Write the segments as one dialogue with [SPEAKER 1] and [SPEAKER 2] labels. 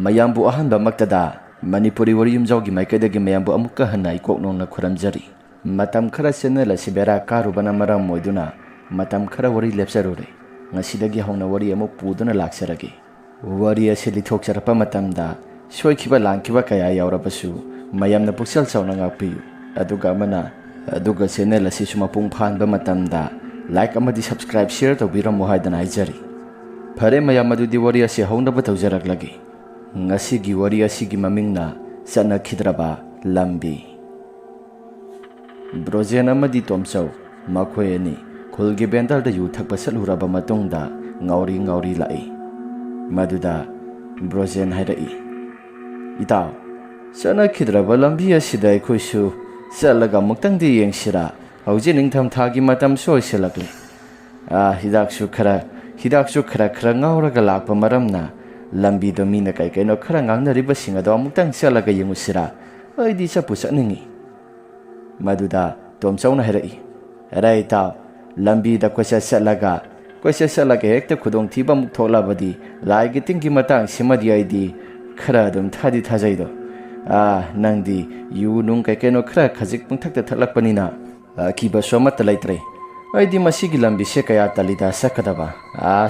[SPEAKER 1] ꯃꯌꯥꯝꯕꯨ ꯑꯍꯥꯟꯕꯃꯛꯇꯗ ꯃꯅꯤꯄꯨꯔꯤ ꯋꯥꯔꯤ ꯌꯨꯝꯖꯥꯎꯒꯤ ꯃꯥꯏꯀꯩꯗꯒꯤ ꯃꯌꯥꯝꯕꯨ ꯑꯃꯨꯛꯀ ꯍꯟꯅ ꯏꯀꯣꯛ ꯅꯧꯅ ꯈꯨꯔꯝꯖꯔꯤ ꯃꯇꯝ ꯈꯔ ꯆꯦꯅꯦꯜ ꯑꯁꯤ ꯕꯦꯔꯥ ꯀꯥꯔꯨꯕꯅ ꯃꯔꯝ ꯑꯣꯏꯗꯨꯅ ꯃꯇꯝ ꯈꯔ ꯋꯥꯔꯤ ꯂꯦꯞꯆꯔꯨꯔꯦ ꯉꯁꯤꯗꯒꯤ ꯍꯧꯅ ꯋꯥꯔꯤ ꯑꯃꯨꯛ ꯄꯨꯗꯨꯅ ꯂꯥꯛꯆꯔꯒꯦ ꯋꯥꯔꯤ ꯑꯁꯤ ꯂꯤꯊꯣꯛꯆꯔꯛꯄ ꯃꯇꯝꯗ ꯁꯣꯏꯈꯤꯕ ꯂꯥꯟꯈꯤꯕ ꯀꯌꯥ ꯌꯥꯎꯔꯕꯁꯨ ꯃꯌꯥꯝꯅ ꯄꯨꯛꯆꯦꯜ ꯆꯥꯎꯅ ꯉꯥꯛꯄꯤꯌꯨ ꯑꯗꯨꯒ ꯆꯦꯅꯦꯜ ꯑꯁꯤꯁꯨ ꯃꯄꯨꯡ ꯐꯥꯍꯟꯕ ꯃꯇꯝꯗ ꯂꯥꯏꯛ ꯑꯃꯗꯤ ꯁꯕꯁꯀ꯭ꯔꯥꯏꯕ ꯁꯦꯌꯔ ꯇꯧꯕꯤꯔꯝꯃꯨ ꯍꯥꯏꯗꯅ ꯍꯥꯏꯖꯔꯤ ꯐꯔꯦ ꯃꯌꯥꯝ ꯑꯗꯨꯗꯤ ꯋꯥꯔꯤ ꯑꯁꯤ ꯍꯧꯅꯕ ꯇꯧꯖꯔꯛꯂꯒꯦ ngasi wari asigi mamingna chana khidraba lambi Brojen amadi tomchau makhoi ani khulgi bendal da yu thakpa saluraba matungda ngauri lai maduda Brojen hairai ita chana khidraba lambi asida khoisu chalaga muktang di yengsira hauji ningtham thagi matam soi selakle hidaksu khara ngauraga lakpa maramna lambi do mina kai kai no khara ngangna riba singa do amutang chalaga yengusira aidi chapu chaningi maduda tomchauna herai erai ta lambi da kwasa chalaga hekta khudong thiba muk thola badi lai gi tingi matang simadi aidi khara dum thadi thajai do nangdi yu nung kai kai no khara khajik pung thakta thalakpanina kiba somat laitre aidi masigi lambi se kaya talida sakadaba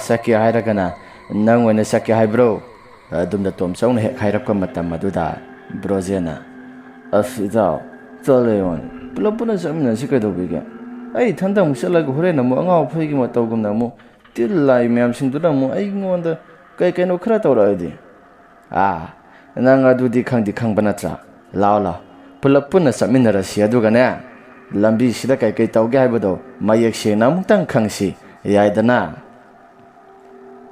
[SPEAKER 1] saki hairagana nang wena sakya hai bro dumda tomchauna hek hairapka matam maduda Brojena asida chaleon pulapuna samina sikado biga ai thanda musalaga horena mu anga phigi ma tawgumna mu til lai myam singdura mu ai ngonda kai kai no khara tawraidi nang adudi khangdi khangbana tra la pulapuna samina rasi aduga ne lambi sida kai kai tawge haibado mayek se namutang khangsi yaidana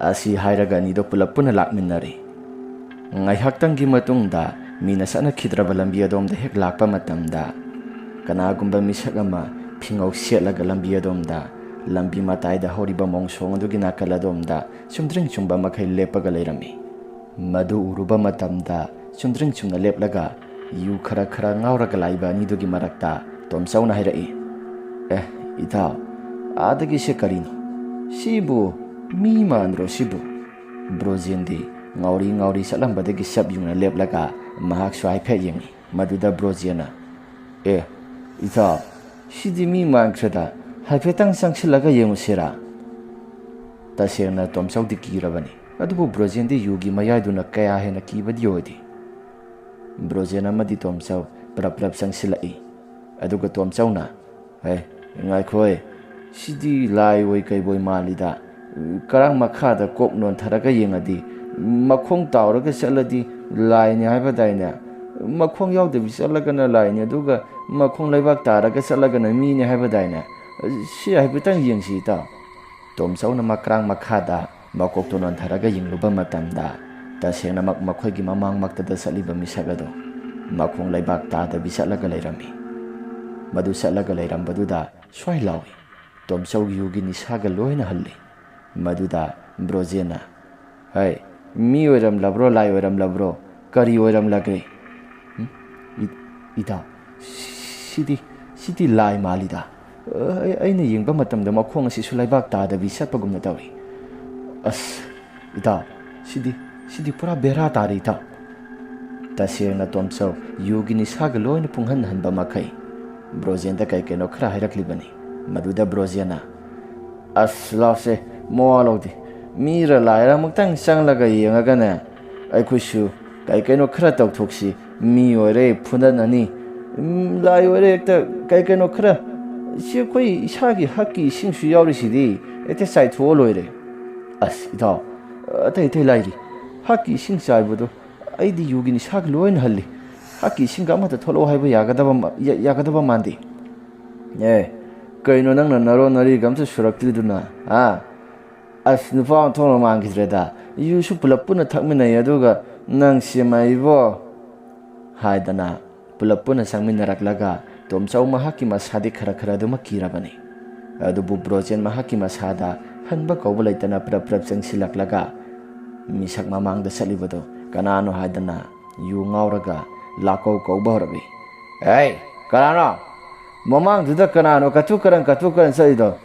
[SPEAKER 1] asi hairaga ni do pulapuna lakminnari ngai haktangi matungda mina sana khidraba lambi adomda hek lakpa matamda kanagumba misagama phingau setlaga lambi adomda lambi mataida horiba mongsong adugi nakaladomda chumdring chumba makhai lepaga leirami madu uruba matamda chumdring chumna leplaga yu khara ngauraga laiba ni dugi marakta tomsauna hairai ita adagi se karino sibu mi manro sibu Brojendi ngauri salambadagi sabyungna leplaga mahak swai phe yengi maduda Brojena ita sidi mi mankrada haifetang sangsilaga yengusira tasena tomsaudi kirabani adubu Brojendi yugi mayaduna kaya hena kibadi odi Brojena madi tomsau prap sangsilai aduga tomsauna ngai khoi sidi lai oi kai boy malida karang makhada kop non tharaga yengadi makhong tawraga chaladi lai ni haiba daina makhong yawde bisalaga na lai ni aduga makhong laibak taraga chalaga na mi ni haiba daina si haiba tang yengsi ta tomsauna makrang makhada makok to non tharaga yengluba matamda tasena makhoi gi mamang maktada saliba misagado makhong laibak ta da bisalaga lairami madu salaga lairambaduda swai lawi tomsau yugi ni saga loina halli maduda Brojena mi oiram labro lai oiram labro kari oiram lagre ita sidi lai malida aina yengba matamda makhong asi sulaibak ta da bisapagumna tawi ita sidi pura bera tari ta tasena tomsau yugi ni saga loina punghan hanba makai Brojenda kai keno khara hairakli maduda Brojena lause moalodi mira laira muktang sanglaga yengagana aikhusu kai kaino khara tawthoksi mi ore phunanani lai ore ekta kai kaino khara si koi isagi hakki singsu yaurisidi ete sai tho loire ida atai lairi hakki sing saibudo aidi yugini sag loin halli hakki sing amata tholo haiba yagadaba mandi kaino nang naro nari gamsa suraktiduna nupa thong mangidreda yusu pulapuna thakmina yaduga nang simaibo haidana pulapuna sangminaraklaga tomchau mahaki masadi khara duma kirabani adubu Brojen mahaki masada hanba kawba laitana prap changsilaklaga misak mamangda salibado kanano haidana yu ngauraga lakau kawba horabi kanano mamang duda kanano katu karan saido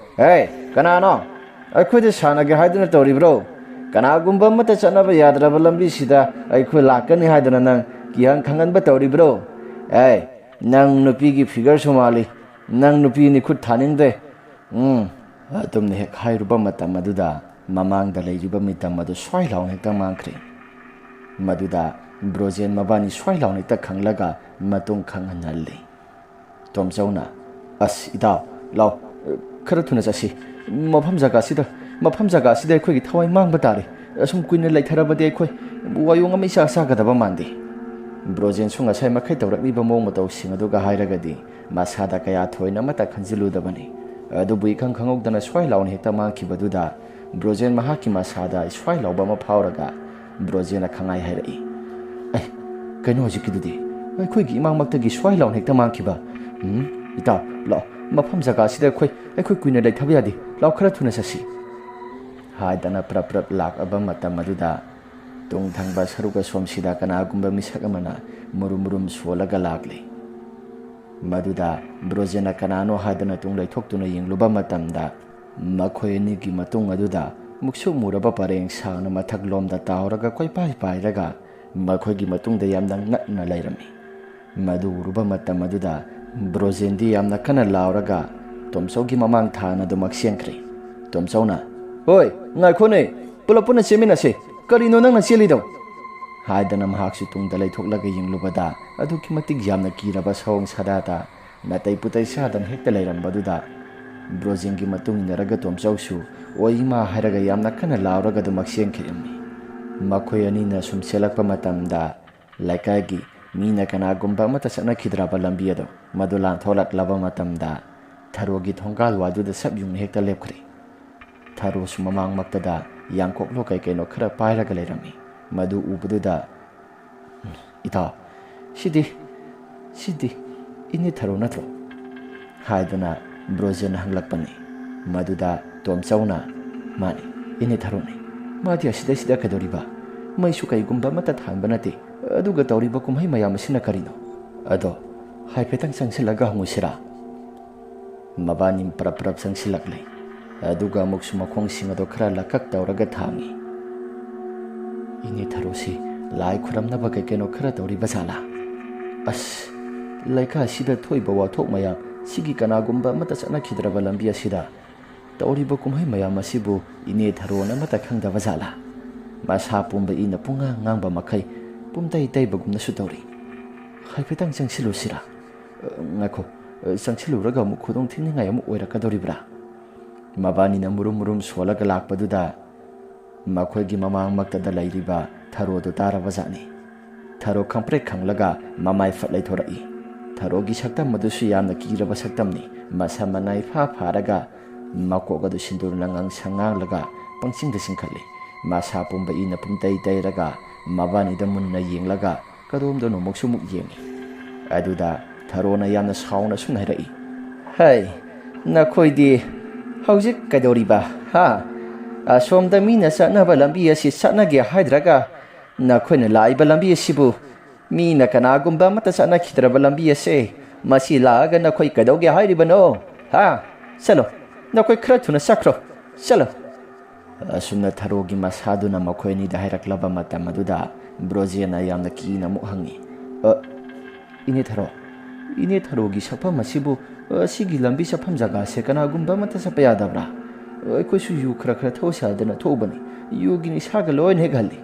[SPEAKER 1] kanano akhode sanage haidana tori bro ꯀꯅꯥꯒꯨꯝꯕ ꯑꯃꯠꯇ ꯆꯠꯅꯕ ꯌꯥꯗ꯭ꯔꯕ ꯂꯝꯕꯤꯁꯤꯗ ꯑꯩꯈꯣꯏ ꯂꯥꯛꯀꯅꯤ ꯍꯥꯏꯗꯅ ꯅꯪ ꯀꯤꯍꯟ ꯈꯪꯍꯟꯕ ꯇꯧꯔꯤꯕ꯭ꯔꯣ? ꯅꯪ ꯅꯨꯄꯤꯒꯤ ꯐꯤꯒꯔꯁꯨ ꯃꯥꯜꯂꯤ, ꯅꯪ ꯅꯨꯄꯤꯅꯤ ꯈꯨꯠ ꯊꯥꯅꯤꯡꯗꯦ. ꯑꯗꯨꯝꯅ ꯍꯦꯛ ꯍꯥꯏꯔꯨꯕ ꯃꯇꯝ ꯑꯗꯨꯗ ꯃꯃꯥꯡꯗ ꯂꯩꯔꯤꯕ ꯃꯤꯇꯝ ꯑꯗꯨ ꯁ꯭ꯋꯥꯏ ꯂꯥꯎꯅ ꯍꯦꯛꯇ ꯃꯥꯡꯈ꯭ꯔꯦ. ꯃꯗꯨꯗ ꯕ꯭ꯔꯣꯖꯦꯟ ꯃꯕꯥꯅꯤ ꯁ꯭ꯋꯥꯏ ꯂꯥꯎꯅ ꯍꯦꯛꯇ ꯈꯪꯂꯒ ꯃꯇꯨꯡ ꯈꯪꯍꯟꯍꯜꯂꯤ. ꯇꯣꯝꯆꯧꯅ ꯑꯁ ꯏꯇꯥꯎ ꯂꯥꯎ, ꯈꯔ ꯊꯨꯅ ꯆꯠꯁꯤ. ꯃꯐꯝ ꯖꯒꯥꯁꯤꯗ ꯑꯩꯈꯣꯏꯒꯤ ꯊꯋꯥꯏ ꯃꯥꯡꯕ ꯇꯥꯔꯦ. ꯑꯁꯨꯝ ꯀꯨꯏꯅ ꯂꯩꯊꯔꯕꯗꯤ ꯑꯩꯈꯣꯏ ꯋꯥꯌꯣꯡ ꯑꯃ ꯏꯆꯥ ꯆꯥꯒꯗꯕ ꯃꯥꯟꯗꯦ. ꯕ꯭ꯔꯣꯖꯦꯟꯁꯨ ꯉꯁꯥꯏ ꯃꯈꯩ ꯇꯧꯔꯛꯂꯤꯕ ꯃꯑꯣꯡ ꯃꯇꯧꯁꯤꯡ ꯑꯗꯨꯒ ꯍꯥꯏꯔꯒꯗꯤ ꯃꯁꯥꯗ ꯀꯌꯥ ꯊꯣꯏꯅ ꯑꯃꯠꯇ ꯈꯟꯖꯤꯜꯂꯨꯗꯕꯅꯤ. ꯑꯗꯨꯕꯨ ꯏꯈꯪ ꯈꯪꯍꯧꯗꯅ ꯁ꯭ꯋꯥꯏ ꯂꯥꯎꯅ ꯍꯦꯛꯇ ꯃꯥꯡꯈꯤꯕꯗꯨꯗ ꯕ꯭ꯔꯣꯖꯦꯟ ꯃꯍꯥꯛꯀꯤ ꯃꯁꯥꯗ ꯁ꯭ꯋꯥꯏ ꯂꯥꯎꯕ ꯑꯃ ꯐꯥꯎꯔꯒ ꯕ꯭ꯔꯣꯖꯦꯟꯅ ꯈꯪꯍꯥꯏ ꯍꯥꯏꯔꯛꯏ. ꯀꯩꯅꯣ ꯍꯧꯖꯤꯛꯀꯤꯗꯨꯗꯤ? ꯑꯩꯈꯣꯏꯒꯤ ꯏꯃꯥꯡꯃꯛꯇꯒꯤ ꯁ꯭ꯋꯥꯏ ꯂꯥꯎꯅ ꯍꯦꯛꯇ ꯃꯥꯡꯈꯤꯕ. ꯏꯇꯥꯎ ꯂꯥꯛꯑꯣ, ꯃꯐꯝ ꯖꯒꯥꯁꯤꯗ ꯑꯩꯈꯣꯏ ꯀꯨꯏꯅ ꯂꯩꯊꯕ ꯌꯥꯗꯦ. ꯂꯥꯎ, ꯈꯔ ꯊꯨꯅ ꯆꯠꯁꯤ. ꯍꯥꯏꯗꯅ ꯄ꯭ꯔꯞ ꯂꯥꯛꯑꯕ ꯃꯇꯝ ꯑꯗꯨꯗ ꯇꯨꯡ ꯊꯪꯕ ꯁꯔꯨꯛ ꯑꯁꯣꯝꯁꯤꯗ ꯀꯅꯥꯒꯨꯝꯕ ꯃꯤꯁꯛ ꯑꯃꯅ ꯃꯨꯔꯨꯝ ꯁꯣꯜꯂꯒ ꯂꯥꯛꯂꯤ. ꯃꯗꯨꯗ ꯕ꯭ꯔꯣꯖꯦꯟꯅ ꯀꯅꯥꯅꯣ ꯍꯥꯏꯗꯅ ꯇꯨꯡ ꯂꯩꯊꯣꯛꯇꯨꯅ ꯌꯦꯡꯂꯨꯕ ꯃꯇꯝꯗ ꯃꯈꯣꯏ ꯑꯅꯤꯒꯤ ꯃꯇꯨꯡ ꯑꯗꯨꯗ ꯃꯨꯛꯁꯨꯛ ꯃꯨꯔꯕ ꯄꯔꯦꯡ ꯁꯥꯡꯅ ꯃꯊꯛꯂꯣꯝꯗ ꯇꯥꯎꯔꯒ ꯀꯣꯏꯄꯥꯏ ꯄꯥꯏꯔꯒ ꯃꯈꯣꯏꯒꯤ ꯃꯇꯨꯡꯗ ꯌꯥꯝꯅ ꯉꯛꯅ ꯂꯩꯔꯝꯃꯤ. ꯃꯗꯨ ꯎꯔꯨꯕ ꯃꯇꯝ ꯑꯗꯨꯗ ꯕ꯭ꯔꯣꯖꯦꯟꯗꯤ ꯌꯥꯝꯅ ꯀꯟꯅ ꯂꯥꯎꯔꯒ ꯇꯣꯝꯆꯧꯒꯤ ꯃꯃꯥꯡ ꯊꯥꯅ ꯑꯗꯨꯃꯛ ꯆꯦꯟꯈ꯭ꯔꯦ. ꯇꯣꯝꯆꯧꯅ ꯍꯣꯏ ꯉꯥꯏꯈꯣꯅꯦ, ꯄꯨꯂꯞ ꯄꯨꯟꯅ ꯆꯦꯟꯃꯤꯟꯅꯁꯦ. ꯀꯔꯤꯅꯣ ꯅꯪꯅ ꯆꯦꯜꯂꯤꯗꯣ? ꯍꯥꯏꯗꯅ ꯃꯍꯥꯛꯁꯨ ꯇꯨꯡꯗ ꯂꯩꯊꯣꯛꯂꯒ ꯌꯦꯡꯂꯨꯕꯗ ꯑꯗꯨꯛꯀꯤ ꯃꯇꯤꯛ ꯌꯥꯝꯅ ꯀꯤꯔꯕ ꯁꯑꯣꯡ ꯁꯥꯗꯥꯗ ꯅꯥꯇꯩ ꯄꯨꯇꯩ ꯆꯥꯗꯅ ꯍꯦꯛꯇ ꯂꯩꯔꯝꯕꯗꯨꯗ ꯕ꯭ꯔꯣꯖꯦꯟꯒꯤ ꯃꯇꯨꯡ ꯏꯟꯅꯔꯒ ꯇꯣꯝꯆꯧꯁꯨ ꯑꯣꯏ ꯏꯃꯥ ꯍꯥꯏꯔꯒ ꯌꯥꯝꯅ ꯀꯟꯅ ꯂꯥꯎꯔꯒ ꯑꯗꯨꯃꯛ ꯆꯦꯟꯈꯤꯔꯝꯃꯤ. ꯃꯈꯣꯏ ꯑꯅꯤꯅ ꯁꯨꯝ ꯆꯦꯜꯂꯛꯄ ꯃꯇꯝꯗ ꯂꯩꯀꯥꯏꯒꯤ ꯃꯤꯅ ꯀꯅꯥꯒꯨꯝꯕ ꯑꯃꯠꯇ ꯆꯠꯅꯈꯤꯗ꯭ꯔꯕ ꯂꯝꯕꯤ ꯑꯗꯣ ꯃꯗꯨ ꯂꯥꯟꯊꯣꯛꯂꯛꯂꯕ ꯃꯇꯝꯗ ꯊꯔꯣꯒꯤ ꯊꯣꯡꯒꯥꯜ ꯋꯥꯗꯨꯗ ꯁꯞ ꯌꯨꯡꯅ ꯍꯦꯛꯇ ꯂꯦꯞꯈ꯭ꯔꯦ. ꯊꯔꯣꯁꯨ ꯃꯃꯥꯡꯃꯛꯇꯗ ꯌꯥꯡꯀꯣꯛꯂꯣ ꯀꯩꯅꯣ ꯈꯔ ꯄꯥꯏꯔꯒ ꯂꯩꯔꯝꯃꯤ. ꯃꯗꯨ ꯎꯕꯗꯨꯗ ꯏꯇꯥꯎ, ꯁꯤꯗꯤ ꯏꯅꯦ ꯊꯔꯣ ꯅꯠꯇ꯭ꯔꯣ? ꯍꯥꯏꯗꯅ ꯕ꯭ꯔꯣꯖꯦꯟ ꯍꯪꯂꯛꯄꯅꯤ. ꯃꯗꯨꯗ ꯇꯣꯝꯆꯧꯅ ꯃꯥꯅꯤ, ꯏꯅꯦ ꯊꯔꯣꯅꯤ. ꯃꯥꯗꯤ ꯑꯁꯤꯗꯩꯁꯤꯗ ꯀꯩꯗꯧꯔꯤꯕ? ꯃꯩꯁꯨ ꯀꯩꯒꯨꯝꯕ ꯑꯃꯠꯇ ꯊꯥꯟꯕ ꯅꯠꯇꯦ. ꯑꯗꯨꯒ ꯇꯧꯔꯤꯕ ꯀꯨꯝꯍꯩ ꯃꯌꯥꯝ ꯑꯁꯤꯅ ꯀꯔꯤꯅꯣ? ꯑꯗꯣ ꯍꯥꯏꯐꯦꯠꯇꯪ ꯆꯪꯁꯤꯜꯂꯒ ꯍꯪꯉꯨꯁꯤꯔꯥ? ꯃꯕꯥꯅꯤ ꯄ꯭ꯔꯞ ꯆꯪꯁꯤꯜꯂꯛꯂꯦ. ꯑꯗꯨꯒ ꯑꯃꯨꯛꯁꯨ ꯃꯈꯣꯡꯁꯤꯡ ꯑꯗꯣ ꯈꯔ ꯂꯀꯛ ꯇꯧꯔꯒ ꯊꯥꯡꯉꯤ. ꯏꯅꯦ ꯊꯔꯣꯁꯤ ꯂꯥꯏ ꯈꯨꯔꯝꯅꯕ ꯀꯩꯅꯣ ꯈꯔ ꯇꯧꯔꯤꯕ ꯖꯥꯠꯂꯥ? ꯑꯁ, ꯂꯩꯀꯥꯏꯁꯤꯗ ꯊꯣꯛꯏꯕ ꯋꯥꯊꯣꯛ ꯃꯌꯥꯝ, ꯁꯤꯒꯤ ꯀꯅꯥꯒꯨꯝꯕ ꯑꯃꯠꯇ ꯆꯠꯅꯈꯤꯗ꯭ꯔꯕ ꯂꯝꯕꯤ ꯑꯁꯤꯗ ꯇꯧꯔꯤꯕ ꯀꯨꯝꯍꯩ ꯃꯌꯥꯝ ꯑꯁꯤꯕꯨ ꯏꯅꯦ ꯊꯔꯣꯅ ꯑꯃꯠꯇ ꯈꯪꯗꯕ ꯖꯥꯠꯂꯥ? ꯃꯁꯥ ꯄꯨꯝꯕ ꯏꯅ ꯄꯨꯡꯉꯥꯡ ꯉꯥꯡꯕ ꯃꯈꯩ ꯄꯨꯝꯇꯩ ꯇꯩꯕꯒꯨꯝꯅꯁꯨ ꯇꯧꯔꯤ. ꯍꯥꯏꯐꯦꯠꯇꯪ ꯆꯪꯁꯤꯜꯂꯨꯁꯤꯔꯥ? ꯉꯥꯏꯈꯣ, ꯆꯪꯁꯤꯜꯂꯨꯔꯒ ꯑꯃꯨꯛ ꯈꯨꯗꯣꯡ ꯊꯤꯅꯤꯡꯉꯥꯏ ꯑꯃꯨꯛ ꯑꯣꯏꯔꯛꯀꯗꯧꯔꯤꯕ꯭ꯔꯥ? ꯃꯕꯥꯅꯤꯅ ꯃꯨꯔꯨꯝ ꯁꯣꯜꯂꯒ ꯂꯥꯛꯄꯗꯨꯗ ꯃꯈꯣꯏꯒꯤ ꯃꯃꯥꯡꯃꯛꯇꯗ ꯂꯩꯔꯤꯕ ꯊꯔꯣꯗꯨ ꯇꯥꯔꯕ ꯖꯥꯠꯅꯤ. ꯊꯔꯣ ꯈꯪꯄ꯭ꯔꯦꯛ ꯈꯪꯂꯒ ꯃꯃꯥꯏ ꯐꯠ ꯂꯩꯊꯣꯔꯛꯏ. ꯊꯔꯣꯒꯤ ꯁꯛꯇꯝ ꯑꯗꯨꯁꯨ ꯌꯥꯝꯅ ꯀꯤꯔꯕ ꯁꯛꯇꯝꯅꯤ. ꯃꯁꯝ ꯃꯅꯥ ꯏꯐꯥ ꯐꯥꯔꯒ ꯃꯀꯣꯛ ꯑꯗꯨ ꯁꯤꯟꯗꯨꯔꯅ ꯉꯥꯡꯁꯪ ꯉꯥꯡꯂꯒ ꯄꯪꯆꯤꯡꯗ ꯆꯤꯡꯈꯠꯂꯤ. ꯃꯁꯥ ꯄꯨꯝꯕ ꯏꯅ ꯄꯨꯝꯇꯩ ꯇꯩꯔꯒ ꯃꯕꯥꯅꯤꯗ ꯃꯨꯟꯅ ꯌꯦꯡꯂꯒ ꯀꯗꯣꯝꯗꯅꯣ ꯑꯃꯨꯛꯁꯨ ꯌꯦꯡꯉꯤ. ꯑꯗꯨꯗ ꯊꯔꯣꯅ ꯌꯥꯝꯅ ꯁꯥꯎꯅ ꯁꯨꯝ ꯍꯥꯏꯔꯛꯏ. ꯍꯩ, ꯅꯈꯣꯏꯗꯤ ꯍꯧꯖꯤꯛ ꯀꯩꯗꯧꯔꯤꯕ? ꯑꯁꯣꯝꯗ ꯃꯤꯅ ꯆꯠꯅꯕ ꯂꯝꯕꯤ ꯑꯁꯤ ꯆꯠꯅꯒꯦ ꯍꯥꯏꯗ꯭ꯔꯒ ꯅꯈꯣꯏꯅ ꯂꯥꯛꯏꯕ ꯂꯝꯕꯤ ꯑꯁꯤꯕꯨ ꯃꯤꯅ ꯀꯅꯥꯒꯨꯝꯕ ꯑꯃꯠꯇ ꯆꯠꯅꯈꯤꯗ꯭ꯔꯕ ꯂꯝꯕꯤ ꯑꯁꯦ ꯃꯁꯤ ꯂꯥꯛꯑꯒ ꯅꯈꯣꯏ ꯀꯩꯗꯧꯒꯦ ꯍꯥꯏꯔꯤꯕꯅꯣ? ꯆꯠꯂꯣ, ꯅꯈꯣꯏ ꯈꯔ ꯊꯨꯅ ꯆꯠꯈ꯭ꯔꯣ, ꯆꯠꯂꯣ. ꯑꯁꯨꯝꯅ ꯊꯔꯣꯒꯤ ꯃꯁꯥꯗꯨꯅ ꯃꯈꯣꯏ ꯑꯅꯤꯗ ꯍꯥꯏꯔꯛꯂꯕ ꯃꯇꯝ ꯑꯗꯨꯗ ꯕ꯭ꯔꯣꯖꯦꯟꯅ ꯌꯥꯝꯅ ꯀꯤꯅ ꯑꯃꯨꯛ ꯍꯪꯉꯤ. ꯏꯅꯦ ꯊꯔꯣꯒꯤ ꯁꯛꯐꯝ ꯑꯁꯤꯕꯨ ꯑꯁꯤꯒꯤ ꯂꯝꯕꯤ ꯆꯠꯐꯝ ꯖꯒꯥꯁꯦ ꯀꯅꯥꯒꯨꯝꯕ ꯑꯃꯠꯇ ꯆꯠꯄ ꯌꯥꯗꯕ꯭ꯔꯥ? ꯑꯩꯈꯣꯏꯁꯨ ꯌꯨ ꯈꯔ ꯊꯧꯁꯦ ꯍꯥꯏꯗꯅ ꯊꯣꯛꯎꯕꯅꯤ. ꯌꯨꯒꯤ ꯅꯤꯁꯥꯒ ꯂꯣꯏꯅ ꯍꯦꯛ ꯍꯜꯂꯤ.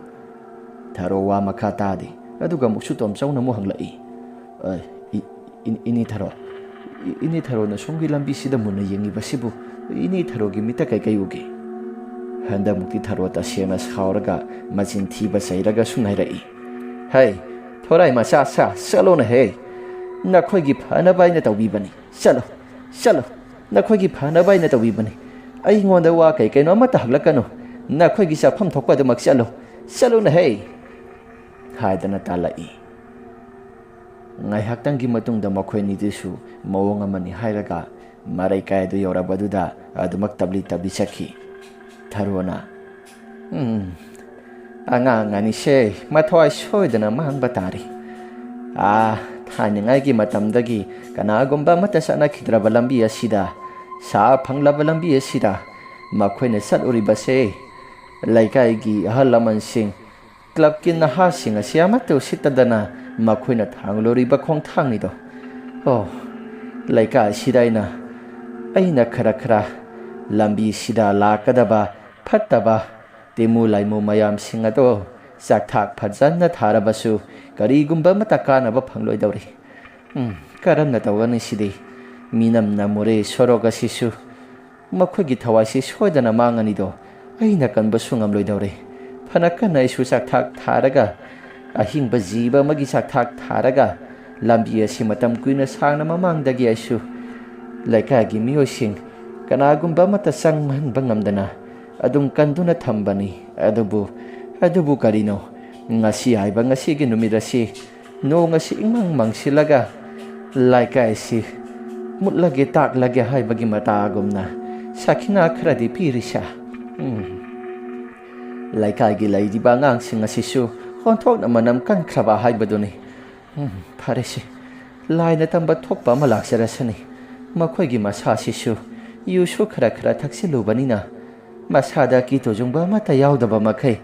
[SPEAKER 1] ꯊꯔꯣ ꯋꯥ ꯃꯈꯥ ꯇꯥꯗꯦ. ꯑꯗꯨꯒ ꯑꯃꯨꯛꯁꯨ ꯇꯣꯝꯆꯧꯅ ꯑꯃꯨꯛ ꯍꯪꯂꯛꯏ. ꯏꯅꯦ ꯊꯔꯣꯅ ꯁꯣꯝꯒꯤ ꯂꯝꯕꯤꯁꯤꯗ ꯃꯨꯟꯅ ꯌꯦꯡꯉꯤꯕꯁꯤꯕꯨ ꯏꯅꯦ ꯊꯔꯣꯒꯤ ꯃꯤꯠꯇ ꯀꯩ ꯎꯒꯦ? ꯍꯟꯗꯛꯃꯨꯛꯇꯤ ꯊꯔꯣ ꯇꯁꯦꯡꯅ ꯁꯥꯎꯔꯒ ꯃꯆꯤꯟ ꯊꯤꯕ ꯆꯩꯔꯒ ꯁꯨꯝ ꯍꯥꯏꯔꯛꯏ. ꯍꯩ, ꯊꯣꯔꯥꯏ ꯃꯆꯥ ꯆꯠꯂꯣꯅꯍꯦ. ꯅꯈꯣꯏꯒꯤ ꯐꯅꯕ ꯑꯩꯅ ꯇꯧꯕꯤꯕꯅꯤ. ꯆꯠꯂꯣ, ꯅꯈꯣꯏꯒꯤ ꯐꯅꯕ ꯑꯩꯅ ꯇꯧꯕꯤꯕꯅꯤ. ꯑꯩꯉꯣꯟꯗ ꯋꯥ ꯀꯩꯅꯣ ꯑꯃꯠꯇ ꯍꯪꯂꯛꯀꯅꯨ. ꯅꯈꯣꯏꯒꯤ ꯆꯠꯐꯝ ꯊꯣꯛꯄ ꯑꯗꯨꯃꯛ ꯆꯠꯂꯨꯅꯍꯦ, ꯍꯥꯏꯗꯅ ꯇꯥꯜꯂꯛꯏ. ꯉꯥꯏꯍꯥꯛꯇꯪꯒꯤ ꯃꯇꯨꯡꯗ ꯃꯈꯣꯏ ꯑꯅꯤꯗꯨꯁꯨ ꯃꯑꯣꯡ ꯑꯃꯅꯤ ꯍꯥꯏꯔꯒ ꯃꯔꯩꯀꯥꯏ ꯑꯗꯨ ꯌꯧꯔꯕꯗꯨꯗ ꯑꯗꯨꯃꯛ ꯇꯞꯂꯤ ꯆꯠꯈꯤ. ꯊꯔꯣꯅ ꯑꯉꯥꯡ ꯑꯅꯤꯁꯦ ꯃꯊ꯭ꯋꯥꯏ ꯁꯣꯏꯗꯅ ꯃꯥꯡꯕ ꯇꯥꯔꯤ. ꯊꯥꯏꯅꯉꯥꯏꯒꯤ ꯃꯇꯝꯗꯒꯤ ꯀꯅꯥꯒꯨꯝꯕ ꯑꯃꯠꯇ ꯆꯠꯅꯈꯤꯗ꯭ꯔꯕ ꯂꯝꯕꯤ ꯑꯁꯤꯗ, ꯁꯥ ꯐꯪꯂꯕ ꯂꯝꯕꯤ ꯑꯁꯤꯗ ꯃꯈꯣꯏꯅ ꯆꯠꯂꯨꯔꯤꯕꯁꯦ ꯂꯩꯀꯥꯏꯒꯤ ꯑꯍꯜ ꯂꯃꯟꯁꯤꯡ ꯀ꯭ꯂꯕꯀꯤ ꯅꯍꯥꯁꯤꯡ ꯑꯁꯤ ꯑꯃꯠꯇ ꯎꯁꯤꯠꯇꯗꯅ ꯃꯈꯣꯏꯅ ꯊꯥꯡꯂꯨꯔꯤꯕ ꯈꯣꯡꯊꯥꯡꯅꯤꯗꯣ ꯂꯩꯀꯥꯏ ꯑꯁꯤꯗ ꯑꯩꯅ ꯈꯔ ꯂꯝꯕꯤꯁꯤꯗ ꯂꯥꯛꯀꯗꯕ ꯐꯠꯇꯕ ꯇꯤꯃꯨ ꯂꯩꯃꯨ ꯃꯌꯥꯝꯁꯤꯡ ꯑꯗꯣ ꯆꯥꯛꯊꯥꯛ ꯐꯖꯅ ꯊꯥꯔꯕꯁꯨ ꯀꯔꯤꯒꯨꯝꯕ ꯑꯃꯠꯇ ꯀꯥꯟꯅꯕ ꯐꯪꯂꯣꯏꯗꯧꯔꯤ ꯀꯔꯝꯅ ꯇꯧꯒꯅꯤ ꯁꯤꯗꯤ ꯃꯤꯅꯝꯅ ꯃꯣꯔꯦ ꯁꯣꯔꯣꯛ ꯑꯁꯤꯁꯨ ꯃꯈꯣꯏꯒꯤ ꯊꯋꯥꯏꯁꯤ ꯁꯣꯏꯗꯅ ꯃꯥꯡꯉꯅꯤꯗꯣ ꯑꯩꯅ ꯀꯟꯕꯁꯨ ꯉꯝꯂꯣꯏꯗꯧꯔꯤ ꯐꯅ ꯀꯟꯅ ꯑꯩꯁꯨ ꯆꯥꯛꯊꯥꯛ ꯊꯥꯔꯒ ꯑꯍꯤꯡꯕ ꯖꯤꯕ ꯑꯃꯒꯤ ꯆꯥꯛꯊꯥꯛ ꯊꯥꯔꯒ ꯂꯝꯕꯤ ꯑꯁꯤ ꯃꯇꯝ ꯀꯨꯏꯅ ꯁꯥꯡꯅ ꯃꯃꯥꯡꯗꯒꯤ ꯑꯩꯁꯨ ꯂꯩꯀꯥꯏꯒꯤ ꯃꯤꯑꯣꯏꯁꯤꯡ ꯀꯅꯥꯒꯨꯝꯕ ꯑꯃꯠꯇ ꯆꯪꯍꯟꯕ ꯉꯝꯗꯅ ꯑꯗꯨꯝ ꯀꯟꯗꯨꯅ ꯊꯝꯕꯅꯤ ꯑꯗꯨꯕꯨ ꯀꯔꯤꯅꯣ ngasi haiba ngasi gi numit asi no ngasi ingmang mangsilaga laikai si mutlage taklage haiba gi mata gumna sakina khradi pirisha laikai gi laidi ba ngang sing asi su honthok na manam kan khraba haiba duni pharesi laina tamba thokpa ma laksarasani makhoi gi masa si su yu su khra thaksilubanina masada ki tojungba mata yaudaba makai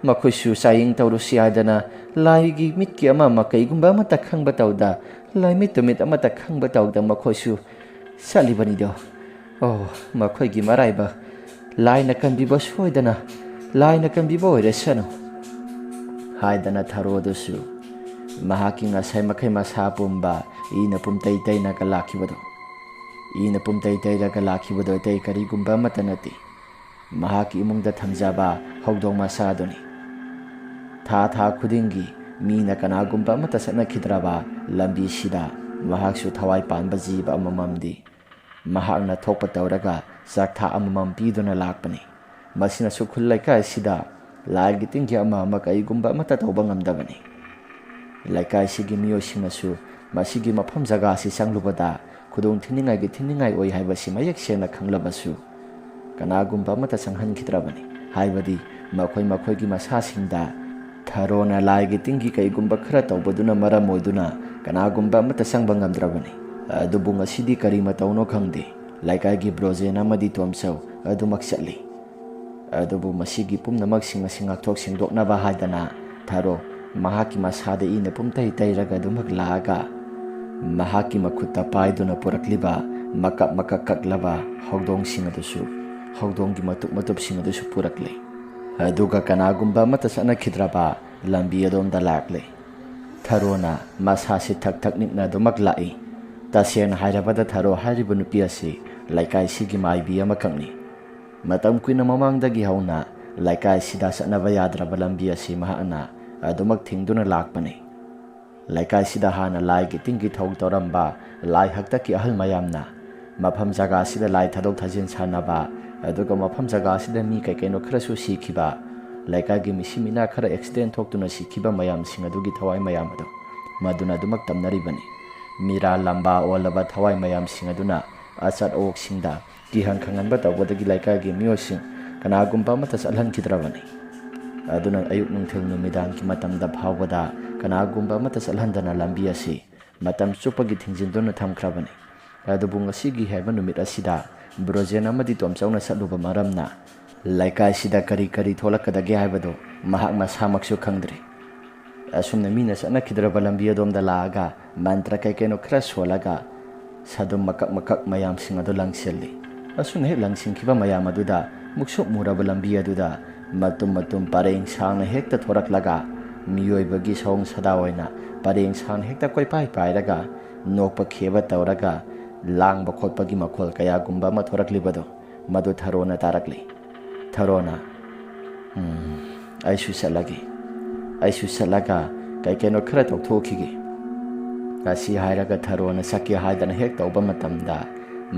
[SPEAKER 1] ꯃꯈꯣꯏꯁꯨ ꯆꯥꯌꯦꯡ ꯇꯧꯔꯨꯁꯤ ꯍꯥꯏꯗꯅ ꯂꯥꯏꯒꯤ ꯃꯤꯠꯀꯤ ꯀꯩꯒꯨꯝꯕ ꯑꯃꯠꯇ ꯈꯪꯕ ꯇꯧꯗ ꯂꯥꯏꯃꯤꯠ ꯇꯨꯃꯤꯠ ꯑꯃꯠꯇ ꯈꯪꯕ ꯇꯧꯗ ꯃꯈꯣꯏꯁꯨ ꯆꯠꯂꯤꯕꯅꯤꯗꯣ ꯃꯈꯣꯏꯒꯤ ꯃꯔꯥꯏꯕꯛ ꯂꯥꯏꯅ ꯀꯟꯕꯤꯕ ꯁꯣꯏꯗꯅ ꯂꯥꯏꯅ ꯀꯟꯕꯤꯕ ꯑꯣꯏꯔꯁꯅꯨ ꯍꯥꯏꯗꯅ ꯊꯔꯣꯗꯨꯁꯨ ꯃꯍꯥꯛꯀꯤ ꯉꯁꯥꯏ ꯃꯈꯩ ꯃꯁꯥ ꯄꯨꯝꯕ ꯏꯅ ꯄꯨꯝꯇꯩ ꯇꯩꯅꯒ ꯂꯥꯛꯈꯤꯕꯗꯣ ꯑꯇꯩ ꯀꯔꯤꯒꯨꯝꯕ ꯑꯃꯠꯇ ꯅꯠꯇꯦ ꯃꯍꯥꯛꯀꯤ ꯏꯃꯨꯡꯗ ꯊꯝꯖꯕ ꯍꯧꯗꯣꯡ ꯃꯆꯥꯗꯨꯅꯤ ꯊꯥ ꯈꯨꯗꯤꯡꯒꯤ ꯃꯤꯅ ꯀꯅꯥꯒꯨꯝꯕ ꯑꯃꯠꯇ ꯆꯠꯅꯈꯤꯗ꯭ꯔꯕ ꯂꯝꯕꯤꯁꯤꯗ ꯃꯍꯥꯛꯁꯨ ꯊꯋꯥꯏ ꯄꯥꯟꯕ ꯖꯤꯕ ꯑꯃꯃꯝꯗꯤ ꯃꯍꯥꯛꯅ ꯊꯣꯛꯄ ꯇꯧꯔꯒ ꯆꯥꯛꯊꯥꯛ ꯑꯃꯃꯝ ꯄꯤꯗꯨꯅ ꯂꯥꯛꯄꯅꯤ ꯃꯁꯤꯅꯁꯨ ꯈꯨꯜ ꯂꯩꯀꯥꯏ ꯑꯁꯤꯗ ꯂꯥꯏꯒꯤ ꯇꯤꯟꯒꯤ ꯑꯃ ꯀꯩꯒꯨꯝꯕ ꯑꯃꯠꯇ ꯇꯧꯕ ꯉꯝꯗꯕꯅꯤ ꯂꯩꯀꯥꯏꯁꯤꯒꯤ ꯃꯤꯑꯣꯏꯁꯤꯡꯅꯁꯨ ꯃꯁꯤꯒꯤ ꯃꯐꯝ ꯖꯒꯥ ꯑꯁꯤ ꯆꯪꯂꯨꯕꯗ ꯈꯨꯗꯣꯡ ꯊꯤꯅꯤꯡꯉꯥꯏ ꯑꯣꯏ ꯍꯥꯏꯕꯁꯤ ꯃꯌꯦꯛ ꯁꯦꯡꯅ ꯈꯪꯂꯕꯁꯨ ꯀꯅꯥꯒꯨꯝꯕ ꯑꯃꯠꯇ ꯆꯪꯍꯟꯈꯤꯗ꯭ꯔꯕꯅꯤ ꯍꯥꯏꯕꯗꯤ ꯃꯈꯣꯏꯒꯤ ꯃꯁꯥꯁꯤꯡꯗ ꯊꯔꯣꯅ ꯂꯥꯏꯒꯤ ꯇꯤꯟꯒꯤ ꯀꯩꯒꯨꯝꯕ ꯈꯔ ꯇꯧꯕꯗꯨꯅ ꯃꯔꯝ ꯑꯣꯏꯗꯨꯅ ꯀꯅꯥꯒꯨꯝꯕ ꯑꯃꯠꯇ ꯆꯪꯕ ꯉꯝꯗ꯭ꯔꯕꯅꯤ ꯑꯗꯨꯕꯨ ꯉꯁꯤꯗꯤ ꯀꯔꯤ ꯃꯇꯧꯅꯣ ꯈꯪꯗꯦ ꯂꯩꯀꯥꯏꯒꯤ ꯕ꯭ꯔꯣꯖꯦꯟ ꯑꯃꯗꯤ ꯇꯣꯝꯆꯧ ꯑꯗꯨꯃꯛ ꯆꯠꯂꯤ ꯑꯗꯨꯕꯨ ꯃꯁꯤꯒꯤ ꯄꯨꯝꯅꯃꯛꯁꯤꯡ ꯑꯁꯤ ꯉꯥꯛꯊꯣꯛ ꯁꯦꯡꯗꯣꯛꯅꯕ ꯍꯥꯏꯗꯅ ꯊꯔꯣ ꯃꯍꯥꯛꯀꯤ ꯃꯁꯥꯗ ꯏꯅ ꯄꯨꯝꯇꯩ ꯇꯩꯔꯒ ꯑꯗꯨꯃꯛ ꯂꯥꯛꯑꯒ ꯃꯍꯥꯛꯀꯤ ꯃꯈꯨꯠꯇ ꯄꯥꯏꯗꯨꯅ ꯄꯨꯔꯛꯂꯤꯕ ꯃꯀꯛ ꯀꯛꯂꯕ ꯍꯧꯗꯣꯡꯁꯤꯡ ꯑꯗꯨꯁꯨ ꯍꯧꯗꯣꯡꯒꯤ ꯃꯇꯨꯞꯁꯤꯡ ꯑꯗꯨꯁꯨ ꯄꯨꯔꯛꯂꯦ ꯑꯗꯨꯒ ꯀꯅꯥꯒꯨꯝꯕ ꯑꯃꯠꯇ ꯆꯠꯅꯈꯤꯗ꯭ꯔꯕ ꯂꯝꯕꯤ ꯑꯗꯣꯝꯗ ꯂꯥꯛꯂꯦ ꯊꯔꯣꯅ ꯃꯁꯥꯁꯤ ꯊꯛ ꯅꯤꯛꯅ ꯑꯗꯨꯃꯛ ꯂꯥꯛꯏ ꯇꯁꯦꯡꯅ ꯍꯥꯏꯔꯕꯗ ꯊꯔꯣ ꯍꯥꯏꯔꯤꯕ ꯅꯨꯄꯤ ꯑꯁꯤ ꯂꯩꯀꯥꯏꯁꯤꯒꯤ ꯃꯥꯏꯕꯤ ꯑꯃꯈꯛꯅꯤ ꯃꯇꯝ ꯀꯨꯏꯅ ꯃꯃꯥꯡꯗꯒꯤ ꯍꯧꯅ ꯂꯩꯀꯥꯏꯁꯤꯗ ꯆꯠꯅꯕ ꯌꯥꯗ꯭ꯔꯕ ꯂꯝꯕꯤ ꯑꯁꯤ ꯃꯍꯥꯛꯅ ꯑꯗꯨꯃꯛ ꯊꯤꯡꯗꯨꯅ ꯂꯥꯛꯄꯅꯤ ꯂꯩꯀꯥꯏꯁꯤꯗ ꯍꯥꯟꯅ ꯂꯥꯏꯒꯤ ꯇꯤꯟꯒꯤ ꯊꯧ ꯇꯧꯔꯝꯕ ꯂꯥꯏ ꯍꯥꯛꯇꯛꯀꯤ ꯑꯍꯜ ꯃꯌꯥꯝꯅ ꯃꯐꯝ ꯖꯒꯥꯁꯤꯗ ꯂꯥꯏ ꯊꯥꯗꯣꯛ ꯊꯥꯖꯤꯟ ꯁꯥꯟꯅꯕ ꯑꯗꯨꯒ ꯃꯐꯝ ꯖꯒꯥꯁꯤꯗ ꯃꯤ ꯀꯩꯅꯣ ꯈꯔꯁꯨ ꯁꯤꯈꯤꯕ ꯂꯩꯀꯥꯏꯒꯤ ꯃꯤꯁꯤ ꯃꯤꯅꯥ ꯈꯔ ꯑꯦꯛꯁꯤꯗꯦꯟ ꯊꯣꯛꯇꯨꯅ ꯁꯤꯈꯤꯕ ꯃꯌꯥꯝꯁꯤꯡ ꯑꯗꯨꯒꯤ ꯊꯋꯥꯏ ꯃꯌꯥꯝ ꯑꯗꯨ ꯃꯗꯨꯅ ꯑꯗꯨꯃꯛ ꯇꯝꯅꯔꯤꯕꯅꯤ ꯃꯤꯔꯥ ꯂꯝꯕꯥ ꯑꯣꯜꯂꯕ ꯊꯋꯥꯏ ꯃꯌꯥꯝꯁꯤꯡ ꯑꯗꯨꯅ ꯑꯆꯠ ꯑꯋꯣꯛꯁꯤꯡꯗ ꯀꯤꯍꯟ ꯈꯪꯍꯟꯕ ꯇꯧꯕꯗꯒꯤ ꯂꯩꯀꯥꯏꯒꯤ ꯃꯤꯑꯣꯏꯁꯤꯡ ꯀꯅꯥꯒꯨꯝꯕ ꯑꯃꯠꯇ ꯆꯠꯍꯟꯈꯤꯗ꯭ꯔꯕꯅꯤ ꯑꯗꯨꯅ ꯑꯌꯨꯛ ꯅꯨꯡꯊꯤꯜ ꯅꯨꯃꯤꯗꯥꯡꯒꯤ ꯃꯇꯝꯗ ꯐꯥꯎꯕꯗ ꯀꯅꯥꯒꯨꯝꯕ ꯑꯃꯠꯇ ꯆꯠꯍꯟꯗꯅ ꯂꯝꯕꯤ ꯑꯁꯤ ꯃꯇꯝ ꯆꯨꯞꯄꯒꯤ ꯊꯤꯡꯖꯤꯟꯗꯨꯅ ꯊꯝꯈ꯭ꯔꯕꯅꯤ ꯑꯗꯨꯕꯨ ꯉꯁꯤꯒꯤ ꯍꯥꯏꯕ ꯅꯨꯃꯤꯠ ꯑꯁꯤꯗ ꯕ꯭ꯔꯣꯖꯦꯟ ꯑꯃꯗꯤ ꯇꯣꯝꯆꯧꯅ ꯆꯠꯂꯨꯕ ꯃꯔꯝꯅ ꯂꯩꯀꯥꯏꯁꯤꯗ ꯀꯔꯤ ꯊꯣꯛꯂꯛꯀꯗꯒꯦ ꯍꯥꯏꯕꯗꯨ ꯃꯍꯥꯛ ꯃꯁꯥꯃꯛꯁꯨ ꯈꯪꯗ꯭ꯔꯤ ꯑꯁꯨꯝꯅ ꯃꯤꯅ ꯆꯠꯅꯈꯤꯗ꯭ꯔꯕ ꯂꯝꯕꯤ ꯑꯗꯣꯝꯗ ꯂꯥꯛꯑꯒ ꯃꯟꯇ꯭ꯔ ꯀꯩꯅꯣ ꯈꯔ ꯁꯣꯜꯂꯒ ꯁꯗꯨꯝ ꯃꯀꯛ ꯃꯌꯥꯝꯁꯤꯡ ꯑꯗꯨ ꯂꯪꯁꯤꯜꯂꯤ ꯑꯁꯨꯝꯅ ꯍꯦꯛ ꯂꯪꯁꯤꯟꯈꯤꯕ ꯃꯌꯥꯝ ꯑꯗꯨꯗ ꯃꯨꯛꯁꯨꯛ ꯃꯨꯔꯕ ꯂꯝꯕꯤ ꯑꯗꯨꯗ ꯃꯇꯨꯝ ꯄꯔꯦꯡ ꯁꯥꯡꯅ ꯍꯦꯛꯇ ꯊꯣꯔꯛꯂꯒ ꯃꯤꯑꯣꯏꯕꯒꯤ ꯁꯑꯣꯡ ꯁꯥꯗꯥ ꯑꯣꯏꯅ ꯄꯔꯦꯡ ꯁꯥꯡꯅ ꯍꯦꯛꯇ ꯀꯣꯏꯄꯥꯏ ꯄꯥꯏꯔꯒ ꯅꯣꯛꯄ ꯈꯦꯕ ꯇꯧꯔꯒ ꯂꯥꯡꯕ ꯈꯣꯠꯄꯒꯤ ꯃꯈꯣꯜ ꯀꯌꯥꯒꯨꯝꯕ ꯑꯃ ꯊꯣꯔꯛꯂꯤꯕꯗꯣ ꯃꯗꯨ ꯊꯔꯣꯅ ꯇꯥꯔꯛꯂꯤ ꯊꯔꯣꯅ ꯑꯩꯁꯨ ꯆꯠꯂꯒ ꯀꯩꯅꯣ ꯈꯔ ꯇꯧꯊꯣꯛꯈꯤꯒꯦ ꯑꯁꯤ ꯍꯥꯏꯔꯒ ꯊꯔꯣꯅ ꯆꯠꯀꯦ ꯍꯥꯏꯗꯅ ꯍꯦꯛ ꯇꯧꯕ ꯃꯇꯝꯗ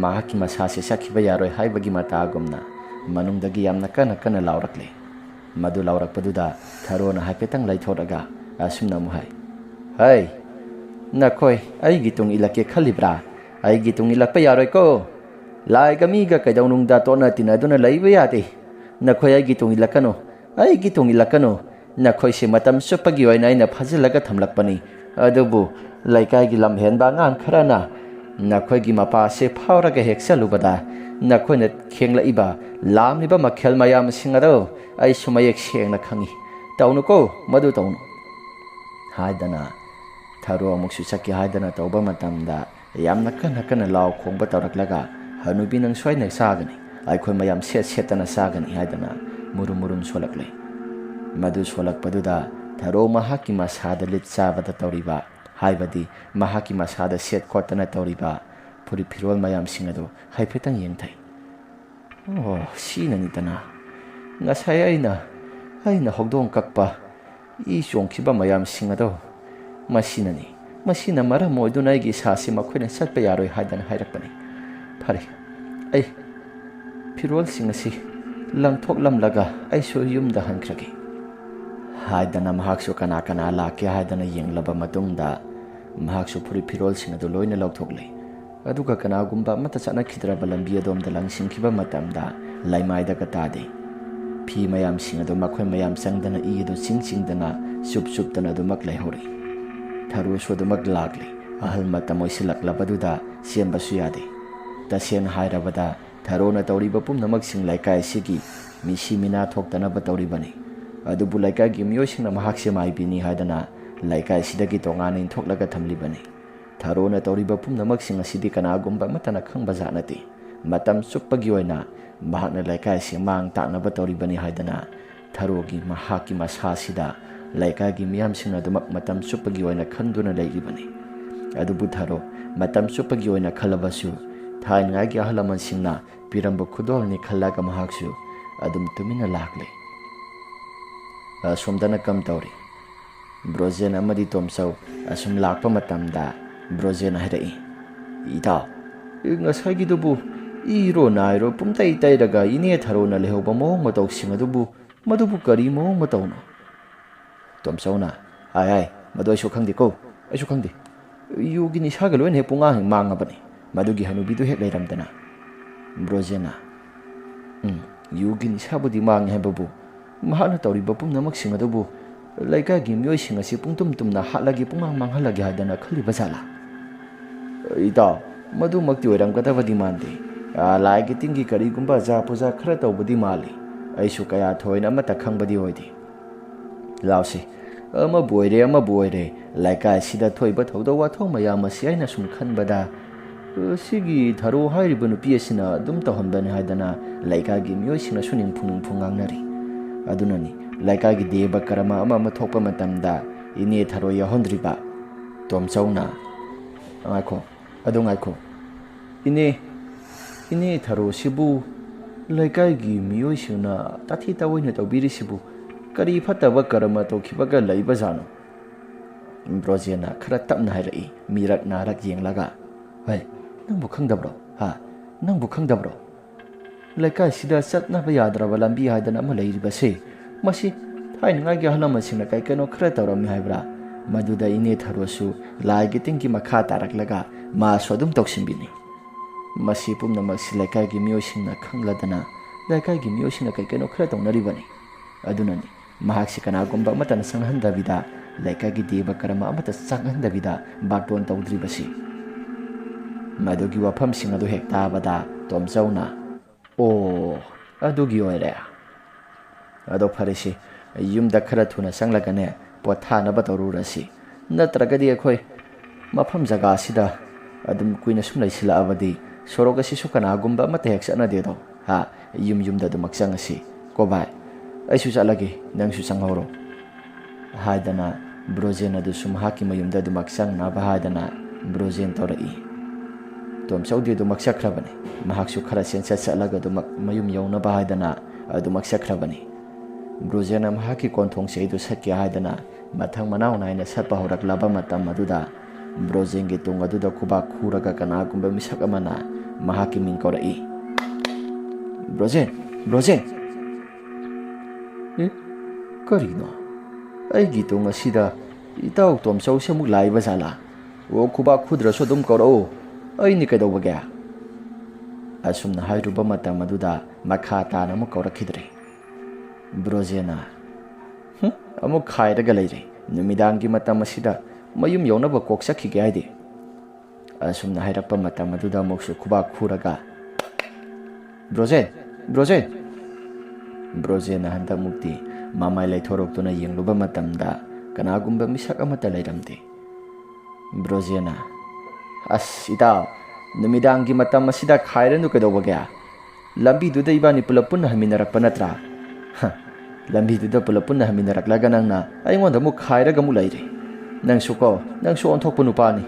[SPEAKER 1] ꯃꯍꯥꯛꯀꯤ ꯃꯁꯥꯁꯤ ꯆꯠꯈꯤꯕ ꯌꯥꯔꯣꯏ ꯍꯥꯏꯕꯒꯤ ꯃꯇꯥꯒꯨꯝꯅ ꯃꯅꯨꯡꯗꯒꯤ ꯌꯥꯝꯅ ꯀꯟꯅ ꯂꯥꯎꯔꯛꯂꯦ ꯃꯗꯨ ꯂꯥꯎꯔꯛꯄꯗꯨꯗ ꯊꯔꯣꯅ ꯍꯥꯏꯐꯦꯠꯇꯪ ꯂꯩꯊꯣꯛꯑꯒ ꯑꯁꯨꯝꯅ ꯑꯃꯨꯛ ꯍꯥꯏ ꯍꯩ ꯅꯈꯣꯏ ꯑꯩꯒꯤ ꯇꯨꯡ ꯏꯜꯂꯛꯀꯦ ꯈꯜꯂꯤꯕ꯭ꯔꯥ ꯑꯩꯒꯤ ꯇꯨꯡ ꯏꯜꯂꯛꯄ ꯌꯥꯔꯣꯏꯀꯣ ꯂꯥꯏꯒ ꯃꯤꯒ ꯀꯩꯗꯧꯅꯨꯡꯗ ꯇꯣꯠꯅ ꯇꯤꯟꯅꯗꯨꯅ ꯂꯩꯕ ꯌꯥꯗꯦ ꯅꯈꯣꯏ ꯑꯩꯒꯤ ꯇꯨꯡ ꯏꯜꯂꯛꯀꯅꯨ ꯅꯈꯣꯏꯁꯦ ꯃꯇꯝ ꯆꯨꯞꯄꯒꯤ ꯑꯣꯏꯅ ꯑꯩꯅ ꯐꯥꯖꯤꯜꯂꯒ ꯊꯝꯂꯛꯄꯅꯤ ꯑꯗꯨꯕꯨ ꯂꯩꯀꯥꯏꯒꯤ ꯂꯝꯍꯦꯟꯕ ꯑꯉꯥꯡ ꯈꯔꯅ ꯅꯈꯣꯏꯒꯤ ꯃꯄꯥꯁꯦ ꯐꯥꯎꯔꯒ ꯍꯦꯛ ꯆꯠꯂꯨꯕꯗ ꯅꯈꯣꯏꯅ ꯈꯦꯡꯂꯛꯏꯕ ꯂꯥꯝꯂꯤꯕ ꯃꯈꯦꯜ ꯃꯌꯥꯝꯁꯤꯡ ꯑꯗꯨ ꯑꯩꯁꯨ ꯃꯌꯦꯛ ꯁꯦꯡꯅ ꯈꯪꯏ ꯇꯧꯅꯨꯀꯣ ꯃꯗꯨ ꯇꯧꯅꯨ ꯍꯥꯏꯗꯅ ꯊꯔꯣ ꯑꯃꯨꯛꯁꯨ ꯆꯠꯀꯦ ꯍꯥꯏꯗꯅ ꯇꯧꯕ ꯃꯇꯝꯗ ꯌꯥꯝꯅ ꯀꯟꯅ ꯀꯟꯅ ꯂꯥꯎ ꯈꯣꯡꯕ ꯇꯧꯔꯛꯂꯒ ꯍꯅꯨꯕꯤ ꯅꯪ ꯁꯣꯏꯅ ꯆꯥꯒꯅꯤ ꯑꯩꯈꯣꯏ ꯃꯌꯥꯝ ꯁꯦꯠ ꯁꯦꯠꯇꯅ ꯆꯥꯒꯅꯤ ꯍꯥꯏꯗꯅ ꯃꯨꯔꯨꯝ ꯃꯨꯔꯨꯝ ꯁꯣꯜꯂꯛꯂꯦ ꯃꯗꯨ ꯁꯣꯜꯂꯛꯄꯗꯨꯗ ꯊꯔꯣ ꯃꯍꯥꯛꯀꯤ ꯃꯁꯥꯗ ꯂꯤꯠ ꯆꯥꯕꯗ ꯇꯧꯔꯤꯕ ꯍꯥꯏꯕꯗꯤ ꯃꯍꯥꯛꯀꯤ ꯃꯁꯥꯗ ꯁꯦꯠ ꯈꯣꯠꯇꯅ ꯇꯧꯔꯤꯕ ꯐꯨꯔꯤꯠ ꯐꯤꯔꯣꯜ ꯃꯌꯥꯝꯁꯤꯡ ꯑꯗꯨ ꯍꯥꯏꯐꯦꯠꯇꯪ ꯌꯦꯡꯊꯩ ꯑꯣ ꯁꯤꯅꯅꯤꯗꯅ ꯉꯁꯥꯏ ꯑꯩꯅ ꯍꯧꯗꯣꯡ ꯀꯛꯄ ꯏ ꯆꯣꯡꯈꯤꯕ ꯃꯌꯥꯝꯁꯤꯡ ꯑꯗꯣ ꯃꯁꯤꯅꯅꯤ ꯃꯁꯤꯅ ꯃꯔꯝ ꯑꯣꯏꯗꯨꯅ ꯑꯩꯒꯤ ꯏꯁꯥꯁꯤ ꯃꯈꯣꯏꯅ ꯆꯠꯄ ꯌꯥꯔꯣꯏ ꯍꯥꯏꯗꯅ ꯍꯥꯏꯔꯛꯄꯅꯤ ꯐꯔꯦ ꯑꯩ ꯐꯤꯔꯣꯜꯁꯤꯡ ꯑꯁꯤ ꯂꯪꯊꯣꯛꯂꯝꯂꯒ ꯑꯩꯁꯨ ꯌꯨꯝꯗ ꯍꯟꯈ꯭ꯔꯒꯦ ꯍꯥꯏꯗꯅ ꯃꯍꯥꯛꯁꯨ ꯀꯅꯥ ꯀꯅꯥ ꯂꯥꯛꯀꯦ ꯍꯥꯏꯗꯅ ꯌꯦꯡꯂꯕ ꯃꯇꯨꯡꯗ ꯃꯍꯥꯛꯁꯨ ꯐꯨꯔꯤꯠ ꯐꯤꯔꯣꯜꯁꯤꯡ ꯑꯗꯨ ꯂꯣꯏꯅ ꯂꯧꯊꯣꯛꯂꯦ ꯑꯗꯨꯒ ꯀꯅꯥꯒꯨꯝꯕ ꯑꯃꯠꯇ ꯆꯠꯅꯈꯤꯗ꯭ꯔꯕ ꯂꯝꯕꯤ ꯑꯗꯣꯝꯗ ꯂꯪꯁꯤꯟꯈꯤꯕ ꯃꯇꯝꯗ ꯂꯩꯃꯥꯏꯗꯒ ꯇꯥꯗꯦ ꯐꯤ ꯃꯌꯥꯝꯁꯤꯡ ꯑꯗꯨ ꯃꯈꯣꯏ ꯃꯌꯥꯝ ꯆꯪꯗꯅ ꯏ ꯑꯗꯨ ꯆꯤꯡꯗꯅ ꯆꯨꯞꯇꯅ ꯑꯗꯨꯃꯛ ꯂꯩꯍꯧꯔꯤ ꯊꯔꯣꯁꯨ ꯑꯗꯨꯃꯛ ꯂꯥꯛꯂꯤ ꯑꯍꯜ ꯃꯇꯝ ꯑꯣꯏꯁꯤꯜꯂꯛꯂꯕꯗꯨꯗ ꯆꯦꯟꯕꯁꯨ ꯌꯥꯗꯦ ꯇꯁꯦꯡꯅ ꯍꯥꯏꯔꯕꯗ ꯊꯔꯣꯅ ꯇꯧꯔꯤꯕ ꯄꯨꯝꯅꯃꯛꯁꯤꯡ ꯂꯩꯀꯥꯏ ꯑꯁꯤꯒꯤ ꯃꯤꯁꯤ ꯃꯤꯅꯥ ꯊꯣꯛꯇꯅꯕ ꯇꯧꯔꯤꯕꯅꯤ ꯑꯗꯨꯕꯨ ꯂꯩꯀꯥꯏꯒꯤ ꯃꯤꯑꯣꯏꯁꯤꯡꯅ ꯃꯍꯥꯛꯁꯦ ꯃꯥꯏꯕꯤꯅꯤ ꯍꯥꯏꯗꯅ ꯂꯩꯀꯥꯏꯁꯤꯗꯒꯤ ꯇꯣꯉꯥꯟꯅ ꯏꯟꯊꯣꯛꯂꯒ ꯊꯝꯂꯤꯕꯅꯤ ꯊꯔꯣꯅ ꯇꯧꯔꯤꯕ ꯄꯨꯝꯅꯃꯛꯁꯤꯡ ꯑꯁꯤꯗꯤ ꯀꯅꯥꯒꯨꯝꯕ ꯑꯃꯠꯇꯅ ꯈꯪꯕ ꯖꯥꯠ ꯅꯠꯇꯦ ꯃꯇꯝ ꯆꯨꯞꯄꯒꯤ ꯑꯣꯏꯅ ꯃꯍꯥꯛꯅ ꯂꯩꯀꯥꯏꯁꯤ ꯃꯥꯡ ꯇꯥꯛꯅꯕ ꯇꯧꯔꯤꯕꯅꯤ ꯍꯥꯏꯗꯅ ꯊꯔꯣꯒꯤ ꯃꯍꯥꯛꯀꯤ ꯃꯁꯥꯁꯤꯗ ꯂꯩꯀꯥꯏꯒꯤ ꯃꯤꯌꯥꯝꯁꯤꯡꯅ ꯑꯗꯨꯃꯛ ꯃꯇꯝ ꯆꯨꯞꯄꯒꯤ ꯑꯣꯏꯅ ꯈꯟꯗꯨꯅ ꯂꯩꯔꯤꯕꯅꯤ ꯑꯗꯨꯕꯨ ꯊꯔꯣ ꯃꯇꯝ ꯆꯨꯞꯄꯒꯤ ꯑꯣꯏꯅ ꯈꯜꯂꯕꯁꯨ ꯊꯥꯏꯅꯉꯥꯏꯒꯤ ꯑꯍꯜ ꯂꯃꯟꯁꯤꯡꯅ ꯄꯤꯔꯝꯕ ꯈꯨꯗꯣꯜꯅꯤ ꯈꯜꯂꯒ ꯃꯍꯥꯛꯁꯨ ꯑꯗꯨꯝ ꯇꯨꯃꯤꯟꯅ ꯂꯥꯛꯂꯦ ꯑꯁꯣꯝꯗꯅ ꯀꯝ ꯇꯧꯔꯤ ꯕ꯭ꯔꯣꯖꯦꯟ ꯑꯃꯗꯤ ꯇꯣꯝꯆꯧ ꯑꯁꯨꯝ ꯂꯥꯛꯄ ꯃꯇꯝꯗ ꯕ꯭ꯔꯣꯖꯦꯟ ꯍꯥꯏꯔꯛꯏ ꯏꯇꯥꯎ ꯉꯁꯥꯏꯒꯤꯗꯨꯕꯨ ꯏꯔꯣ ꯅꯥꯏꯔꯣ ꯄꯨꯝꯇꯩ ꯇꯩꯔꯒ ꯏꯅꯦ ꯊꯔꯣꯅ ꯂꯩꯍꯧꯕ ꯃꯑꯣꯡ ꯃꯇꯧꯁꯤꯡ ꯑꯗꯨꯕꯨ ꯃꯗꯨꯕꯨ ꯀꯔꯤ ꯃꯑꯣꯡ ꯃꯇꯧꯅꯣ ꯇꯣꯝꯆꯧꯅ ꯍꯥꯏ ꯃꯗꯨ ꯑꯩꯁꯨ ꯈꯪꯗꯦꯀꯣ ꯑꯩꯁꯨ ꯈꯪꯗꯦ ꯌꯨꯒꯤ ꯅꯤꯁꯥꯒ ꯂꯣꯏꯅ ꯍꯦꯛ ꯄꯨꯡꯉꯥꯡ ꯍꯦꯛ ꯃꯥꯡꯉꯕꯅꯤ ꯃꯗꯨꯒꯤ ꯍꯅꯨꯕꯤꯗꯨ ꯍꯦꯛ ꯂꯩꯔꯝꯗꯅ ꯕ꯭ꯔꯣꯖꯦꯟꯅ ꯌꯨꯒꯤ ꯅꯤꯁꯥꯕꯨꯗꯤ ꯃꯥꯡꯉꯤ ꯍꯥꯏꯕꯕꯨ ꯃꯍꯥꯛꯅ ꯇꯧꯔꯤꯕ ꯄꯨꯝꯅꯃꯛꯁꯤꯡ ꯑꯗꯨꯕꯨ ꯂꯩꯀꯥꯏꯒꯤ ꯃꯤꯑꯣꯏꯁꯤꯡ ꯑꯁꯤ ꯄꯨꯡꯇꯨꯝ ꯇꯨꯝꯅ ꯍꯥꯠꯂꯒꯦ ꯄꯨꯡꯃꯥꯡ ꯃꯥꯡꯍꯜꯂꯒꯦ ꯍꯥꯏꯗꯅ ꯈꯜꯂꯤꯕ ꯖꯥꯠꯂꯥ ꯏꯇꯥꯎ ꯃꯗꯨꯃꯛꯇꯤ ꯑꯣꯏꯔꯝꯒꯗꯕꯗꯤ ꯃꯥꯟꯗꯦ ꯂꯥꯏꯒꯤ ꯇꯤꯟꯒꯤ ꯀꯔꯤꯒꯨꯝꯕ ꯑꯖꯥ ꯄꯨꯖꯥ ꯈꯔ ꯇꯧꯕꯗꯤ ꯃꯥꯜꯂꯤ ꯑꯩꯁꯨ ꯀꯌꯥ ꯊꯣꯏꯅ ꯑꯃꯠꯇ ꯈꯪꯕꯗꯤ ꯑꯣꯏꯗꯦ ꯂꯥꯎꯁꯤ ꯑꯃꯕꯨ ꯑꯣꯏꯔꯦ ꯂꯩꯀꯥꯏꯁꯤꯗ ꯊꯣꯛꯏꯕ ꯊꯧꯗꯣꯛ ꯋꯥꯊꯣꯛ ꯃꯌꯥꯝ ꯑꯁꯤ ꯑꯩꯅ ꯁꯨꯝ ꯈꯟꯕꯗ ꯁꯤꯒꯤ ꯊꯔꯣ ꯍꯥꯏꯔꯤꯕ ꯅꯨꯄꯤ ꯑꯁꯤꯅ ꯑꯗꯨꯝ ꯇꯧꯍꯟꯕꯅꯤ ꯍꯥꯏꯗꯅ ꯂꯩꯀꯥꯏꯒꯤ ꯃꯤꯑꯣꯏꯁꯤꯡꯅꯁꯨ ꯅꯤꯡꯐꯨ ꯉꯥꯡꯅꯔꯤ ꯑꯗꯨꯅꯅꯤ ꯂꯩꯀꯥꯏꯒꯤ ꯗꯦꯕ ꯀꯔꯃ ꯑꯃ ꯊꯣꯛꯄ ꯃꯇꯝꯗ ꯏꯅꯦ ꯊꯔꯣ ꯌꯥꯎꯍꯟꯗ꯭ꯔꯤꯕ ꯇꯣꯝꯆꯧꯅ ꯉꯥꯏꯈꯣ ꯏꯅꯦ ꯊꯔꯣꯁꯤꯕꯨ ꯂꯩꯀꯥꯏꯒꯤ ꯃꯤꯑꯣꯏꯁꯤꯡꯅ ꯇꯥꯊꯤ ꯇꯥꯑꯣꯏꯅ ꯇꯧꯕꯤꯔꯤꯁꯤꯕꯨ ꯀꯔꯤ ꯐꯠꯇꯕ ꯀꯔꯃ ꯇꯧꯈꯤꯕꯒ ꯂꯩꯕꯖꯥꯠꯅꯣ ꯕ꯭ꯔꯣꯖꯦꯟꯅ ꯈꯔ ꯇꯞꯅ ꯍꯥꯏꯔꯛꯏ ꯃꯤꯔꯛ ꯅꯥꯔꯛ ꯌꯦꯡꯂꯒ ꯅꯪꯕꯨ ꯈꯪꯗꯕ꯭ꯔꯣ ꯂꯩꯀꯥꯏꯁꯤꯗ ꯆꯠꯅꯕ ꯌꯥꯗ꯭ꯔꯕ ꯂꯝꯕꯤ ꯍꯥꯏꯗꯅ ꯑꯃ ꯂꯩꯔꯤꯕꯁꯦ ꯃꯁꯤ ꯊꯥꯏꯅꯉꯥꯏꯒꯤ ꯑꯍꯜ ꯂꯃꯟꯁꯤꯡꯅ ꯀꯩꯅꯣꯈꯔ ꯇꯧꯔꯝꯃꯤ ꯍꯥꯏꯕ꯭ꯔꯥ ꯃꯗꯨꯗ ꯏꯅꯦ ꯊꯔꯣꯁꯨ ꯂꯥꯏꯒꯤ ꯇꯤꯟꯒꯤ ꯃꯈꯥ ꯇꯥꯔꯛꯂꯒ ꯃꯥꯁꯨ ꯑꯗꯨꯝ ꯇꯧꯁꯤꯟꯕꯤꯅꯤ ꯃꯁꯤ ꯄꯨꯝꯅꯃꯛꯁꯤ ꯂꯩꯀꯥꯏꯒꯤ ꯃꯤꯑꯣꯏꯁꯤꯡꯅ ꯈꯪꯂꯗꯅ ꯂꯩꯀꯥꯏꯒꯤ ꯃꯤꯑꯣꯏꯁꯤꯡꯅ ꯀꯩꯅꯣ ꯈꯔ ꯇꯧꯅꯔꯤꯕꯅꯤ ꯑꯗꯨꯅꯅꯤ ꯃꯍꯥꯛꯁꯤ ꯀꯅꯥꯒꯨꯝꯕ ꯑꯃꯠꯇꯅ ꯆꯪꯍꯟꯗꯕꯤꯗ ꯂꯩꯀꯥꯏꯒꯤ ꯗꯦꯕ ꯀꯔꯃ ꯑꯃꯠꯇ ꯆꯪꯍꯟꯗꯕꯤꯗ ꯕꯥꯔꯇꯣꯟ ꯇꯧꯗ꯭ꯔꯤꯕꯁꯤ ꯃꯗꯨꯒꯤ ꯋꯥꯐꯝꯁꯤꯡ ꯑꯗꯨ ꯍꯦꯛ ꯇꯥꯕꯗ ꯇꯣꯝꯆꯧꯅ ꯑꯣ ꯑꯗꯨꯒꯤ ꯑꯣꯏꯔꯦ ꯑꯗꯣ ꯐꯔꯦꯁꯤ ꯌꯨꯝꯗ ꯈꯔ ꯊꯨꯅ ꯆꯪꯂꯒꯅꯦ ꯄꯣꯊꯥꯅꯕ ꯇꯧꯔꯨꯔꯁꯤ ꯅꯠꯇ꯭ꯔꯒꯗꯤ ꯑꯩꯈꯣꯏ ꯃꯐꯝ ꯖꯒꯥꯁꯤꯗ ꯑꯗꯨꯝ ꯀꯨꯏꯅ ꯁꯨꯝ ꯂꯩꯁꯤꯜꯂꯛꯑꯕꯗꯤ ꯁꯣꯔꯣꯛ ꯑꯁꯤꯁꯨ ꯀꯅꯥꯒꯨꯝꯕ ꯑꯃꯠꯇ ꯍꯦꯛ ꯆꯠꯅꯗꯦꯗꯣ ꯌꯨꯝꯗ ꯑꯗꯨꯃꯛ ꯆꯪꯉꯁꯤ ꯀꯣ ꯚꯥꯏ ꯑꯩꯁꯨ ꯆꯠꯂꯒꯦ ꯅꯪꯁꯨ ꯆꯪꯍꯧꯔꯣ ꯍꯥꯏꯗꯅ ꯕ꯭ꯔꯣꯖꯦꯟ ꯑꯗꯨꯁꯨ ꯃꯍꯥꯛꯀꯤ ꯃꯌꯨꯝꯗ ꯑꯗꯨꯃꯛ ꯆꯪꯅꯕ ꯍꯥꯏꯗꯅ ꯕ꯭ꯔꯣꯖꯦꯟ ꯇꯧꯔꯛꯏ ꯇꯣꯝꯆꯧꯗꯤ ꯑꯗꯨꯃꯛ ꯆꯠꯈ꯭ꯔꯕꯅꯤ ꯃꯍꯥꯛꯁꯨ ꯈꯔ ꯆꯠꯂꯒ ꯑꯗꯨꯃꯛ ꯃꯌꯨꯝ ꯌꯧꯅꯕ ꯍꯥꯏꯗꯅ ꯑꯗꯨꯃꯛ ꯆꯠꯈ꯭ꯔꯕꯅꯤ ꯕ꯭ꯔꯣꯖꯦꯟꯅ ꯃꯍꯥꯛꯀꯤ ꯀꯣꯟꯊꯣꯡ ꯆꯩꯗꯨ ꯁꯠꯀꯦ ꯍꯥꯏꯗꯅ ꯃꯊꯪ ꯃꯅꯥꯎ ꯅꯥꯏꯅ ꯁꯠꯄ ꯍꯧꯔꯛꯂꯕ ꯃꯇꯝ ꯑꯗꯨꯗ ꯕ꯭ꯔꯣꯖꯦꯟꯒꯤ ꯇꯨꯡ ꯑꯗꯨꯗ ꯈꯨꯕꯥꯛ ꯈꯨꯔꯒ ꯀꯅꯥꯒꯨꯝꯕ ꯃꯤꯁꯛ ꯑꯃꯅ ꯃꯍꯥꯛꯀꯤ ꯃꯤꯡ ꯀꯧꯔꯛꯏ ꯕ꯭ꯔꯣꯖꯦꯟ ꯀꯔꯤꯅꯣ ꯑꯩꯒꯤ ꯇꯨꯡ ꯑꯁꯤꯗ ꯏꯇꯥꯎ ꯇꯣꯝꯆꯧꯁꯦ ꯑꯃꯨꯛ ꯂꯥꯛꯏꯕ ꯖꯥꯠꯂꯥ ꯈꯨꯕꯥꯛ ꯈꯨꯗ꯭ꯔꯁꯨ ꯑꯗꯨꯝ ꯀꯧꯔꯛꯎ ꯑꯩꯅꯤ ꯀꯩꯗꯧꯕꯒꯦ ꯑꯁꯨꯝꯅ ꯍꯥꯏꯔꯨꯕ ꯃꯇꯝ ꯑꯗꯨꯗ ꯃꯈꯥ ꯇꯥꯅ ꯑꯃꯨꯛ ꯀꯧꯔꯛꯈꯤꯗ꯭ꯔꯦ ꯕ꯭ꯔꯣꯖꯦꯟꯅ ꯑꯃꯨꯛ ꯈꯥꯏꯔꯒ ꯂꯩꯔꯦ ꯅꯨꯃꯤꯗꯥꯡꯒꯤ ꯃꯇꯝ ꯑꯁꯤꯗ ꯃꯌꯨꯝ ꯌꯧꯅꯕ ꯀꯣꯛ ꯆꯠꯈꯤꯒꯦ ꯍꯥꯏꯗꯤ꯫ ꯑꯁꯨꯝꯅ ꯍꯥꯏꯔꯛꯄ ꯃꯇꯝ ꯑꯗꯨꯗ ꯑꯃꯨꯛꯁꯨ ꯈꯨꯕꯥꯛ ꯈꯨꯔꯒ Brojen, Brojen. Brojen handak mukti mamai laithoroktuna yengluba matamda kanagumba misak amata lairamde. Brojena, as ita numidangi matam masida khairanu kedobagya. Lambi duda ibani pulap punna haminarak panatra. Lambi duda pulap punna haminarak laga nangna ayngonda mu khairaga mu laire. Nang suko, nang su onthok punupani.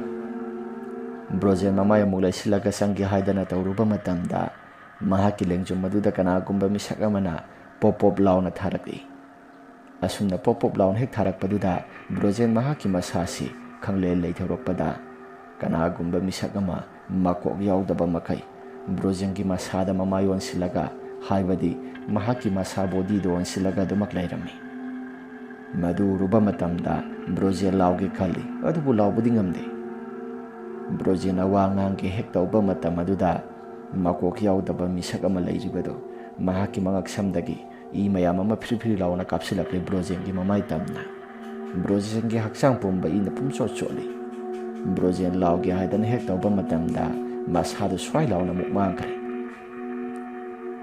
[SPEAKER 1] Brojen mamaya mulai silaga sanggi haidana tauruba matamda mahaki lengjum maduda kanagumba misak amana pop launa tharaki. Asumna pop laun hek tharak paduda Brojen mahaki masasi kangle laithorokpada kanagumba misak ama makok yaudaba makai Brojen ki masada mamayon silaga haibadi mahaki masa body don silaga dumak lairami. Madu ruba matamda Brojen lauge khali adubu laubudi ngamde. Brojen awangang ki hek tauba matam aduda makok yaudaba misak ama lairibado mahaki mangak samdagi I mayam ama free launa kapsilakle Brojen ki mamai tamna. Brojen ki haksang pumba ina pumso choli. Brojen lauge haidan hek tauba matamda masadu swai launa mukmangkre.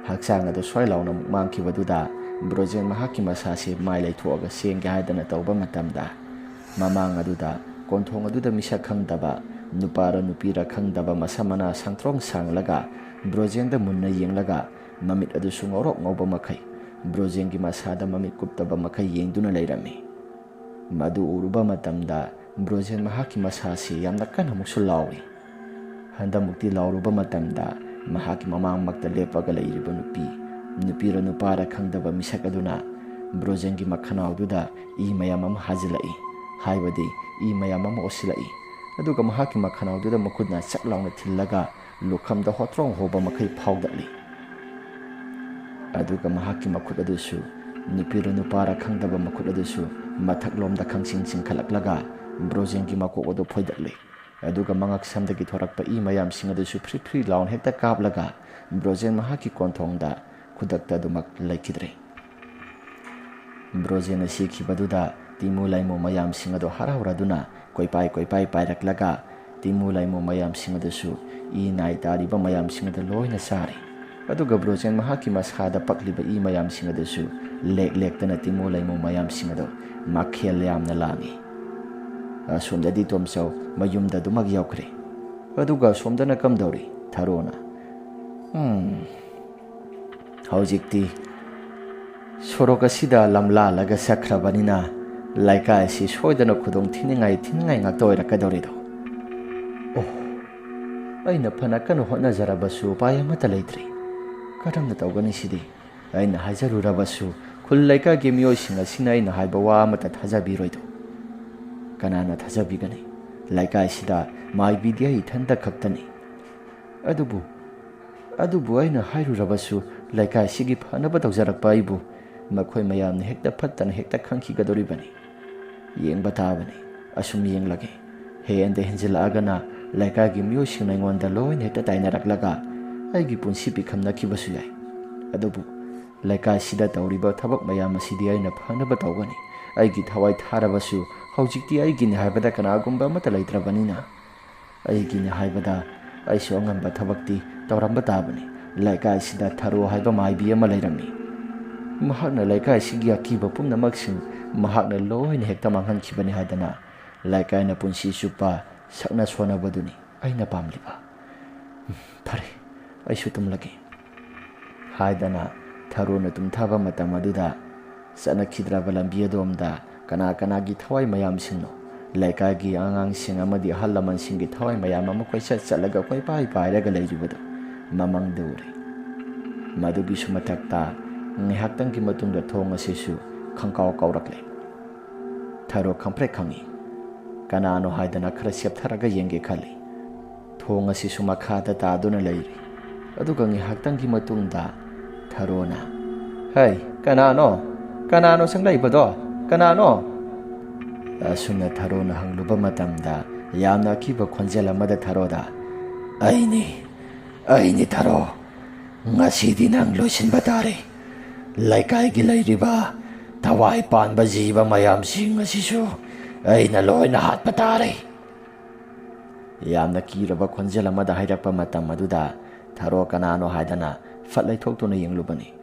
[SPEAKER 1] Haksang ado swai launa mukmangki waduda Brojen mahaki masasi mai laithuaga sengge haidana tauba matamda mamang aduda konthong aduda misa khangdaba nupara nupira khangdaba masamana sangthrong sanglaga Brojen da munna yenglaga mamit adu sungorok ngoba makai Brojen ki masada mamit kuptaba makai yengduna lairami. Madu uruba matamda Brojen mahaki masasi yamna kana muksu lawi. Handa mukti lauruba matamda mahaki mamang makta lepaga lairiba nupira nupara khangdaba misak aduna Brojen ki makhanaw duda I mayam ama hajilai haibadi I mayam ama osilai aduga mahaki makhanaw duda makudna chaklauna thillaga lukhamda hotrong hoba makai phawdali aduga mahaki makhud adusu nupira nupara khangdaba makhud adusu mathaklomda khangsing singkhalaklaga Brojen ki makok adu phoidali aduga mangak samdagi thorakpa I mayam sing adusu free laun hekta kaplaga Brojen mahaki konthongda khudakta dumak laikidre. Brojen asiki baduda timu laimo mayam sing adu harauraduna koipai pairaklaga timu laimo mayam sing adusu I nai tariba mayam sing adu loina sari aduga Brojen mahaki masada pakliba I mayam sing adusu lektana timu laimo mayam sing adu makhel yamna langi. Somdadi tomsau mayumda dumag yaukre aduga somdana kamdauri tharona Haujikti sorok asida lamla laga sakrabanina laika asi soidana khudong thiningai ngakta oirakadorido. Oh aina phana kanu hotna jarabasu upai amata leitri karamna tawgani sidi aina hajarurabasu khul laika gi miyosing asina aina haiba wa amata thajabiroido kanana thajabigani laika asida mai bidia ithanda khaktani adubu aina hairurabasu laika asigi phanaba tawjarakpa aibu makhoi mayamna hekta phattana hekta khangkigadoribani yengba tabani asum yenglage heyende henjilagana laika gi miyosing naingonda loin hekta tainaraklaga aigi punsi pikhamna kibasu yai adubu laika sida tawriba thabak mayam asidi aina phanaba tawgani aigi thawai tharabasu haujikti aigi ni haibada kanagumba mata laitrabanina aigi ni haibada aisu angamba thabakti tawramba tabani laika sida tharo haiba maibi ama lairami mahakna laika sigi akiba pumnamaksin mahakna loin hekta manghankhibani haidana laika na punsi supa sakna sonabaduni aina pamliba phare aisu tumlagi haidana tharo na tumthaba matam aduda sanakidraba lambi adomda kana gi thawai mayam singno laika gi angang sing amadi halaman singi thawai mayam ama koisa chalaga koi pai raga leiribado mamang deuri madugi sumatakta ngihaktan ki matungda thong asisu khangkaw kawrakle tharo khamprek khangi kanano haidana khara septharaga yenge khali thong asisu makhada taduna leiri aduga ngihaktan ki matungda tharona hai kanano sanglaibodo kanano asuna tharona hangluba matamda yamna kiba khonjel amada tharoda aini tharo ngasidi nang loisinba tare laikai gi lairiba thawai panba jiba mayam sing asisu aina loina hatpa tare yamna kiraba khonjel amada hairakpa matam aduda tharo kanano haidana ꯐꯠ ꯂꯩꯊꯣꯛꯇꯨꯅ ꯌꯦꯡꯂꯨꯕꯅꯤ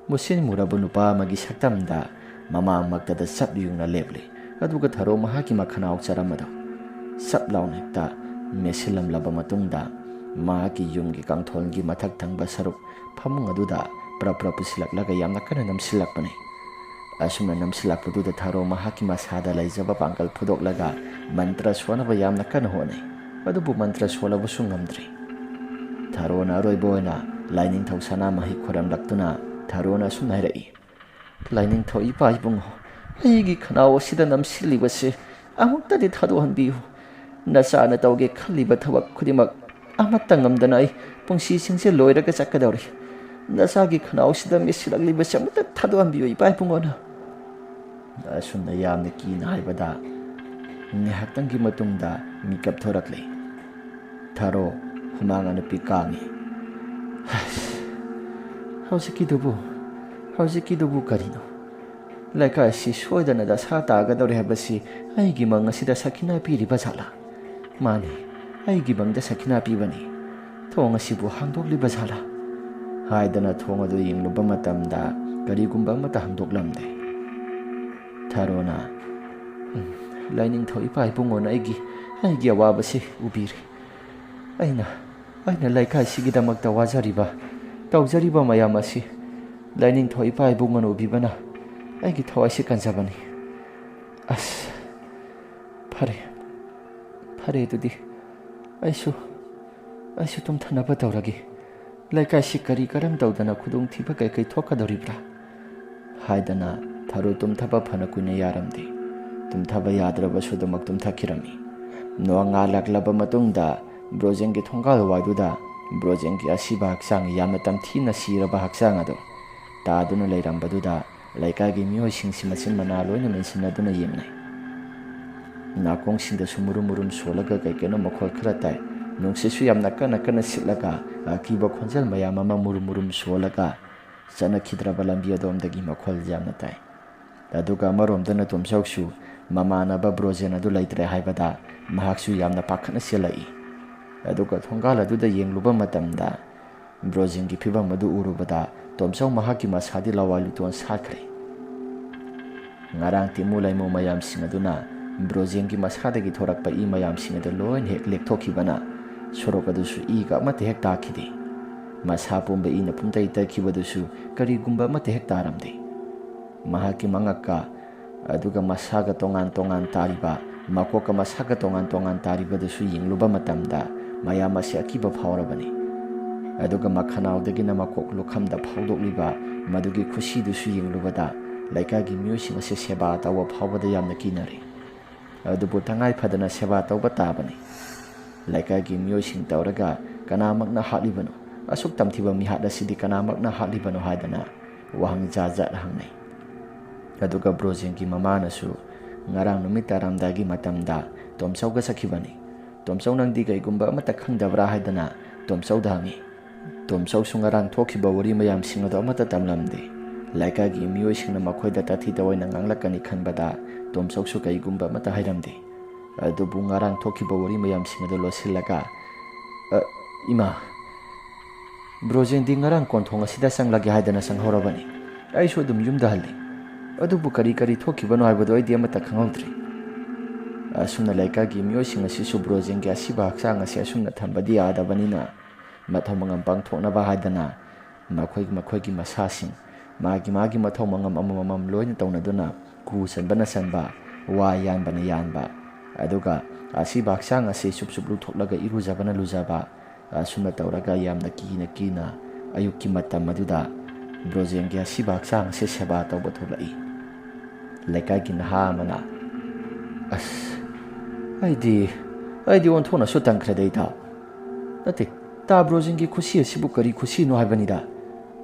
[SPEAKER 1] ꯃꯨꯁꯤꯟ ꯃꯨꯔꯕ ꯅꯨꯄꯥ ꯑꯃꯒꯤ ꯁꯛꯇꯝꯗ ꯃꯃꯥꯡꯃꯛꯇꯗ ꯆꯞ ꯌꯨꯡꯅ ꯂꯦꯞꯂꯤ ꯑꯗꯨꯒ ꯊꯔꯣ ꯃꯍꯥꯛꯀꯤ ꯃꯈꯅꯥꯎ ꯆꯔꯝꯕꯗꯣ ꯆꯞ ꯂꯥꯎꯅ ꯍꯦꯛꯇ ꯃꯦꯠꯁꯤꯜꯂꯝꯂꯕ ꯃꯇꯨꯡꯗ ꯃꯍꯥꯛꯀꯤ ꯌꯨꯝꯒꯤ ꯀꯥꯡꯊꯣꯜꯒꯤ ꯃꯊꯛ ꯊꯪꯕ ꯁꯔꯨꯛ ꯐꯃꯨꯡ ꯑꯗꯨꯗ ꯄ꯭ꯔꯞ ꯄꯨꯁꯤꯜꯂꯛꯂꯒ ꯌꯥꯝꯅ ꯀꯟꯅ ꯅꯝꯁꯤꯜꯂꯛꯄꯅꯤ ꯑꯁꯨꯝꯅ ꯅꯝꯁꯤꯜꯂꯛꯄꯗꯨꯗ ꯊꯔꯣ ꯃꯍꯥꯛꯀꯤ ꯃꯁꯥꯗ ꯂꯩꯖꯕ ꯄꯥꯡꯒꯜ ꯐꯨꯗꯣꯛꯂꯒ ꯃꯟꯇ꯭ꯔ ꯁꯣꯟꯅꯕ ꯌꯥꯝꯅ ꯀꯟꯅ ꯍꯣꯠꯅꯩ ꯑꯗꯨꯕꯨ ꯃꯟꯇ꯭ꯔ ꯁꯣꯜꯂꯕꯁꯨ ꯉꯝꯗ꯭ꯔꯤ ꯊꯔꯣꯅ ꯑꯔꯣꯏꯕ ꯑꯣꯏꯅ ꯂꯥꯏꯅꯤꯡꯊꯧ ꯁꯅꯥꯃꯍꯤ ꯈꯣꯏꯔꯝꯂꯛꯇꯨꯅ ꯊꯔꯣꯅ ꯑꯁꯨꯝꯅ ꯍꯥꯏꯔꯛꯏ ꯂꯥꯏꯅꯤꯡꯊꯧ ꯏꯄꯥ ꯏꯕꯨꯡꯉꯣ ꯑꯩꯒꯤ ꯈꯅꯥꯎ ꯑꯁꯤꯗ ꯅꯝꯁꯤꯜꯂꯤꯕꯁꯤ ꯑꯃꯨꯛꯇꯗꯤ ꯊꯥꯗꯣꯛꯍꯟꯕꯤꯌꯨ ꯅꯆꯥꯅ ꯇꯧꯒꯦ ꯈꯜꯂꯤꯕ ꯊꯕꯛ ꯈꯨꯗꯤꯡꯃꯛ ꯑꯃꯠꯇ ꯉꯝꯗꯅ ꯑꯩ ꯄꯨꯟꯁꯤꯁꯤꯡꯁꯦ ꯂꯣꯏꯔꯒ ꯆꯠꯀꯗꯧꯔꯤ ꯅꯆꯥꯒꯤ ꯈꯅꯥꯎꯁꯤꯗ ꯃꯦꯠꯁꯤꯜꯂꯛꯂꯤꯕꯁꯤ ꯑꯃꯨꯛꯇ ꯊꯥꯗꯣꯛꯍꯟꯕꯤꯌꯨ ꯏꯄꯥ ꯏꯕꯨꯡꯉꯣꯅ ꯑꯁꯨꯝꯅ ꯌꯥꯝꯅ ꯀꯤꯅ ꯍꯥꯏꯕꯗ ꯉꯥꯏꯍꯥꯛꯇꯪꯒꯤ ꯃꯇꯨꯡꯗ ꯃꯤꯀꯞ ꯊꯣꯔꯛꯂꯤ ꯊꯔꯣ ꯍꯨꯃꯥꯡ ꯑꯅꯞꯄꯤ ꯀꯥꯡꯉꯤ ꯍꯧꯖꯤꯛꯀꯤꯗꯨꯕꯨ ꯀꯔꯤꯅꯣ ꯂꯩꯀꯥꯏ ꯑꯁꯤ ꯁꯣꯏꯗꯅ ꯗꯁꯥ ꯇꯥꯒꯗꯧꯔꯦ ꯍꯥꯏꯕꯁꯤ ꯑꯩꯒꯤ ꯃꯪ ꯑꯁꯤꯗ ꯁꯈꯤꯅꯥ ꯄꯤꯔꯤꯕ ꯖꯥꯠꯂꯥ ꯃꯥꯅꯤ ꯑꯩꯒꯤ ꯃꯪꯗ ꯁꯈꯤꯅꯥ ꯄꯤꯕꯅꯤ ꯊꯣꯡ ꯑꯁꯤꯕꯨ ꯍꯥꯡꯗꯣꯛꯂꯤꯕ ꯖꯥꯠꯂꯥ ꯍꯥꯏꯗꯅ ꯊꯣꯡ ꯑꯗꯨ ꯌꯦꯡꯂꯨꯕ ꯃꯇꯝꯗ ꯀꯔꯤꯒꯨꯝꯕ ꯑꯃꯠꯇ ꯍꯥꯡꯗꯣꯛꯂꯝꯗꯦ ꯊꯔꯣꯅ ꯂꯥꯏꯅꯤꯡꯊꯧ ꯏꯄꯥ ꯏꯕꯨꯡꯉꯣꯅ ꯑꯩꯒꯤ ꯑꯋꯥꯕꯁꯤ ꯎꯕꯤꯔꯤ ꯑꯩꯅ ꯂꯩꯀꯥꯏꯁꯤꯒꯤꯗꯃꯛꯇ ꯋꯥꯖꯔꯤꯕ ꯇꯧꯖꯔꯤꯕ ꯃꯌꯥꯝ ꯑꯁꯤ ꯂꯥꯏꯅꯤꯡꯊꯧ ꯏꯄꯥ ꯏꯕꯨꯡꯉꯣꯅ ꯎꯕꯤꯕꯅ ꯑꯩꯒꯤ ꯊꯋꯥꯏꯁꯤ ꯀꯟꯖꯕꯅꯤ ꯑꯁ ꯐꯔꯦ ꯑꯗꯨꯗꯤ ꯑꯩꯁꯨ ꯇꯨꯝꯊꯅꯕ ꯇꯧꯔꯒꯦ ꯂꯩꯀꯥꯏꯁꯤ ꯀꯔꯝ ꯇꯧꯗꯅ ꯈꯨꯗꯣꯡꯊꯤꯕ ꯀꯩꯀꯩ ꯊꯣꯛꯀꯗꯧꯔꯤꯕ꯭ꯔꯥ ꯍꯥꯏꯗꯅ ꯊꯔꯣ ꯇꯨꯝꯊꯕ ꯐꯅ ꯀꯨꯏꯅ ꯌꯥꯔꯝꯗꯦ ꯇꯨꯝꯊꯕ ꯌꯥꯗ꯭ꯔꯕꯁꯨ ꯑꯗꯨꯃꯛ ꯇꯨꯝꯊꯈꯤꯔꯝꯃꯤ ꯅꯣꯡꯉꯥꯜꯂꯛꯂꯕ ꯃꯇꯨꯡꯗ ꯕ꯭ꯔꯣꯖꯦꯟꯒꯤ ꯊꯣꯡꯒꯥꯜ ꯋꯥꯏꯗꯨꯗ ꯕ꯭ꯔꯣꯖꯦꯟꯒꯤ ꯑꯁꯤꯕ ꯍꯛꯆꯥꯡ ꯌꯥꯝꯅ ꯇꯝꯊꯤꯅ ꯁꯤꯔꯕ ꯍꯛꯆꯥꯡ ꯑꯗꯨ ꯇꯥꯗꯨꯅ ꯂꯩꯔꯝꯕꯗꯨꯗ ꯂꯩꯀꯥꯏꯒꯤ ꯃꯤꯑꯣꯏꯁꯤꯡꯁꯤ ꯃꯆꯤꯟ ꯃꯅꯥ ꯂꯣꯏꯅ ꯃꯦꯟꯁꯤꯟꯅꯗꯨꯅ ꯌꯦꯡꯅꯩ ꯅꯥꯀꯣꯡꯁꯤꯡꯗꯁꯨ murum ꯁꯣꯜꯂꯒ ꯀꯩꯀꯩꯅꯣ ꯃꯈꯣꯜ ꯈꯔ ꯇꯥꯏ ꯅꯨꯡꯁꯤꯠꯁꯨ ꯌꯥꯝꯅ ꯀꯟꯅ ꯁꯤꯠꯂꯒ ꯑꯀꯤꯕ ꯈꯣꯟꯖꯦꯜ ꯃꯌꯥꯝ ꯑꯃ murum ꯁꯣꯜꯂꯒ ꯆꯠꯅꯈꯤꯗ꯭ꯔꯕ ꯂꯝꯕꯤ ꯑꯗꯣꯝꯗꯒꯤ ꯃꯈꯣꯜ ꯌꯥꯝꯅ ꯇꯥꯏ ꯑꯗꯨꯒ ꯑꯃꯔꯣꯝꯗꯅ ꯇꯣꯝꯆꯧꯁꯨ ꯃꯃꯥꯟꯅꯕ ꯕ꯭ꯔꯣꯖꯦꯟ ꯑꯗꯨ ꯂꯩꯇ꯭ꯔꯦ ꯍꯥꯏꯕꯗ ꯃꯍꯥꯛꯁꯨ ꯌꯥꯝꯅ ꯄꯥꯈꯠꯅ ꯆꯦꯜꯂꯛꯏ ꯑꯗꯨꯒ ꯊꯣꯡꯒꯥꯜ ꯑꯗꯨꯗ ꯌꯦꯡꯂꯨꯕ ꯃꯇꯝꯗ ꯕ꯭ꯔꯣꯖꯦꯟꯒꯤ ꯐꯤꯕꯝ ꯑꯗꯨ ꯎꯔꯨꯕꯗ ꯇꯣꯝꯆꯧ ꯃꯍꯥꯛꯀꯤ ꯃꯁꯥꯗꯤ ꯂꯋꯥꯏ ꯂꯨꯇꯣꯟ ꯁꯥꯠꯈ꯭ꯔꯦ ꯉꯔꯥꯡ ꯇꯤꯃꯨ ꯂꯩꯃꯨ ꯃꯌꯥꯝꯁꯤꯡ ꯑꯗꯨꯅ ꯕ꯭ꯔꯣꯖꯦꯟꯒꯤ ꯃꯁꯥꯗꯒꯤ ꯊꯣꯔꯛꯄ ꯏ ꯃꯌꯥꯝꯁꯤꯡ ꯑꯗꯨ ꯂꯣꯏꯅ ꯍꯦꯛ ꯂꯦꯛꯊꯣꯛꯈꯤꯕꯅ ꯁꯣꯔꯣꯛ ꯑꯗꯨꯁꯨ ꯏꯒ ꯑꯃꯠꯇ ꯍꯦꯛ ꯇꯥꯈꯤꯗꯦ ꯃꯁꯥ ꯄꯨꯝꯕ ꯏꯅ ꯄꯨꯝꯇꯩ ꯇꯩꯈꯤꯕꯗꯨꯁꯨ ꯀꯔꯤꯒꯨꯝꯕ ꯑꯃꯠꯇ ꯍꯦꯛ ꯇꯥꯔꯝꯗꯦ ꯃꯍꯥꯛꯀꯤ ꯃꯉꯛꯀ ꯑꯗꯨꯒ ꯃꯁꯥꯒ ꯇꯣꯉꯥꯟ ꯇꯥꯔꯤꯕ ꯃꯀꯣꯛꯀ ꯃꯁꯥꯒ ꯇꯣꯉꯥꯟ ꯇꯥꯔꯤꯕꯗꯨꯁꯨ ꯌꯦꯡꯂꯨꯕ ꯃꯇꯝꯗ ꯃꯌꯥꯝ ꯑꯁꯤ ꯑꯀꯤꯕ ꯐꯥꯎꯔꯕꯅꯤ ꯑꯗꯨꯒ ꯃꯈꯅꯥꯎꯗꯒꯤꯅ ꯃꯀꯣꯛ ꯂꯨꯈꯝꯗ ꯐꯥꯎꯗꯣꯛꯂꯤꯕ ꯃꯗꯨꯒꯤ ꯈꯨꯁꯤꯗꯨꯁꯨ ꯌꯦꯡꯂꯨꯕꯗ ꯂꯩꯀꯥꯏꯒꯤ ꯃꯤꯑꯣꯏꯁꯤꯡ ꯑꯁꯤ ꯁꯦꯕꯥ ꯇꯧꯕ ꯐꯥꯎꯕꯗ ꯌꯥꯝꯅ ꯀꯤꯅꯔꯦ ꯑꯗꯨꯕꯨ ꯇꯉꯥꯏ ꯐꯗꯅ ꯁꯦꯕꯥ ꯇꯧꯕ ꯇꯥꯕꯅꯤ ꯂꯩꯀꯥꯏꯒꯤ ꯃꯤꯑꯣꯏꯁꯤꯡ ꯇꯧꯔꯒ ꯀꯅꯥꯃꯛꯅ ꯍꯥꯠꯂꯤꯕꯅꯣ ꯑꯁꯨꯛ ꯇꯝꯊꯤꯕ ꯃꯤꯍꯥꯠ ꯑꯁꯤꯗꯤ ꯀꯅꯥꯃꯛꯅ ꯍꯥꯠꯂꯤꯕꯅꯣ ꯍꯥꯏꯗꯅ ꯋꯥꯍꯪ ꯖꯥꯠ ꯍꯪꯅꯩ ꯑꯗꯨꯒ ꯕ꯭ꯔꯣꯖꯦꯟꯒꯤ ꯃꯃꯥꯅꯁꯨ ꯉꯔꯥꯡ ꯅꯨꯃꯤꯠ ꯇꯥꯔꯝꯗꯥꯏꯒꯤ ꯃꯇꯝꯗ ꯇꯣꯝꯆꯧꯒ ꯆꯠꯈꯤꯕꯅꯤ ꯇꯣꯝꯆꯧ ꯅꯪꯗꯤ ꯀꯩꯒꯨꯝꯕ ꯑꯃꯠꯇ ꯈꯪꯗꯕ꯭ꯔꯥ ꯍꯥꯏꯗꯅ ꯇꯣꯝꯆꯧꯗ ꯍꯪꯉꯤ ꯇꯣꯝꯆꯧꯁꯨ ꯉꯔꯥꯡ ꯊꯣꯛꯈꯤꯕ ꯋꯥꯔꯤ ꯃꯌꯥꯝꯁꯤꯡ ꯑꯗꯨ ꯑꯃꯠꯇ ꯇꯝꯂꯝꯗꯦ ꯂꯩꯀꯥꯏꯒꯤ ꯃꯤꯑꯣꯏꯁꯤꯡꯅ ꯃꯈꯣꯏꯗ ꯇꯥꯊꯤ ꯇꯑꯣꯏꯅ ꯉꯥꯡꯂꯛꯀꯅꯤ ꯈꯟꯕꯗ ꯇꯣꯝꯆꯧꯁꯨ ꯀꯩꯒꯨꯝꯕ ꯑꯃꯠꯇ ꯍꯥꯏꯔꯝꯗꯦ ꯑꯗꯨꯕꯨ ꯉꯔꯥꯡ ꯊꯣꯛꯈꯤꯕ ꯋꯥꯔꯤ ꯃꯌꯥꯝꯁꯤꯡ ꯑꯗꯨ ꯂꯣꯠꯁꯤꯜꯂꯒ ꯏꯃꯥ ꯕ꯭ꯔꯣꯖꯦꯟꯗꯤ ꯉꯔꯥꯡ ꯀꯣꯟꯊꯣꯡ ꯑꯁꯤꯗ ꯆꯪꯂꯒꯦ ꯍꯥꯏꯗꯅ ꯆꯪꯍꯧꯔꯕꯅꯤ ꯑꯩꯁꯨ ꯑꯗꯨꯝ ꯌꯨꯝꯗ ꯍꯜꯂꯤ ꯑꯗꯨꯕꯨ ꯀꯔꯤ ꯊꯣꯛꯈꯤꯕꯅꯣ ꯍꯥꯏꯕꯗꯨ ꯑꯩꯗꯤ ꯑꯃꯠꯇ ꯈꯪꯍꯧꯗ꯭ꯔꯤ ꯑꯁꯨꯝꯅ ꯂꯩꯀꯥꯏꯒꯤ ꯃꯤꯑꯣꯏꯁꯤꯡ ꯑꯁꯤꯁꯨ ꯕ꯭ꯔꯣꯖꯦꯟꯒꯤ ꯑꯁꯤꯕ ꯍꯛꯆꯥꯡ ꯑꯁꯤ ꯑꯁꯨꯝꯅ ꯊꯝꯕꯗꯤ ꯌꯥꯗꯕꯅꯤꯅ ꯃꯊꯧ ꯃꯉꯝ ꯄꯥꯡꯊꯣꯛꯅꯕ ꯍꯥꯏꯗꯅ ꯃꯈꯣꯏꯒꯤ ꯃꯁꯥꯁꯤꯡ ꯃꯥꯒꯤ ꯃꯊꯧ ꯃꯉꯝ ꯑꯃꯃꯝ ꯂꯣꯏꯅ ꯇꯧꯅꯗꯨꯅ ꯀꯨ ꯆꯟꯕꯅ ꯆꯟꯕ ꯋꯥ ꯌꯥꯟꯕꯅ ꯌꯥꯟꯕ ꯑꯗꯨꯒ ꯑꯁꯤꯕ ꯍꯛꯆꯥꯡ ꯑꯁꯤ ꯆꯨꯞ ꯂꯨꯊꯣꯛꯂꯒ ꯏꯔꯨꯖꯕꯅ ꯂꯨꯖꯕ ꯑꯁꯨꯝꯅ ꯇꯧꯔꯒ ꯌꯥꯝꯅ ꯀꯤꯅ ꯑꯌꯨꯛꯀꯤ ꯃꯇꯝ ꯑꯗꯨꯗ ꯕ꯭ꯔꯣꯖꯦꯟꯒꯤ ꯑꯁꯤꯕ ꯍꯛꯆꯥꯡ ꯑꯁꯤ ꯁꯦꯕꯥ ꯇꯧꯕ ꯊꯣꯛꯂꯛꯏ ꯂꯩꯀꯥꯏꯒꯤ ꯅꯍꯥ ꯑꯃꯅ ꯑꯩꯗꯤ ꯑꯣꯟꯊꯣꯛꯅꯁꯨ ꯇꯟꯈ꯭ꯔꯦꯗ ꯏꯇꯥꯎ ꯅꯠꯇꯦ ꯕ꯭ꯔꯣꯖꯦꯟꯒꯤ ꯈꯨꯁꯤ ꯑꯁꯤꯕꯨ ꯀꯔꯤ ꯈꯨꯁꯤꯅꯣ ꯍꯥꯏꯕꯅꯤꯗ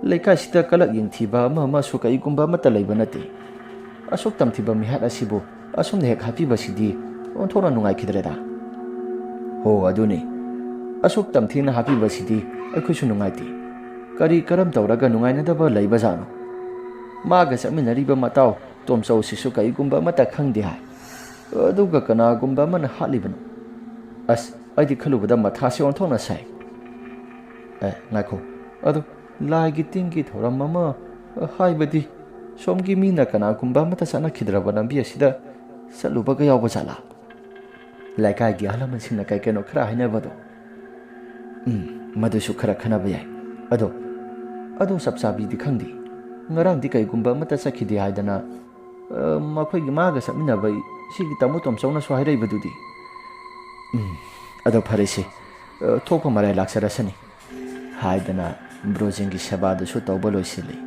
[SPEAKER 1] ꯂꯩꯀꯥꯏꯁꯤꯗ ꯀꯂꯛ ꯌꯦꯡꯊꯤꯕ ꯑꯃꯁꯨ ꯀꯔꯤꯒꯨꯝꯕ ꯑꯃꯠꯇ ꯂꯩꯕ ꯅꯠꯇꯦ ꯑꯁꯨꯛ ꯇꯝꯊꯤꯕ ꯃꯤꯍꯥꯠ ꯑꯁꯤꯕꯨ ꯑꯁꯨꯝꯅ ꯍꯦꯛ ꯍꯥꯠꯄꯤꯕꯁꯤꯗꯤ ꯑꯣꯟꯊꯣꯛꯅ ꯅꯨꯡꯉꯥꯏꯈꯤꯗ꯭ꯔꯦꯗ ꯍꯣ ꯑꯗꯨꯅꯤ ꯑꯁꯨꯛ ꯇꯝꯊꯤꯅ ꯍꯥꯠꯄꯤꯕꯁꯤꯗꯤ ꯑꯩꯈꯣꯏꯁꯨ ꯅꯨꯡꯉꯥꯏꯇꯦ ꯀꯔꯝ ꯇꯧꯔꯒ ꯅꯨꯡꯉꯥꯏꯅꯗꯕ ꯂꯩꯕꯖꯥꯠꯅꯣ ꯃꯥꯒ ꯆꯠꯃꯤꯟꯅꯔꯤꯕ ꯃꯇꯥꯎ ꯇꯣꯝꯆꯧꯁꯤꯁꯨ ꯀꯔꯤꯒꯨꯝꯕ ꯑꯃꯠꯇ ꯈꯪꯗꯦ ꯍꯥꯏ ꯑꯗꯨꯒ ꯀꯅꯥꯒꯨꯝꯕ ꯑꯃꯅ ꯍꯥꯠꯂꯤꯕꯅꯣ ꯑꯩꯗꯤ ꯈꯜꯂꯨꯕꯗ ꯃꯊꯥꯁꯦ ꯑꯣꯟꯊꯣꯛꯅ ꯁꯥꯏ ꯉꯥꯏꯈꯣ ꯂꯥꯏꯒꯤ ꯇꯤꯟꯒꯤ ꯊꯧꯔꯝ ꯑꯃ ꯍꯥꯏꯕꯗꯤ ꯁꯣꯝꯒꯤ ꯃꯤꯅ ꯀꯅꯥꯒꯨꯝꯕ ꯑꯃꯠꯇ ꯆꯠꯅꯈꯤꯗ꯭ꯔꯕ ꯂꯝꯕꯤ ꯑꯁꯤꯗ ꯆꯠꯂꯨꯕꯒ ꯌꯥꯎꯕ ꯖꯥꯠꯂꯥ? ꯂꯩꯀꯥꯏꯒꯤ ꯑꯍꯜ ꯂꯃꯟꯁꯤꯡꯅ ꯀꯩ ꯀꯩꯅꯣ ꯈꯔ ꯍꯥꯏꯅꯕꯗꯣ ꯃꯗꯨꯁꯨ ꯈꯔ ꯈꯟꯅꯕ ꯌꯥꯏ. ꯑꯗꯣ ꯆꯞ ꯆꯥꯕꯤꯗꯤ ꯈꯪꯗꯦ. ꯉꯔꯥꯡꯗꯤ ꯀꯩꯒꯨꯝꯕ ꯑꯃꯠꯇ ꯆꯠꯈꯤꯗꯦ ꯍꯥꯏꯗꯅ ꯃꯈꯣꯏꯒꯤ ꯃꯥꯒ ꯆꯠꯃꯤꯟꯅꯕ ꯁꯤꯒꯤ ꯇꯥꯃꯣ ꯇꯣꯝꯆꯧꯅꯁꯨ ꯍꯥꯏꯔꯛꯏꯕꯗꯨꯗꯤ. ꯑꯗꯣ ꯐꯔꯦꯁꯦ, ꯊꯣꯛꯄ ꯃꯔꯥꯏ ꯂꯥꯛꯆꯔꯁꯅꯤ ꯍꯥꯏꯗꯅ ꯕ꯭ꯔꯣꯖꯦꯟꯒꯤ ꯁꯦꯕꯥꯗꯨꯁꯨ ꯇꯧꯕ ꯂꯣꯏꯁꯤꯜꯂꯤ.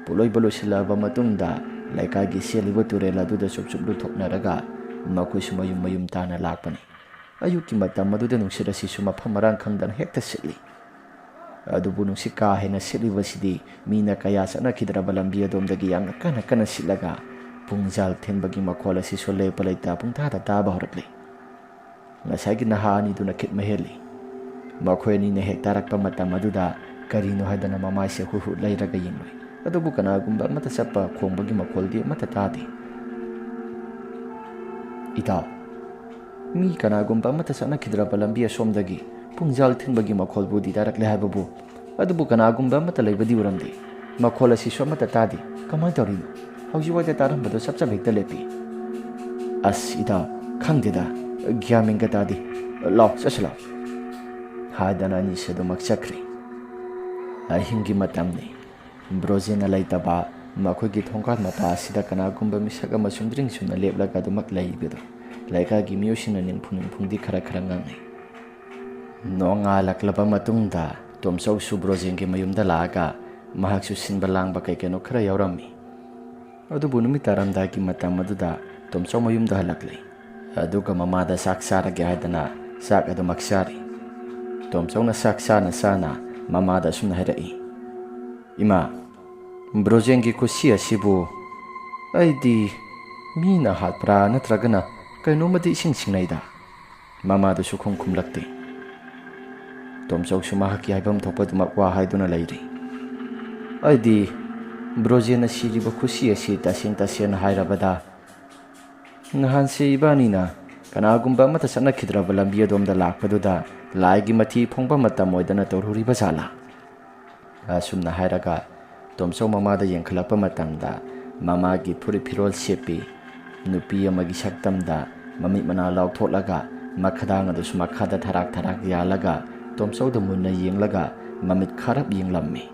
[SPEAKER 1] ꯄꯣꯠꯂꯣꯏꯕ ꯂꯣꯏꯁꯤꯜꯂꯛꯑꯕ ꯃꯇꯨꯡꯗ ꯂꯩꯀꯥꯏꯒꯤ ꯆꯦꯜꯂꯤꯕ ꯇꯨꯔꯦꯜ ꯑꯗꯨꯗ ꯆꯨꯞ ꯂꯨꯊꯣꯛꯅꯔꯒ ꯃꯈꯣꯏꯁꯨ ꯃꯌꯨꯝ ꯇꯥꯅ ꯂꯥꯛꯄꯅꯤ. ꯑꯌꯨꯛꯀꯤ ꯃꯇꯝ ꯑꯗꯨꯗ ꯅꯨꯡꯁꯤꯠ ꯑꯁꯤꯁꯨ ꯃꯐꯝ ꯃꯔꯥꯡ ꯈꯪꯗꯅ ꯍꯦꯛꯇ ꯁꯤꯠꯂꯤ. ꯑꯗꯨꯕꯨ ꯅꯨꯡꯁꯤꯠ ꯀꯥ ꯍꯦꯟꯅ ꯁꯤꯠꯂꯤꯕꯁꯤꯗꯤ ꯃꯤꯅ ꯀꯌꯥ ꯆꯠꯅꯈꯤꯗ꯭ꯔꯕ ꯂꯝꯕꯤ ꯑꯗꯣꯝꯗꯒꯤ ꯌꯥꯝꯅ ꯀꯟꯅ ꯁꯤꯠꯂꯒ ꯄꯨꯡꯖꯥꯜ ꯊꯤꯟꯕꯒꯤ ꯃꯈꯣꯜ ꯑꯁꯤꯁꯨ ꯂꯦꯞꯄ ꯂꯩꯇ ꯄꯨꯡꯊꯥꯗ ꯇꯥꯕ ꯍꯧꯔꯛꯂꯤ. ꯉꯁꯥꯏꯒꯤ ꯅꯍꯥ ꯑꯅꯤꯗꯨꯅ ꯈꯤꯠ ꯃꯍꯦꯜꯂꯤ. ꯃꯈꯣꯏ ꯑꯅꯤꯅ ꯍꯦꯛ ꯇꯥꯔꯛꯄ ꯃꯇꯝ ꯑꯗꯨꯗ ꯀꯔꯤꯅꯣ ꯍꯥꯏꯗꯅ ꯃꯃꯥꯏꯁꯦ ꯍꯨꯠ ꯂꯩꯔꯒ ꯌꯦꯡꯂꯨꯏ. ꯑꯗꯨꯕꯨ ꯀꯅꯥꯒꯨꯝꯕ ꯑꯃꯠꯇ ꯆꯠꯄ ꯈꯣꯡꯕꯒꯤ ꯃꯈꯣꯜꯗꯤ ꯑꯃꯠꯇ ꯇꯥꯗꯦ. ꯏꯇꯥꯎ, ꯃꯤ ꯀꯅꯥꯒꯨꯝꯕ ꯑꯃꯠꯇ ꯆꯠꯅꯈꯤꯗ꯭ꯔꯕ ꯂꯝꯕꯤ ꯑꯁꯣꯝꯗꯒꯤ ꯄꯨꯡꯖꯥꯜ ꯊꯤꯟꯕꯒꯤ ꯃꯈꯣꯜꯕꯨꯗꯤ ꯇꯥꯔꯛꯂꯦ ꯍꯥꯏꯕꯕꯨ, ꯑꯗꯨꯕꯨ ꯀꯅꯥꯒꯨꯝꯕ ꯑꯃꯠꯇ ꯂꯩꯕꯗꯤ ꯎꯔꯝꯗꯦ. ꯃꯈꯣꯜ ꯑꯁꯤꯁꯨ ꯑꯃꯠꯇ ꯇꯥꯗꯦ. ꯀꯃꯥꯏꯅ ꯇꯧꯔꯤꯅꯣ? ꯍꯧꯖꯤꯛꯋꯥꯏꯗ ꯇꯥꯔꯝꯕꯗꯣ ꯆꯞ ꯍꯦꯛꯇ ꯂꯦꯞꯄꯤ. ꯑꯁ ꯏꯇꯥꯎ, ꯈꯪꯗꯦꯗ, ꯒ꯭ꯌꯥꯟ ꯃꯦꯟꯒ ꯇꯥꯗꯦ. ꯂꯥꯎ ꯆꯠꯁꯤ ꯂꯥꯎ ꯍꯥꯏꯗꯅ ꯑꯅꯤꯁꯤ ꯑꯗꯨꯃꯛ ꯆꯠꯈ꯭ꯔꯦ. ꯑꯍꯤꯡꯒꯤ ꯃꯇꯝꯅꯤ. ꯕ꯭ꯔꯣꯖꯦꯟꯅ ꯂꯩꯇꯕ ꯃꯈꯣꯏꯒꯤ ꯊꯣꯡꯒꯥꯜ ꯃꯄꯥ ꯑꯁꯤꯗ ꯀꯅꯥꯒꯨꯝꯕ ꯃꯤꯁꯛ ꯑꯃ ꯆꯨꯝꯗ꯭ꯔꯤꯡ ꯆꯨꯝꯅ ꯂꯦꯞꯂꯒ ꯑꯗꯨꯃꯛ ꯂꯩꯕꯗꯨ ꯂꯩꯀꯥꯏꯒꯤ ꯃꯤꯑꯣꯏꯁꯤꯡꯅ ꯅꯤꯡꯐꯨꯡꯗꯤ ꯈꯔ ꯉꯥꯡꯅꯩ. ꯅꯣꯡꯉꯥꯜꯂꯛꯂꯕ ꯃꯇꯨꯡꯗ ꯇꯣꯝꯆꯧꯁꯨ ꯕ꯭ꯔꯣꯖꯦꯟꯒꯤ ꯃꯌꯨꯝꯗ ꯂꯥꯛꯑꯒ ꯃꯍꯥꯛꯁꯨ ꯁꯤꯟꯕ ꯂꯥꯡꯕ ꯀꯩ ꯀꯩꯅꯣ ꯈꯔ ꯌꯥꯎꯔꯝꯃꯤ. ꯑꯗꯨꯕꯨ ꯅꯨꯃꯤꯠ ꯇꯥꯔꯝꯗꯥꯏꯒꯤ ꯃꯇꯝ ꯑꯗꯨꯗ ꯇꯣꯝꯆꯧ ꯃꯌꯨꯝꯗ ꯍꯜꯂꯛꯂꯤ. ꯑꯗꯨꯒ ꯃꯃꯥꯗ ꯆꯥꯛ ꯆꯥꯔꯒꯦ ꯍꯥꯏꯗꯅ ꯆꯥꯛ ꯑꯗꯨꯃꯛ ꯆꯥꯔꯤ. ꯇꯣꯝꯆꯧꯅ ꯆꯥꯛ ꯆꯥꯅ ꯃꯃꯥꯗ ꯑꯁꯨꯝꯅ ꯍꯥꯏꯔꯛꯏ. ꯏꯃꯥ, ꯕ꯭ꯔꯣꯖꯦꯟꯒꯤ ꯈꯨꯠꯁꯤ ꯑꯁꯤꯕꯨ ꯑꯩꯗꯤ ꯃꯤꯅ ꯍꯥꯠꯄ꯭ꯔꯥ ꯅꯠꯇ꯭ꯔꯒꯅ ꯀꯩꯅꯣꯝꯃꯗꯤ ꯏꯁꯤꯡ ꯆꯤꯡꯅꯩꯗ. ꯃꯃꯥꯗꯨꯁꯨ ꯈꯨꯝꯂꯛꯇꯦ. ꯇꯣꯝꯆꯧꯁꯨ ꯃꯍꯥꯛꯀꯤ ꯍꯥꯏꯐꯝ ꯊꯣꯛꯄꯗꯨꯃꯛ ꯋꯥ ꯍꯥꯏꯗꯨꯅ ꯂꯩꯔꯤ. ꯑꯩꯗꯤ ꯕ꯭ꯔꯣꯖꯦꯟꯅ ꯁꯤꯔꯤꯕ ꯈꯨꯠꯁꯤ ꯑꯁꯤ ꯇꯁꯦꯡꯅ ꯍꯥꯏꯔꯕꯗ ꯅꯍꯥꯟꯁꯦ ꯏꯕꯥꯅꯤꯅ ꯀꯅꯥꯒꯨꯝꯕ ꯑꯃꯠꯇ ꯆꯠꯅꯈꯤꯗ꯭ꯔꯕ ꯂꯝꯕꯤ ꯑꯗꯣꯝꯗ ꯂꯥꯛꯄꯗꯨꯗ ꯂꯥꯏꯒꯤ ꯃꯊꯤ ꯐꯣꯡꯕ ꯃꯇꯝ ꯑꯣꯏꯗꯅ ꯇꯧꯔꯨꯔꯤꯕ ꯖꯥꯠꯂꯥ? ꯑꯁꯨꯝꯅ ꯍꯥꯏꯔꯒ ꯇꯣꯝꯆꯧ ꯃꯃꯥꯗ ꯌꯦꯡꯈꯠꯂꯛꯄ ꯃꯇꯝꯗ ꯃꯃꯥꯒꯤ ꯐꯨꯔꯤꯠ ꯐꯤꯔꯣꯜ ꯁꯦꯠꯄꯤ ꯅꯨꯄꯤ ꯑꯃꯒꯤ ꯁꯛꯇꯝꯗ ꯃꯃꯤꯠ ꯃꯅꯥ ꯂꯥꯎꯊꯣꯛꯂꯒ ꯃꯈꯗꯥꯡ ꯑꯗꯨꯁꯨ ꯃꯈꯥꯗ ꯊꯥꯔꯥꯛ ꯌꯥꯜꯂꯒ ꯇꯣꯝꯆꯧꯗ ꯃꯨꯟꯅ ꯌꯦꯡꯂꯒ ꯃꯃꯤꯠ ꯈꯥꯔꯞ ꯌꯦꯡꯂꯝꯃꯤ.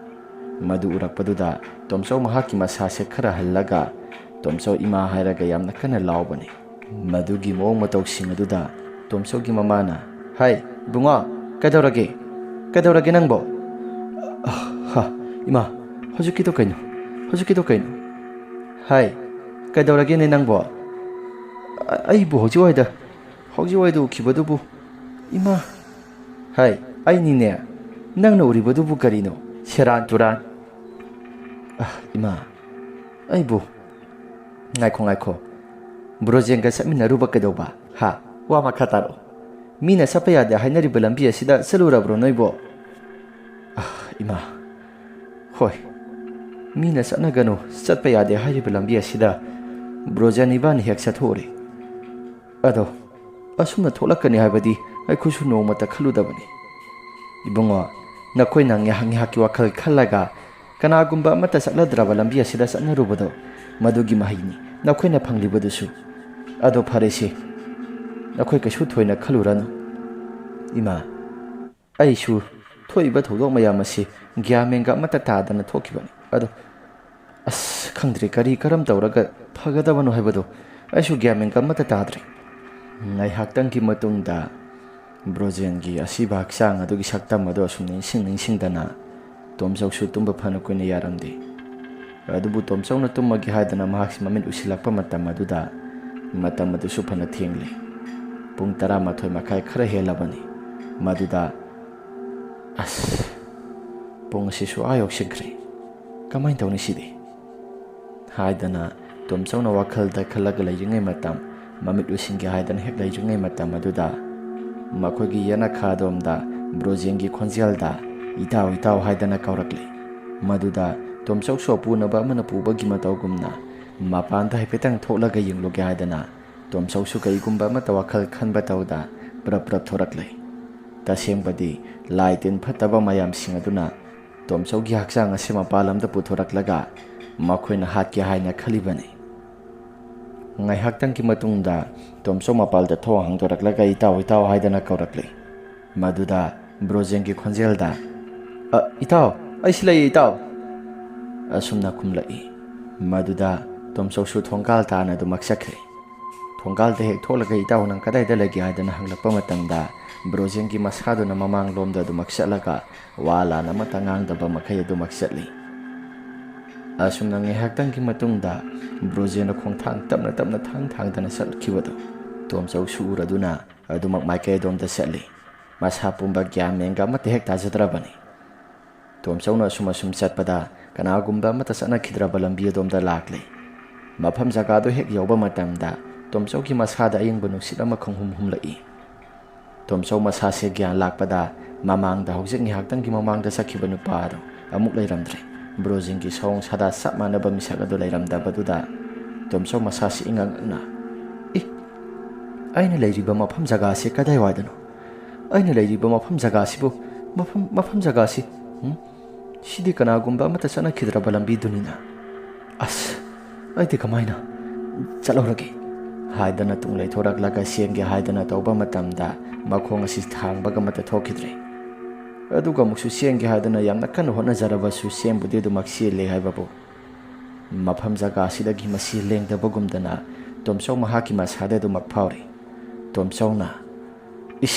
[SPEAKER 1] ꯃꯗꯨ ꯎꯔꯛꯄꯗꯨꯗ ꯇꯣꯝꯆꯧ ꯃꯍꯥꯛꯀꯤ ꯃꯁꯥꯁꯦ ꯈꯔ ꯍꯜꯂꯒ ꯇꯣꯝꯆꯧ ꯏꯃꯥ ꯍꯥꯏꯔꯒ ꯌꯥꯝꯅ ꯀꯟꯅ ꯂꯥꯎꯕꯅꯤ. ꯃꯗꯨꯒꯤ ꯃꯑꯣꯡ ꯃꯇꯧꯁꯤꯡ ꯑꯗꯨꯗ ꯇꯣꯝꯆꯧꯒꯤ ꯃꯃꯥꯅ, ꯍꯥꯏ ꯏꯕꯨꯡꯉꯣ, ꯀꯩꯗꯧꯔꯒꯦ ꯅꯪꯕꯣ? ꯏꯃꯥ, ꯍꯧꯖꯤꯛꯀꯤꯗꯣ ꯀꯩꯅꯣ? ꯍꯥꯏ, ꯀꯩꯗꯧꯔꯒꯦꯅꯦ ꯅꯪꯕꯣ? ꯑꯩꯕꯨ ꯍꯧꯖꯤꯛꯋꯥꯏꯗ ꯎꯈꯤꯕꯗꯨꯕꯨ ꯏꯃꯥ. ꯍꯥꯏ, ꯑꯩꯅꯤꯅꯦ. ꯅꯪꯅ ꯎꯔꯤꯕꯗꯨꯕꯨ ꯀꯔꯤꯅꯣ? ꯁꯦꯔꯥꯟ ꯇꯨꯔꯥꯟ. ꯏꯃꯥ, ꯑꯩꯕꯨ ꯉꯥꯏꯈꯣ. ꯕ꯭ꯔꯣꯖꯦꯟꯒ ꯆꯠꯃꯤꯟꯅꯔꯨꯕ ꯀꯩꯗꯧꯕ? ꯋꯥ ꯃꯈꯥ ꯇꯥꯔꯛꯑꯣ. ꯃꯤꯅ ꯆꯠꯄ ꯌꯥꯗꯦ ꯍꯥꯏꯅꯔꯤꯕ ꯂꯝꯕꯤ ꯑꯁꯤꯗ ꯆꯠꯂꯨꯔꯕ꯭ꯔꯣ ꯅꯣꯏꯕꯣ? ꯏꯃꯥ, ꯍꯣꯏ, ꯃꯤꯅ ꯆꯠꯄ ꯌꯥꯗꯦ ꯍꯥꯏꯔꯤꯕ ꯂꯝꯕꯤ ꯑꯁꯤꯗ ꯕ꯭ꯔꯣꯖꯦꯟ ꯏꯕꯥꯅꯤ ꯍꯦꯛ ꯆꯠꯊꯣꯛꯎꯔꯦ. ꯑꯗꯣ ꯑꯁꯨꯝꯅ ꯊꯣꯛꯂꯛꯀꯅꯤ ꯍꯥꯏꯕꯗꯤ ꯑꯩꯈꯣꯏꯁꯨ ꯅꯣꯡꯃꯇ ꯈꯜꯂꯨꯗꯕꯅꯤ. ꯏꯕꯨꯡꯉꯣ, ꯅꯈꯣꯏꯅ ꯉꯥꯏꯍꯥꯛꯀꯤ ꯋꯥꯈꯜ ꯈꯜꯂꯒ ꯀꯅꯥꯒꯨꯝꯕ ꯑꯃꯠꯇ ꯆꯠꯅꯗ꯭ꯔꯕ ꯂꯝꯕꯤ ꯑꯁꯤꯗ ꯆꯠꯅꯔꯨꯕꯗꯣ ꯃꯗꯨꯒꯤ ꯃꯍꯩꯅꯤ ꯅꯈꯣꯏꯅ ꯐꯪꯂꯤꯕꯗꯨꯁꯨ. ꯑꯗꯣ ꯐꯔꯦꯁꯦ, ꯅꯈꯣꯏ ꯀꯩꯁꯨ ꯊꯣꯏꯅ ꯈꯜꯂꯨꯔꯅꯨ. ꯏꯃꯥ, ꯑꯩꯁꯨ ꯊꯣꯛꯏꯕ ꯊꯧꯗꯣꯛ ꯃꯌꯥꯝ ꯑꯁꯤ ꯒ꯭ꯌꯥꯟ ꯃꯦꯟꯒ ꯑꯃꯠꯇ ꯇꯥꯗꯅ ꯊꯣꯛꯈꯤꯕꯅꯤ. ꯑꯗꯣ ꯈꯪꯗ꯭ꯔꯦ ꯀꯔꯝ ꯇꯧꯔꯒ ꯐꯒꯗꯕꯅꯣ ꯍꯥꯏꯕꯗꯣ ꯑꯩꯁꯨ ꯒ꯭ꯌꯥꯟ ꯃꯦꯟꯒ ꯑꯃꯠꯇ ꯇꯥꯗ꯭ꯔꯦ. ꯉꯥꯏꯍꯥꯛꯇꯪꯒꯤ ꯃꯇꯨꯡꯗ ꯕ꯭ꯔꯣꯖꯦꯟꯒꯤ ꯑꯁꯤꯕ ꯍꯛꯆꯥꯡ ꯑꯗꯨꯒꯤ ꯁꯛꯇꯝ ꯑꯗꯨ ꯑꯁꯨꯝ ꯅꯤꯡꯁꯤꯡꯗꯅ ꯇꯣꯝꯆꯧꯁꯨ ꯇꯨꯝꯕ ꯐꯅ ꯀꯨꯏꯅ ꯌꯥꯔꯝꯗꯦ. ꯑꯗꯨꯕꯨ ꯇꯣꯝꯆꯧꯅ ꯇꯨꯝꯃꯒꯦ ꯍꯥꯏꯗꯅ ꯃꯍꯥꯛꯁꯤ ꯃꯃꯤꯠ ꯎꯏꯁꯤꯜꯂꯛꯄ ꯃꯇꯝ ꯑꯗꯨꯗ ꯃꯇꯝ ꯑꯗꯨꯁꯨ ꯐꯅ ꯊꯦꯡꯂꯤ. ꯄꯨꯡ 11:30 ꯈꯔ ꯍꯦꯜꯂꯕꯅꯤ. ꯃꯗꯨꯗ ꯄꯨꯡ ꯑꯁꯤꯁꯨ ꯌꯧꯁꯤꯟꯈ꯭ꯔꯦ. ꯀꯃꯥꯏꯅ ꯇꯧꯅꯤ ꯁꯤꯗꯤ ꯍꯥꯏꯗꯅ ꯇꯣꯝꯆꯧꯅ ꯋꯥꯈꯜꯗ ꯈꯜꯂꯒ ꯂꯩꯔꯤꯉꯩ ꯃꯇꯝ, ꯃꯃꯤꯠ ꯎꯏꯁꯤꯟꯒꯦ ꯍꯥꯏꯗꯅ ꯍꯦꯛ ꯂꯩꯔꯤꯉꯩ ꯃꯇꯝ ꯑꯗꯨꯗ ꯃꯈꯣꯏꯒꯤ ꯌꯦꯅꯈꯥꯗꯣꯝꯗ ꯕ꯭ꯔꯣꯖꯦꯟꯒꯤ ꯈꯣꯟꯖꯦꯜꯗ ꯏꯇꯥꯎ ꯍꯥꯏꯗꯅ ꯀꯧꯔꯛꯂꯤ. ꯃꯗꯨꯗ ꯇꯣꯝꯆꯧꯁꯨ ꯑꯄꯨꯅꯕ ꯑꯃꯅ ꯄꯨꯕꯒꯤ ꯃꯇꯧꯒꯨꯝꯅ ꯃꯄꯥꯟꯗ ꯍꯥꯏꯐꯦꯠꯇꯪ ꯊꯣꯛꯂꯒ ꯌꯦꯡꯂꯨꯒꯦ ꯍꯥꯏꯗꯅ ꯇꯣꯝꯆꯧꯁꯨ ꯀꯔꯤꯒꯨꯝꯕ ꯑꯃꯠꯇ ꯋꯥꯈꯜ ꯈꯟꯕ ꯇꯧꯗ ꯄꯨꯔꯞ ꯊꯣꯔꯛꯂꯦ. ꯇꯁꯦꯡꯕꯗꯤ ꯂꯥꯏ ꯇꯤꯟ ꯐꯠꯇꯕ ꯃꯌꯥꯝꯁꯤꯡ ꯑꯗꯨꯅ ꯇꯣꯝꯆꯧꯒꯤ ꯍꯛꯆꯥꯡ ꯑꯁꯤ ꯃꯄꯥꯟ ꯂꯝꯗ ꯄꯨꯊꯣꯔꯛꯂꯒ ꯃꯈꯣꯏꯅ ꯍꯥꯠꯀꯦ ꯍꯥꯏꯅ ꯈꯜꯂꯤꯕꯅꯤ꯫ ꯉꯥꯏꯍꯥꯛꯇꯪꯒꯤ ꯃꯇꯨꯡꯗ ꯇꯣꯝꯆꯧ ꯃꯄꯥꯜꯗ ꯊꯣꯡ ꯍꯥꯡꯗꯣꯔꯛꯂꯒ ꯏꯇꯥꯎ ꯏꯇꯥꯎ ꯍꯥꯏꯗꯅ ꯀꯧꯔꯛꯂꯤ꯫ ꯃꯗꯨꯗ ꯕ꯭ꯔꯣꯖꯦꯟꯒꯤ ꯈꯣꯟꯖꯦꯜꯗ "ꯏꯇꯥꯎ, ꯑꯩꯁꯤ ꯂꯩꯌꯦ ꯏꯇꯥꯎ" ꯑꯁꯨꯝꯅ ꯈꯨꯝꯂꯛꯏ꯫ ꯃꯗꯨꯗ ꯇꯣꯝꯆꯧꯁꯨ ꯊꯣꯡꯒꯥꯜ ꯇꯥꯅ ꯑꯗꯨꯃꯛ ꯆꯠꯈ꯭ꯔꯦ꯫ ꯊꯣꯡꯒꯥꯜꯗ ꯍꯦꯛ ꯊꯣꯛꯂꯒ ꯏꯇꯥꯎ ꯅꯪ ꯀꯗꯥꯏꯗ ꯂꯩꯒꯦ ꯍꯥꯏꯗꯅ ꯍꯪꯂꯛꯄ ꯃꯇꯝꯗ ꯕ꯭ꯔꯣꯖꯦꯟꯒꯤ ꯃꯁꯥꯗꯨꯅ ꯃꯃꯥꯡꯂꯣꯝꯗ ꯑꯗꯨꯃꯛ ꯆꯠꯂꯒ ꯋꯥ ꯂꯥꯟ ꯑꯃꯠꯇ ꯉꯥꯡꯗꯕ ꯃꯈꯩ ꯑꯗꯨꯃꯛ ꯆꯠꯂꯤ꯫ ꯑꯁꯨꯝꯅ ꯉꯥꯏꯍꯥꯛꯇꯪꯒꯤ ꯃꯇꯨꯡꯗ ꯕ꯭ꯔꯣꯖꯦꯟꯅ ꯈꯣꯡꯊꯥꯡ ꯇꯞꯅ ꯇꯞꯅ ꯊꯥꯡꯗꯅ ꯆꯠꯈꯤꯕꯗꯨ ꯇꯣꯝꯆꯧꯁꯨ ꯎꯔꯗꯨꯅ ꯑꯗꯨꯃꯛ ꯃꯥꯏꯀꯩ ꯑꯗꯣꯝꯗ ꯆꯠꯂꯤ꯫ ꯃꯁꯥ ꯄꯨꯝꯕ ꯒ꯭ꯌꯥꯟ ꯃꯦꯟꯒ ꯑꯃꯠꯇ ꯍꯦꯛ ꯇꯥꯖꯗ꯭ꯔꯕꯅꯤ꯫ ꯇꯣꯝꯆꯧꯅ ꯑꯁꯨꯝ ꯆꯠꯄꯗ ꯀꯅꯥꯒꯨꯝꯕ ꯑꯃꯠꯇ ꯆꯠꯅꯈꯤꯗ꯭ꯔꯕ ꯂꯝꯕꯤ ꯑꯗꯣꯝꯗ ꯂꯥꯛꯂꯤ꯫ ꯃꯐꯝ ꯖꯒꯥꯗꯨ ꯍꯦꯛ ꯌꯧꯕ ꯃꯇꯝꯗ ꯇꯣꯝꯆꯧꯒꯤ ꯃꯁꯥꯗ ꯑꯏꯪꯕ ꯅꯨꯡꯁꯤꯠ ꯑꯃ ꯈꯪꯍꯨꯝ ꯍꯨꯝꯂꯛꯏ꯫ ꯇꯣꯝꯆꯧ ꯃꯁꯥꯁꯦ ꯒ꯭ꯌꯥꯟ ꯂꯥꯛꯄꯗ ꯃꯃꯥꯡꯗ ꯍꯧꯖꯤꯛ ꯉꯥꯏꯍꯥꯛꯇꯪꯒꯤ ꯃꯃꯥꯡꯗ ꯆꯠꯈꯤꯕ ꯅꯨꯄꯥ ꯑꯗꯨ ꯑꯃꯨꯛ ꯂꯩꯔꯝꯗ꯭ꯔꯦ꯫ ꯕ꯭ꯔꯣꯖꯦꯟꯒꯤ ꯁꯑꯣꯡ ꯁꯥꯗꯥ ꯆꯞ ꯃꯥꯟꯅꯕ ꯃꯤꯁꯛ ꯑꯗꯨ ꯂꯩꯔꯝꯗꯕꯗꯨꯗ ꯇꯣꯝꯆꯧ ꯃꯁꯥꯁꯤ ꯏꯉꯛ-ꯉꯛꯅ ꯑꯩꯅ ꯂꯩꯔꯤꯕ ꯃꯐꯝ ꯖꯒꯥꯁꯤ ꯀꯗꯥꯏꯋꯥꯏꯗꯅꯣ? ꯑꯩꯅ ꯂꯩꯔꯤꯕ ꯃꯐꯝ ꯖꯒꯥꯁꯤꯕꯨ ꯃꯐꯝ ꯖꯒꯥꯁꯤ ꯁꯤꯗꯤ ꯀꯅꯥꯒꯨꯝꯕ ꯑꯃꯠꯇ ꯆꯠꯅꯈꯤꯗ꯭ꯔꯕ ꯂꯝꯕꯤꯗꯨꯅꯤꯅ ꯑꯁ ꯑꯩꯗꯤ ꯀꯃꯥꯏꯅ ꯆꯠꯍꯧꯔꯒꯦ ꯍꯥꯏꯗꯅ ꯇꯨꯡ ꯂꯩꯊꯣꯔꯛꯂꯒ ꯆꯦꯟꯒꯦ ꯍꯥꯏꯗꯅ ꯇꯧꯕ ꯃꯇꯝꯗ ꯃꯈꯣꯡ ꯑꯁꯤ ꯊꯥꯡꯕꯒ ꯑꯃꯠꯇ ꯊꯣꯛꯈꯤꯗ꯭ꯔꯦ꯫ ꯑꯗꯨꯒ ꯑꯃꯨꯛꯁꯨ ꯆꯦꯟꯒꯦ ꯍꯥꯏꯗꯅ ꯌꯥꯝꯅ ꯀꯟꯅ ꯍꯣꯠꯅꯖꯔꯕꯁꯨ ꯆꯦꯟꯕꯨꯗꯤ ꯑꯗꯨꯃꯛ ꯆꯦꯜꯂꯦ ꯍꯥꯏꯕꯕꯨ ꯃꯐꯝ ꯖꯒꯥꯁꯤꯗꯒꯤ ꯃꯁꯤ ꯂꯦꯡꯗꯕꯒꯨꯝꯗꯅ ꯇꯣꯝꯆꯧ ꯃꯍꯥꯛꯀꯤ ꯃꯁꯥꯗ ꯑꯗꯨꯃꯛ ꯐꯥꯎꯔꯤ꯫ ꯇꯣꯝꯆꯧꯅ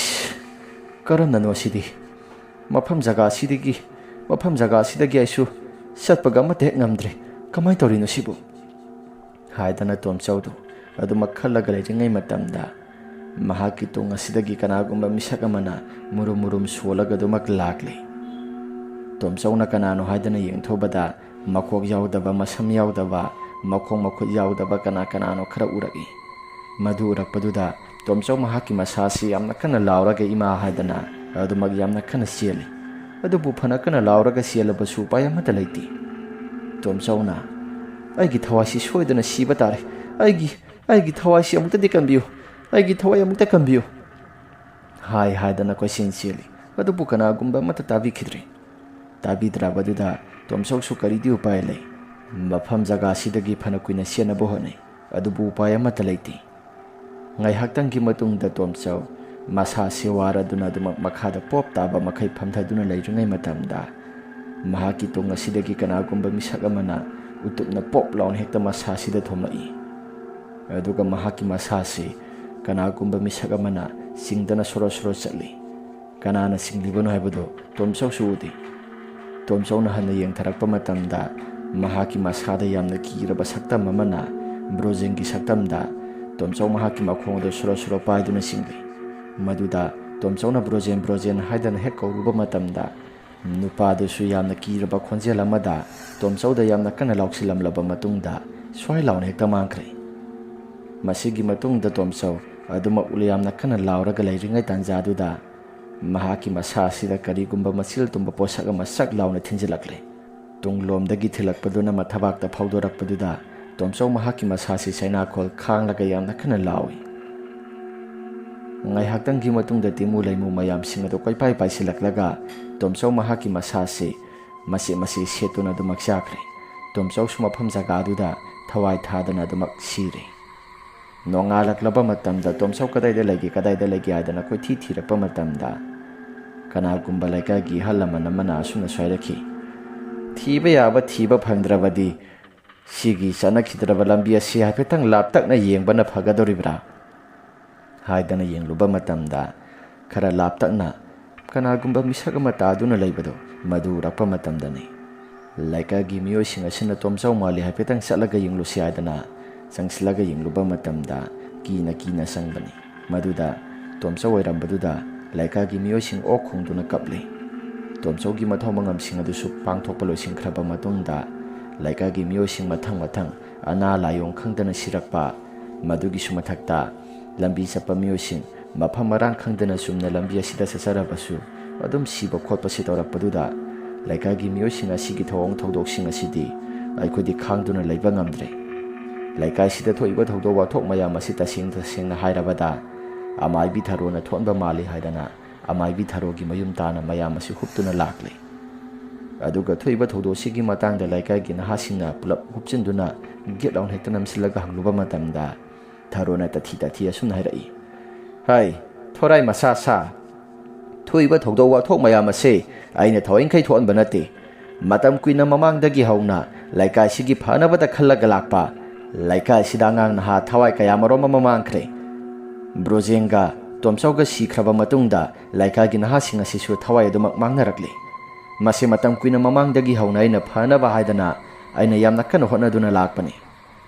[SPEAKER 1] ꯀꯔꯝꯅꯅꯣ ꯁꯤꯗꯤ? ꯃꯐꯝ ꯖꯒꯥꯁꯤꯗꯒꯤ ꯑꯩꯁꯨ ꯆꯠꯄꯒ ꯑꯃꯠꯇ ꯍꯦꯛ ꯉꯝꯗ꯭ꯔꯦ, ꯀꯃꯥꯏꯅ ꯇꯧꯔꯤꯅꯣ ꯁꯤꯕꯨ ꯍꯥꯏꯗꯅ ꯇꯣꯝꯆꯧꯗꯨ ꯑꯗꯨꯃꯛ ꯈꯜꯂꯒ ꯂꯩꯔꯤꯉꯩ ꯃꯇꯝꯗ ꯃꯍꯥꯛꯀꯤ ꯇꯨꯡ ꯑꯁꯤꯗꯒꯤ ꯀꯅꯥꯒꯨꯝꯕ ꯃꯤꯁꯛ ꯑꯃꯅ ꯃꯨꯔꯨꯝ ꯁꯣꯜꯂꯒ ꯑꯗꯨꯃꯛ ꯂꯥꯛꯂꯤ꯫ ꯇꯣꯝꯆꯧꯅ ꯀꯅꯥꯅꯣ ꯍꯥꯏꯗꯅ ꯌꯦꯡꯊꯣꯛꯕꯗ ꯃꯀꯣꯛ ꯌꯥꯎꯗꯕ, ꯃꯁꯝ ꯌꯥꯎꯗꯕ, ꯃꯈꯣꯡ ꯃꯈꯨꯠ ꯌꯥꯎꯗꯕ ꯀꯅꯥꯅꯣꯈꯔ ꯎꯔꯛꯏ꯫ ꯃꯗꯨ ꯎꯔꯛꯄꯗꯨꯗ ꯇꯣꯝꯆꯧ ꯃꯍꯥꯛꯀꯤ ꯃꯁꯥꯁꯤ ꯌꯥꯝꯅ ꯀꯟꯅ ꯂꯥꯎꯔꯒ ꯏꯃꯥ ꯍꯥꯏꯗꯅ ꯑꯗꯨꯃꯛ ꯌꯥꯝꯅ ꯀꯟꯅ ꯆꯦꯜꯂꯤ꯫ ꯑꯗꯨꯕꯨ ꯐꯅ ꯀꯟꯅ ꯂꯥꯎꯔꯒ ꯆꯦꯜꯂꯕꯁꯨ ꯎꯄꯥꯏ ꯑꯃꯠꯇ ꯂꯩꯇꯦ꯫ ꯇꯣꯝꯆꯧꯅ ꯑꯩꯒꯤ ꯊꯋꯥꯏꯁꯤ ꯁꯣꯏꯗꯅ ꯁꯤꯕ ꯇꯥꯔꯦ, ꯑꯩꯒꯤ ꯊꯋꯥꯏꯁꯤ ꯑꯃꯨꯛꯇꯗꯤ ꯀꯟꯕꯤꯌꯨ, ꯑꯩꯒꯤ ꯊꯋꯥꯏ ꯑꯃꯨꯛꯇ ꯀꯟꯕꯤꯌꯨ ꯍꯥꯏꯗꯅ ꯀꯣꯏꯆꯦꯟ ꯆꯦꯜꯂꯤ꯫ ꯑꯗꯨꯕꯨ ꯀꯅꯥꯒꯨꯝꯕ ꯑꯃꯠꯇ ꯇꯥꯕꯤꯈꯤꯗ꯭ꯔꯦ꯫ ꯇꯥꯕꯤꯗ꯭ꯔꯕꯗꯨꯗ ꯇꯣꯝꯆꯧꯁꯨ ꯀꯔꯤꯗꯤ ꯎꯄꯥꯏ ꯂꯩ? ꯃꯐꯝ ꯖꯒꯥꯁꯤꯗꯒꯤ ꯐꯅ ꯀꯨꯏꯅ ꯆꯦꯟꯅꯕ ꯍꯣꯠꯅꯩ, ꯑꯗꯨꯕꯨ ꯎꯄꯥꯏ ꯑꯃꯠꯇ ꯂꯩꯇꯦ꯫ ꯉꯥꯏꯍꯥꯛꯇꯪꯒꯤ ꯃꯇꯨꯡꯗ ꯇꯣꯝꯆꯧ ꯃꯁꯥꯁꯤ ꯋꯥꯔꯗꯨꯅ ꯑꯗꯨꯃꯛ ꯃꯈꯥꯗ ꯄꯣꯞ ꯇꯥꯕ ꯃꯈꯩ ꯐꯝꯊꯗꯨꯅ ꯂꯩꯔꯤꯉꯩ ꯃꯇꯝꯗ ꯃꯍꯥꯛꯀꯤ ꯇꯨꯡ ꯑꯁꯤꯗꯒꯤ ꯀꯅꯥꯒꯨꯝꯕ ꯃꯤꯁꯛ ꯑꯃꯅ ꯎꯇꯨꯞꯅ ꯄꯣꯞ ꯂꯥꯎꯅ ꯍꯦꯛꯇ ꯃꯁꯥꯁꯤꯗ ꯊꯣꯝꯂꯛꯏ꯫ ꯑꯗꯨꯒ ꯃꯍꯥꯛꯀꯤ ꯃꯁꯥꯁꯤ ꯀꯅꯥꯒꯨꯝꯕ ꯃꯤꯁꯛ ꯑꯃꯅ ꯆꯤꯡꯗꯅ ꯁꯣꯔꯣ ꯆꯠꯂꯤ꯫ ꯀꯅꯥꯅ ꯆꯤꯡꯂꯤꯕꯅꯣ ꯍꯥꯏꯕꯗꯨ ꯇꯣꯝꯆꯧꯁꯨ ꯎꯗꯦ꯫ ꯇꯣꯝꯆꯧꯅ ꯍꯟꯅ ꯌꯦꯡꯊꯔꯛꯄ ꯃꯇꯝꯗ ꯃꯍꯥꯛꯀꯤ ꯃꯁꯥꯗ ꯌꯥꯝꯅ ꯀꯤꯔꯕ ꯁꯛꯇꯝ ꯑꯃꯅ ꯕ꯭ꯔꯣꯖꯦꯟꯒꯤ ꯁꯛꯇꯝꯗ ꯇꯣꯝꯆꯧ ꯃꯍꯥꯛꯀꯤ ꯃꯈꯣꯡꯗ ꯁꯣꯔꯣ ꯄꯥꯏꯗꯨꯅ ꯆꯤꯡꯂꯤ꯫ ꯃꯗꯨꯗ ꯇꯣꯝꯆꯧꯅ ꯕ꯭ꯔꯣꯖꯦꯟ ꯍꯥꯏꯗꯅ ꯍꯦꯛ ꯀꯧꯔꯨꯕ ꯃꯇꯝꯗ ꯅꯨꯄꯥꯗꯨꯁꯨꯌꯥꯝꯅ ꯀꯤꯔꯕ ꯈꯣꯟꯖꯦꯜ ꯑꯃꯗ ꯇꯣꯝꯆꯧꯗ ꯌꯥꯝꯅ ꯀꯟꯅ ꯂꯥꯎꯁꯤꯜꯂꯝꯂꯕ ꯃꯇꯨꯡꯗ ꯁ꯭ꯋꯥꯏ ꯂꯥꯎꯅ ꯍꯦꯛꯇ ꯃꯥꯡꯈ꯭ꯔꯦ꯫ ꯃꯁꯤꯒꯤ ꯃꯇꯨꯡꯗ ꯇꯣꯝꯆꯧ ꯑꯗꯨꯃꯛ ꯌꯥꯝꯅ ꯀꯟꯅ ꯂꯥꯎꯔꯒ ꯂꯩꯔꯤꯉꯩ ꯇꯥꯟꯖꯥꯗꯨꯗ ꯃꯍꯥꯛꯀꯤ ꯃꯁꯥ ꯑꯁꯤꯗ ꯀꯔꯤꯒꯨꯝꯕ ꯃꯆꯤꯜ ꯇꯨꯝꯕ ꯄꯣꯠꯁꯛ ꯑꯃ ꯁꯛ ꯂꯥꯎꯅ ꯊꯤꯟꯖꯤꯜꯂꯛꯂꯦ꯫ ꯇꯨꯡꯂꯣꯝꯗꯒꯤ ꯊꯤꯜꯂꯛꯄꯗꯨꯅ ꯃꯊꯕꯥꯛꯇ ꯐꯥꯎꯗꯣꯔꯛꯄꯗꯨꯗ ꯇꯣꯝꯆꯧ ꯃꯍꯥꯛꯀꯤ ꯃꯁꯥꯁꯤ ꯆꯩꯅꯥꯈꯣꯜ ꯈꯥꯡꯂꯒ ꯌꯥꯝꯅ ꯀꯟꯅ ꯂꯥꯎꯏ꯫ ꯉꯥꯏꯍꯥꯛꯇꯪꯒꯤ ꯃꯇꯨꯡꯗ ꯇꯤꯃꯨ ꯂꯩꯃꯨ ꯃꯌꯥꯝꯁꯤꯡ ꯑꯗꯨ ꯀꯣꯏꯄꯥꯏ ꯄꯥꯏꯁꯤꯜꯂꯛꯂꯒ ꯇꯣꯝꯆꯧ ꯃꯍꯥꯛꯀꯤ ꯃꯁꯥꯁꯤ ꯃꯆꯦꯠ ꯁꯦꯠꯇꯨꯅ ꯑꯗꯨꯃꯛ ꯆꯥꯈ꯭ꯔꯦ꯫ ꯇꯣꯝꯆꯧꯁꯨ ꯃꯐꯝ ꯖꯒꯥꯗꯨꯗ ꯊꯋꯥꯏ ꯊꯥꯗꯅ ꯑꯗꯨꯃꯛ ꯁꯤꯔꯦ꯫ ꯅꯣꯡꯉꯥꯜꯂꯛꯂꯕ ꯃꯇꯝꯗ ꯇꯣꯝꯆꯧ ꯀꯗꯥꯏꯗ ꯂꯩꯒꯦ ꯍꯥꯏꯗꯅ ꯀꯣꯏꯊꯤ ꯊꯤꯔꯛꯄ ꯃꯇꯝꯗ ꯀꯅꯥꯒꯨꯝꯕ ꯂꯩꯀꯥꯏꯒꯤ ꯑꯍꯜ ꯂꯃꯟ ꯑꯃꯅ ꯑꯁꯨꯝꯅ ꯁꯣꯏꯔꯛꯈꯤ꯫ ꯊꯤꯕ ꯌꯥꯕ ꯊꯤꯕ ꯐꯪꯗ꯭ꯔꯕꯗꯤ ꯁꯤꯒꯤ ꯆꯠꯅꯈꯤꯗ꯭ꯔꯕ ꯂꯝꯕꯤ ꯑꯁꯤ ꯍꯥꯏꯐꯦꯠꯇꯪ ꯂꯥꯞꯇꯛꯅ ꯌꯦꯡꯕꯅ ꯐꯒꯗꯧꯔꯤꯕ꯭ꯔꯥ ꯍꯥꯏꯗꯅ ꯌꯦꯡꯂꯨꯕ ꯃꯇꯝꯗ ꯈꯔ ꯂꯥꯞꯇꯛꯅ ꯀꯅꯥꯒꯨꯝꯕ ꯃꯤꯁꯛ ꯑꯃ ꯇꯥꯗꯨꯅ ꯂꯩꯕꯗꯨ ꯃꯗꯨ ꯎꯔꯛꯄ ꯃꯇꯝꯗꯅꯤ ꯂꯩꯀꯥꯏꯒꯤ ꯃꯤꯑꯣꯏꯁꯤꯡ ꯑꯁꯤꯅ ꯇꯣꯝꯆꯧ ꯃꯥꯜꯂꯤ ꯍꯥꯏꯐꯦꯠꯇꯪ ꯆꯠꯂꯒ ꯌꯦꯡꯂꯨꯁꯤ ꯍꯥꯏꯗꯅ ꯆꯪꯁꯤꯜꯂꯒ ꯌꯦꯡꯂꯨꯕ ꯃꯇꯝꯗ ꯀꯤꯅ ꯆꯪꯕꯅꯤ꯫ ꯃꯗꯨꯗ ꯇꯣꯝꯆꯧ ꯑꯣꯏꯔꯝꯕꯗꯨꯗ ꯂꯩꯀꯥꯏꯒꯤ ꯃꯤꯑꯣꯏꯁꯤꯡ ꯑꯣꯛ ꯈꯣꯡꯗꯨꯅ ꯀꯞꯂꯤ꯫ ꯇꯣꯝꯆꯧꯒꯤ ꯃꯊꯧ ꯃꯉꯝꯁꯤꯡ ꯑꯗꯨꯁꯨ ꯄꯥꯡꯊꯣꯛꯄ ꯂꯣꯏꯁꯤꯟꯈ꯭ꯔꯕ ꯃꯇꯨꯡꯗ ꯂꯩꯀꯥꯏꯒꯤ ꯃꯤꯑꯣꯏꯁꯤꯡ ꯃꯊꯪ ꯑꯅꯥ ಲಾಯꯣꯡ ꯈꯪꯗꯅ ꯁꯤꯔꯛꯄ, ꯃꯗꯨꯒꯤꯁꯨ ꯃꯊꯛꯇ ꯂꯝꯕꯤ ꯆꯠꯄ ꯃꯤꯑꯣꯏꯁꯤꯡ ꯃꯐꯝ ꯃꯔꯥꯡ ꯈꯪꯗꯅ ꯆꯨꯝꯅ ꯂꯝꯕꯤ ꯑꯁꯤꯗ ꯆꯠꯆꯔꯕꯁꯨ ꯑꯗꯨꯝ ꯁꯤꯕ ꯈꯣꯠꯄꯁꯤ ꯇꯧꯔꯛꯄꯗꯨꯗ ꯂꯩꯀꯥꯏꯒꯤ ꯃꯤꯑꯣꯏꯁꯤꯡ ꯑꯁꯤꯒꯤ ꯊꯧꯑꯣꯡ ꯊꯧꯗꯣꯛꯁꯤꯡ ꯑꯁꯤꯗꯤ ꯑꯩꯈꯣꯏꯗꯤ ꯈꯥꯡꯗꯨꯅ ꯂꯩꯕ ꯉꯝꯗ꯭ꯔꯦ꯫ ꯂꯩꯀꯥꯏꯁꯤꯗ ꯊꯣꯛꯏꯕ ꯊꯧꯗꯣꯛ ꯋꯥꯊꯣꯛ ꯃꯌꯥꯝ ꯑꯁꯤ ꯇꯁꯦꯡꯅ ꯍꯥꯏꯔꯕꯗ ꯑꯃꯥꯏꯕꯤ ꯊꯥꯔꯣꯅ ꯊꯣꯛꯍꯟꯕ ꯃꯥꯜꯂꯤ ꯍꯥꯏꯗꯅ ꯑꯃꯥꯏꯕꯤ ꯊꯥꯔꯣꯒꯤ ꯃꯌꯨꯝ ꯇꯥꯅ ꯃꯌꯥꯝ ꯑꯁꯤ ꯍꯨꯞꯇꯨꯅ ꯂꯥꯛꯂꯤ꯫ ꯑꯗꯨꯒ ꯊꯣꯛꯏꯕ ꯊꯧꯗꯣꯛꯁꯤꯒꯤ ꯃꯇꯥꯡꯗ ꯂꯩꯀꯥꯏꯒꯤ ꯅꯍꯥꯁꯤꯡꯅ ꯄꯨꯂꯞ ꯍꯨꯞꯆꯤꯟꯗꯨꯅ ꯒꯦꯠ ꯂꯥꯎꯟ ꯍꯦꯛꯇ ꯅꯝꯁꯤꯜꯂꯒ ꯍꯪꯂꯨꯕ ꯃꯇꯝꯗ ꯊꯥꯔꯣꯅ ꯇꯊꯤ ꯑꯁꯨꯝꯅ ꯍꯥꯏꯔꯛꯏ, ꯍꯥꯏ ꯊꯣꯔꯥꯏ ꯃꯁꯥ ꯁꯥ, ꯊꯣꯛꯏꯕ ꯊꯧꯗꯣꯛ ꯋꯥꯊꯣꯛ ꯃꯌꯥꯝ ꯑꯁꯤ ꯑꯩꯅ ꯊꯋꯥꯏꯈꯩ ꯊꯣꯛꯍꯟꯕ ꯅꯠꯇꯦ, ꯃꯇꯝ ꯀꯨꯏꯅ ꯃꯃꯥꯡꯗꯒꯤ ꯍꯧꯅ ꯂꯩꯀꯥꯏꯁꯤꯒꯤ ꯐꯅꯕꯗ ꯈꯜꯂꯒ ꯂꯥꯛꯄ ꯂꯩꯀꯥꯏꯁꯤꯗ ꯑꯉꯥꯡ ꯅꯍꯥ ꯊꯋꯥꯏ ꯀꯌꯥꯃꯔꯣꯝ ꯑꯃ ꯃꯥꯡꯈ꯭ꯔꯦ꯫ ꯕ꯭ꯔꯣꯖꯦꯟꯒ ꯇꯣꯝꯆꯧꯒ ꯁꯤꯈ꯭ꯔꯕ ꯃꯇꯨꯡꯗ ꯂꯩꯀꯥꯏꯒꯤ ꯅꯍꯥꯁꯤꯡ ꯑꯁꯤꯁꯨ ꯊꯋꯥꯏ ꯑꯗꯨꯃꯛ ꯃꯥꯡꯅꯔꯛꯂꯤ꯫ ꯃꯁꯤ ꯃꯇꯝ ꯀꯨꯏꯅ ꯃꯃꯥꯡꯗꯒꯤ ꯍꯧꯅ ꯑꯩꯅ ꯐꯅꯕ ꯍꯥꯏꯗꯅ ꯑꯩꯅ ꯌꯥꯝꯅ ꯀꯟꯅ ꯍꯣꯠꯅꯗꯨꯅ ꯂꯥꯛꯄꯅꯤ꯫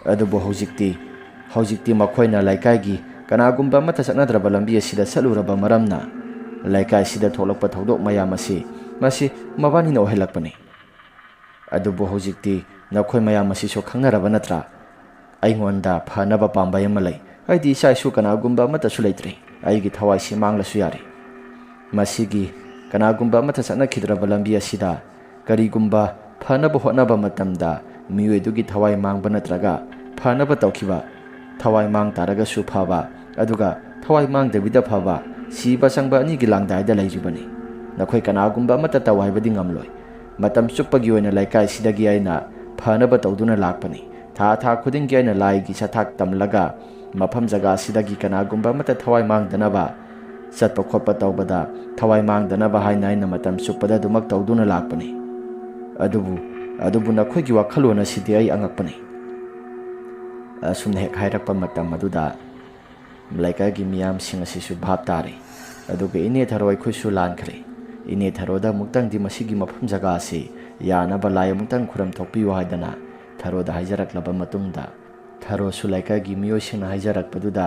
[SPEAKER 1] ꯑꯗꯨꯕꯨ ꯍꯧꯖꯤꯛꯇꯤ ꯃꯈꯣꯏꯅ ꯂꯩꯀꯥꯏꯒꯤ ꯀꯅꯥꯒꯨꯝꯕ ꯑꯃꯠꯇ ꯆꯠꯅꯗ꯭ꯔꯕ ꯂꯝꯕꯤ ꯑꯁꯤꯗ ꯆꯠꯂꯨꯔꯕ ꯃꯔꯝꯅ ꯂꯩꯀꯥꯏꯁꯤꯗ ꯊꯣꯛꯂꯛꯄ ꯊꯧꯗꯣꯛ ꯃꯌꯥꯝ ꯑꯁꯤ ꯃꯁꯤ ꯃꯕꯥꯅꯤꯅ ꯑꯣꯏꯍꯜꯂꯛꯄꯅꯤ꯫ ꯑꯗꯨꯕꯨ ꯍꯧꯖꯤꯛꯇꯤ ꯅꯈꯣꯏ ꯃꯌꯥꯝ ꯑꯁꯤꯁꯨ ꯈꯪꯅꯔꯕ ꯅꯠꯇ꯭ꯔꯥ? ꯑꯩꯉꯣꯟꯗ ꯐꯅꯕ ꯄꯥꯝꯕꯩ ꯑꯃ ꯂꯩ꯫ ꯑꯩꯗꯤ ꯏꯆꯥ ꯏꯁꯨ ꯀꯅꯥꯒꯨꯝꯕ ꯑꯃꯠꯇꯁꯨ ꯂꯩꯇ꯭ꯔꯦ꯫ ꯑꯩꯒꯤ ꯊꯋꯥꯏꯁꯤ ꯃꯥꯡꯂꯁꯨ ꯌꯥꯔꯦ꯫ ꯃꯁꯤꯒꯤ ꯀꯅꯥꯒꯨꯝꯕ ꯑꯃꯠꯇ ꯆꯠꯅꯈꯤꯗ꯭ꯔꯕ ꯂꯝꯕꯤ ꯑꯁꯤꯗ ꯀꯔꯤꯒꯨꯝꯕ ꯐꯅꯕ ꯍꯣꯠꯅꯕ ꯃꯇꯝꯗ ꯃꯤꯑꯣꯏꯗꯨꯒꯤ ꯊꯋꯥꯏ ꯃꯥꯡꯕ ꯅꯠꯇ꯭ꯔꯒ ꯐꯅꯕ ꯇꯧꯈꯤꯕ, ꯊꯋꯥꯏ ꯃꯥꯡ ꯇꯥꯔꯒꯁꯨ ꯐꯕ ꯑꯗꯨꯒ ꯊꯋꯥꯏ ꯃꯥꯡꯗꯕꯤꯗ ꯐꯕ, ꯁꯤꯕ ꯆꯪꯕ ꯑꯅꯤꯒꯤ ꯂꯥꯡꯗꯥꯏꯗ ꯂꯩꯔꯤꯕꯅꯤ꯫ ꯅꯈꯣꯏ ꯀꯅꯥꯒꯨꯝꯕ ꯑꯃꯠꯇ ꯇꯧ ꯍꯥꯏꯕꯗꯤ ꯉꯝꯂꯣꯏ꯫ ꯃꯇꯝ ꯆꯨꯞꯄꯒꯤ ꯑꯣꯏꯅ ꯂꯩꯀꯥꯏꯁꯤꯗꯒꯤ ꯑꯩꯅ ꯐꯅꯕ ꯇꯧꯗꯨꯅ ꯂꯥꯛꯄꯅꯤ꯫ ꯊꯥ ꯈꯨꯗꯤꯡꯒꯤ ꯑꯩꯅ ꯂꯥꯏꯒꯤ ꯆꯊꯥꯛ ꯇꯝꯂꯒ ꯃꯐꯝ ꯖꯒꯥ ꯑꯁꯤꯗꯒꯤ ꯀꯅꯥꯒꯨꯝꯕ ꯑꯃꯠꯇ ꯊꯋꯥꯏ ꯃꯥꯡꯗꯅꯕ ꯆꯠꯄ ꯈꯣꯠꯄ ꯇꯧꯕꯗ ꯊꯋꯥꯏ ꯃꯥꯡꯗꯅꯕ ꯍꯥꯏꯅ ꯑꯩꯅ ꯃꯇꯝ ꯆꯨꯞꯄꯗ ꯑꯗꯨꯃꯛ ꯇꯧꯗꯨꯅ ꯂꯥꯛꯄꯅꯤ꯫ ꯑꯗꯨꯕꯨ ꯅꯈꯣꯏꯒꯤ ꯋꯥꯈꯜꯂꯣꯟ ꯑꯁꯤꯗꯤ ꯑꯩ ꯑꯉꯛꯄꯅꯤ꯫ ꯑꯁꯨꯝꯅ ꯍꯦꯛ ꯍꯥꯏꯔꯛꯄ ꯃꯇꯝ ꯑꯗꯨꯗ ꯂꯩꯀꯥꯏꯒꯤ ꯃꯤꯌꯥꯝꯁꯤꯡ ꯑꯁꯤꯁꯨ ꯚꯥꯞ ꯇꯥꯔꯦ꯫ ꯑꯗꯨꯒ ꯏꯅꯦ ꯊꯥꯔꯣ ꯑꯩꯈꯣꯏꯁꯨ ꯂꯥꯟꯈ꯭ꯔꯦ꯫ ꯏꯅꯦ ꯊꯥꯔꯣꯗ ꯑꯃꯨꯛꯇꯪꯗꯤ ꯃꯁꯤꯒꯤ ꯃꯐꯝ ꯖꯒꯥ ꯑꯁꯤ ꯌꯥꯅꯕ ꯂꯥꯏ ꯑꯃꯨꯛꯇꯪ ꯈꯨꯔꯝ ꯊꯣꯛꯄꯤꯌꯨ ꯍꯥꯏꯗꯅ ꯊꯥꯔꯣꯗ ꯍꯥꯏꯖꯔꯛꯂꯕ ꯃꯇꯨꯡꯗ ꯊꯥꯔꯣꯁꯨ ꯂꯩꯀꯥꯏꯒꯤ ꯃꯤꯑꯣꯏꯁꯤꯡꯅ ꯍꯥꯏꯖꯔꯛꯄꯗꯨꯗ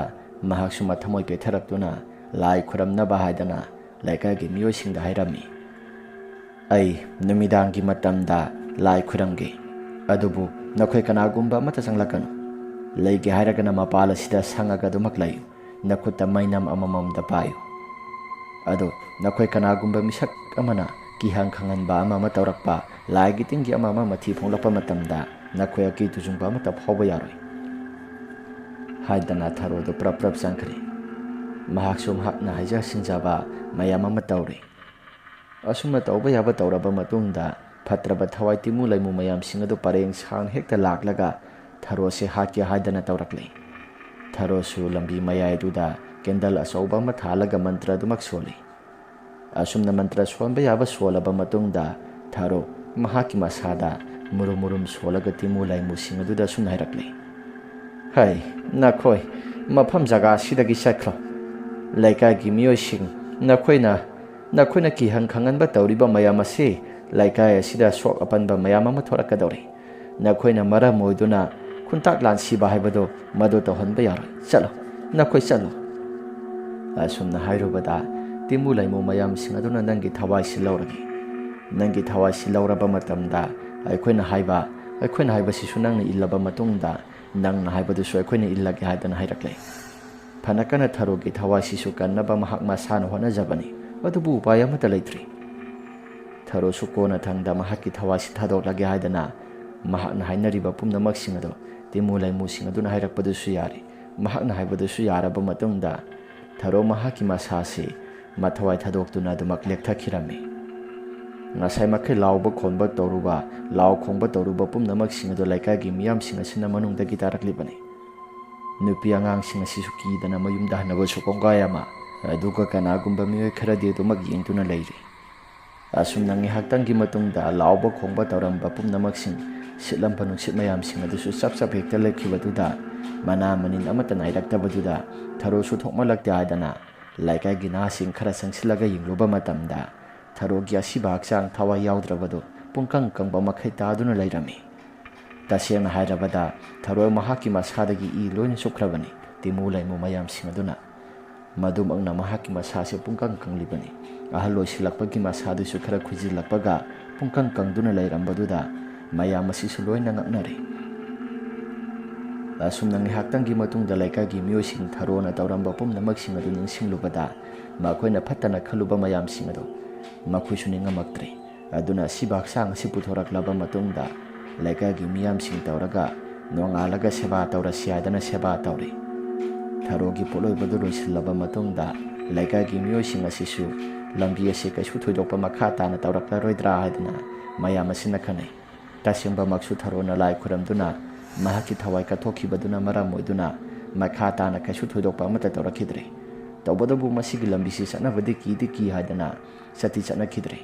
[SPEAKER 1] ꯃꯍꯥꯛꯁꯨ ꯃꯊꯃꯣꯏ ꯄꯦꯠꯊꯔꯛꯇꯨꯅ ꯂꯥꯏ ꯈꯨꯔꯝꯅꯕ ꯍꯥꯏꯗꯅ ꯂꯩꯀꯥꯏꯒꯤ ꯃꯤꯑꯣꯏꯁꯤꯡꯗ ꯍꯥꯏꯔꯝꯃꯤ, ꯑꯩ ꯅꯨꯃꯤꯗꯥꯡꯒꯤ ꯃꯇꯝꯗ ꯂꯥꯏ ꯈꯨꯔꯝꯒꯦ, ꯑꯗꯨꯕꯨ ꯅꯈꯣꯏ ꯀꯅꯥꯒꯨꯝꯕ ꯑꯃꯠꯇ ꯆꯪꯂꯛꯀꯅꯨ꯫ ꯂꯩꯒꯦ ꯍꯥꯏꯔꯒꯅ ꯃꯄꯥꯜ ꯑꯁꯤꯗ ꯁꯪꯉꯒ ꯑꯗꯨꯃꯛ ꯂꯩꯌꯨ꯫ ꯅꯈꯨꯠꯇ ꯃꯩꯅꯝ ꯑꯃꯃꯝꯗ ꯄꯥꯏꯌꯨ꯫ ꯑꯗꯣ ꯅꯈꯣꯏ ꯀꯅꯥꯒꯨꯝꯕ ꯃꯤꯁꯛ ꯑꯃꯅ ꯀꯤꯍꯪ ꯈꯪꯍꯟꯕ ꯑꯃ ꯇꯧꯔꯛꯄ, ꯂꯥꯏꯒꯤ ꯇꯤꯟꯒꯤ ꯑꯃ ꯃꯊꯤ ꯐꯣꯡꯂꯛꯄ ꯃꯇꯝꯗ ꯅꯈꯣꯏ ꯑꯀꯤ ꯇꯨꯖꯨꯡꯕ ꯑꯃꯠꯇ ꯐꯥꯎꯕ ꯌꯥꯔꯣꯏ ꯍꯥꯏꯗꯅ ꯊꯥꯔꯣꯗꯨ ꯄ꯭ꯔꯞ ꯆꯪꯈ꯭ꯔꯦ꯫ ꯃꯍꯥꯛꯁꯨ ꯃꯍꯥꯛꯅ ꯍꯥꯏꯖ ꯁꯤꯡꯖꯕ ꯃꯌꯥꯝ ꯑꯃ ꯇꯧꯔꯦ꯫ ꯑꯁꯨꯝꯅ ꯇꯧꯕ ꯌꯥꯕ ꯇꯧꯔꯕ ꯃꯇꯨꯡꯗ ꯐꯠꯇ꯭ꯔꯕ ꯊꯋꯥꯏ ꯇꯤꯃꯨ ꯂꯩꯃꯨ ꯃꯌꯥꯝꯁꯤꯡ ꯑꯗꯨ ꯄꯔꯦꯡ ꯁꯥꯡꯅ ꯍꯦꯛꯇ ꯂꯥꯛꯂꯒ ꯊꯥꯔꯣꯁꯦ ꯍꯥꯠꯀꯦ ꯍꯥꯏꯗꯅ ꯇꯧꯔꯛꯂꯦ꯫ ꯊꯥꯔꯣꯁꯨ ꯂꯝꯕꯤ ꯃꯌꯥꯏ ꯑꯗꯨꯗ ꯀꯦꯟꯗꯜ ꯑꯆꯧꯕ ꯑꯃ ꯊꯥꯜꯂꯒ ꯃꯟꯇ꯭ꯔ ꯑꯗꯨꯃꯛ ꯁꯣꯜꯂꯤ꯫ ꯑꯁꯨꯝꯅ ꯃꯟꯇ꯭ꯔ ꯁꯣꯟꯕ ꯌꯥꯕ ꯁꯣꯜꯂꯕ ꯃꯇꯨꯡꯗ ꯊꯥꯔꯣ ꯃꯍꯥꯛꯀꯤ ꯃꯁꯥꯗ ꯃꯨꯔꯨꯝ ꯁꯣꯜꯂꯒ ꯇꯤꯃꯨ ꯂꯩꯃꯨꯁꯤꯡ ꯑꯗꯨꯗ ꯑꯁꯨꯝꯅ ꯍꯥꯏꯔꯛꯂꯦ, ꯍꯩ ꯅꯈꯣꯏ ꯃꯐꯝ ꯖꯒꯥ ꯑꯁꯤꯗꯒꯤ ꯆꯠꯈ꯭ꯔꯣ꯫ ꯂꯩꯀꯥꯏꯒꯤ ꯃꯤꯑꯣꯏꯁꯤꯡ, ꯅꯈꯣꯏꯅ ꯀꯤꯍꯪ ꯈꯪꯍꯟꯕ ꯇꯧꯔꯤꯕ ꯃꯌꯥꯝ ꯑꯁꯤ ꯂꯩꯀꯥꯏ ꯑꯁꯤꯗ ꯁꯣꯛ ꯑꯄꯟꯕ ꯃꯌꯥꯝ ꯑꯃ ꯊꯣꯔꯛꯀꯗꯧꯔꯤ꯫ ꯅꯈꯣꯏꯅ ꯃꯔꯝ ꯑꯣꯏꯗꯨꯅ ꯈꯨꯟꯇꯥꯛ ꯂꯥꯟꯁꯤꯕ ꯍꯥꯏꯕꯗꯣ ꯃꯗꯨ ꯇꯧꯍꯟꯕ ꯌꯥꯔꯣꯏ꯫ ꯆꯠꯂꯣ, ꯅꯈꯣꯏ ꯆꯠꯂꯣ꯫ ꯑꯁꯨꯝꯅ ꯍꯥꯏꯔꯨꯕꯗ ꯇꯤꯃꯨ ꯂꯩꯃꯨ ꯃꯌꯥꯝꯁꯤꯡ ꯑꯗꯨꯅ ꯅꯪꯒꯤ ꯊꯋꯥꯏꯁꯤ ꯂꯧꯔꯒꯦ꯫ ꯅꯪꯒꯤ ꯊꯋꯥꯏꯁꯤ ꯂꯧꯔꯕ ꯃꯇꯝꯗ ꯑꯩꯈꯣꯏꯅ ꯍꯥꯏꯕꯁꯤꯁꯨ ꯅꯪꯅ ꯏꯜꯂꯕ ꯃꯇꯨꯡꯗ ꯅꯪꯅ ꯍꯥꯏꯕꯗꯨꯁꯨ ꯑꯩꯈꯣꯏꯅ ꯏꯜꯂꯒꯦ ꯍꯥꯏꯗꯅ ꯍꯥꯏꯔꯛꯂꯦ꯫ ꯐꯅ ꯀꯟꯅ ꯊꯥꯔꯣꯒꯤ ꯊꯋꯥꯏꯁꯤꯁꯨ ꯀꯟꯅꯕ ꯃꯍꯥꯛ ꯃꯁꯥꯅ ꯍꯣꯠꯅꯖꯕꯅꯤ꯫ ꯑꯗꯨꯕꯨ ꯎꯄꯥꯏ ꯑꯃꯠꯇ ꯂꯩꯇ꯭ꯔꯤ꯫ ꯊꯥꯔꯣꯁꯨ ꯀꯣꯟꯅꯊꯪꯗ ꯃꯍꯥꯛꯀꯤ ꯊꯋꯥꯏꯁꯤ ꯊꯥꯗꯣꯛꯂꯒꯦ ꯍꯥꯏꯗꯅ ꯃꯍꯥꯛꯅ ꯍꯥꯏꯅꯔꯤꯕ ꯄꯨꯝꯅꯃꯛꯁꯤꯡ ꯑꯗꯨ ꯇꯤꯃꯨ ꯂꯩꯃꯨꯁꯤꯡ ꯑꯗꯨꯅ ꯍꯥꯏꯔꯛꯄꯗꯨꯁꯨ ꯌꯥꯔꯤ꯫ ꯃꯍꯥꯛꯅ ꯍꯥꯏꯕꯗꯨꯁꯨ ꯌꯥꯔꯕ ꯃꯇꯨꯡꯗ ꯊꯥꯔꯣ ꯃꯍꯥꯛꯀꯤ ꯃꯁꯥꯁꯤ ꯃꯊꯋꯥꯏ ꯊꯥꯗꯣꯛꯇꯨꯅ ꯑꯗꯨꯃꯛ ꯂꯦꯛꯊꯈꯤꯔꯝꯃꯤ꯫ ꯉꯁꯥꯏ ꯃꯈꯩ ꯂꯥꯎꯕ ꯈꯣꯟꯕ ꯇꯧꯔꯨꯕ, ꯂꯥꯎ ꯈꯣꯡꯕ ꯇꯧꯔꯨꯕ ꯄꯨꯝꯅꯃꯛꯁꯤꯡ ꯑꯗꯨ ꯂꯩꯀꯥꯏꯒꯤ ꯃꯤꯌꯥꯝꯁꯤꯡ ꯑꯁꯤꯅ ꯃꯅꯨꯡꯗꯒꯤ ꯇꯥꯔꯛꯂꯤꯕꯅꯤ꯫ ꯅꯨꯄꯤ ꯑꯉꯥꯡꯁꯤꯡ ꯑꯁꯤꯁꯨ ꯀꯤꯗꯅ ꯃꯌꯨꯝꯗ ꯍꯟꯅꯕꯁꯨ ꯀꯣꯡꯒꯥꯏ ꯑꯃ, ꯑꯗꯨꯒ ꯀꯅꯥꯒꯨꯝꯕ ꯃꯤꯑꯣꯏ ꯈꯔꯗꯤ ꯑꯗꯨꯃꯛ ꯌꯦꯡꯗꯨꯅ ꯂꯩꯔꯤ꯫ ꯑꯁꯨꯝꯅ ꯉꯥꯏꯍꯥꯛꯇꯪꯒꯤ ꯃꯇꯨꯡꯗ ꯂꯥꯎꯕ ꯈꯣꯡꯕ ꯇꯧꯔꯝꯕ ꯄꯨꯝꯅꯃꯛꯁꯤꯡ, ꯁꯤꯠꯂꯝꯕ ꯅꯨꯡꯁꯤꯠ ꯃꯌꯥꯝꯁꯤꯡ ꯑꯗꯨꯁꯨ ꯆꯞ ꯍꯦꯛꯇ ꯂꯦꯞꯈꯤꯕꯗꯨꯗ, ꯃꯅꯥ ꯃꯅꯤꯟ ꯑꯃꯠꯇ ꯅꯥꯏꯔꯛꯇꯕꯗꯨꯗ ꯊꯥꯔꯣꯁꯨ ꯊꯣꯛꯃꯜꯂꯛꯇꯦ ꯍꯥꯏꯗꯅ ꯂꯩꯀꯥꯏꯒꯤ ꯅꯍꯥꯁꯤꯡ ꯈꯔ ꯆꯪꯁꯤꯜꯂꯒ ꯌꯦꯡꯂꯨꯕ ꯃꯇꯝꯗ ꯊꯥꯔꯣꯒꯤ ꯑꯁꯤꯕ ꯍꯛꯆꯥꯡ ꯊꯋꯥꯏ ꯌꯥꯎꯗ꯭ꯔꯕꯗꯨ ꯄꯨꯡꯀꯪ ꯀꯪꯕ ꯃꯈꯩ ꯇꯥꯗꯨꯅ ꯂꯩꯔꯝꯃꯤ꯫ ꯇꯁꯦꯡꯅ ꯍꯥꯏꯔꯕꯗ ꯊꯥꯔꯣ ꯃꯍꯥꯛꯀꯤ ꯃꯁꯥꯗꯒꯤ ꯏ ꯂꯣꯏꯅ ꯆꯨꯞꯈ꯭ꯔꯕꯅꯤ꯫ ꯇꯤꯃꯨ ꯂꯩꯃꯨ ꯃꯌꯥꯝꯁꯤꯡ ꯑꯗꯨꯅ ꯃꯗꯨꯃꯛꯅ ꯃꯍꯥꯛꯀꯤ ꯃꯁꯥꯁꯦ ꯄꯨꯡꯀꯪ ꯀꯪꯂꯤꯕꯅꯤ꯫ ꯑꯍꯜ ꯑꯣꯏꯁꯤꯜꯂꯛꯄꯒꯤ ꯃꯁꯥꯗꯨꯁꯨ ꯈꯔ ꯈꯨꯏꯖꯤꯜꯂꯛꯄꯒ ꯄꯨꯡꯀꯪ ꯀꯪꯗꯨꯅ ꯂꯩꯔꯝꯕꯗꯨꯗ ꯃꯌꯥꯝ ꯑꯁꯤꯁꯨ ꯂꯣꯏꯅ ꯉꯛꯅꯔꯦ꯫ ꯑꯁꯨꯝꯅ ꯉꯥꯏꯍꯥꯛꯇꯪꯒꯤ ꯃꯇꯨꯡꯗ ꯂꯩꯀꯥꯏꯒꯤ ꯃꯤꯑꯣꯏꯁꯤꯡ ꯊꯥꯔꯣꯅ ꯇꯧꯔꯝꯕ ꯄꯨꯝꯅꯃꯛꯁꯤꯡ ꯑꯗꯨ ꯅꯤꯡꯁꯤꯡꯂꯨꯕꯗ ꯃꯈꯣꯏꯅ ꯐꯠꯇꯅ ꯈꯜꯂꯨꯕ ꯃꯌꯥꯝꯁꯤꯡ ꯑꯗꯨ ꯃꯈꯣꯏꯁꯨ ꯅꯤꯡꯉꯝꯃꯛꯇ꯭ꯔꯦ꯫ ꯑꯗꯨꯅ ꯑꯁꯤꯕ ꯍꯛꯆꯥꯡ ꯑꯁꯤ ꯄꯨꯊꯣꯔꯛꯂꯕ ꯃꯇꯨꯡꯗ ꯂꯩꯀꯥꯏꯒꯤ ꯃꯤꯌꯥꯝꯁꯤꯡ ꯇꯧꯔꯒ ꯅꯣꯡꯉꯥꯜꯂꯒ ꯁꯦꯕꯥ ꯇꯧꯔꯁꯤ ꯍꯥꯏꯗꯅ ꯁꯦꯕꯥ ꯇꯧꯔꯦ꯫ ꯊꯥꯔꯣꯒꯤ ꯄꯣꯠꯂꯣꯏꯕꯗꯨ ꯂꯣꯏꯁꯤꯜꯂꯕ ꯃꯇꯨꯡꯗ ꯂꯩꯀꯥꯏꯒꯤ ꯃꯤꯑꯣꯏꯁꯤꯡ ꯑꯁꯤꯁꯨ ꯂꯝꯕꯤ ꯑꯁꯤ ꯀꯩꯁꯨ ꯊꯣꯏꯗꯣꯛꯄ ꯃꯈꯥ ꯇꯥꯅ ꯇꯧꯔꯛꯂꯔꯣꯏꯗ꯭ꯔꯥ ꯍꯥꯏꯗꯅ mayam asina khanai tasingba maksu tharona lai khuramduna mahaki thawai kathokibaduna maram oiduna makha tana kaisu thoidokpa amata tawrakhidre tawbadabu masigi lambisi sanabadi ki hadana sati sanakidre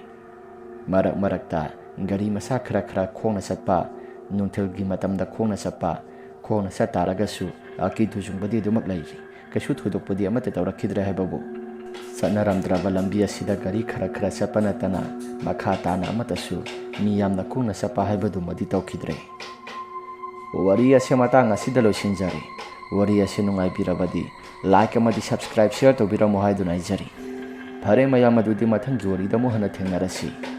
[SPEAKER 1] marakta gari masa khara khongna satpa nungthilgi matamda khongna satpa khongna sataragasu aki thujungbadi dumak lairi kaisu thoidokpadi amata tawrakhidre haibabu satnaramdraba lambi asida gari khara satpa natana makha tana amatasu miyamna khongna satpa haibadu madi tawkhidre wari ase matang asida losinjari wari ase nungai birabadi like amadi subscribe share to biramo haiduna ijari phare mayam adudi mathangi wari da mohana thengnarasi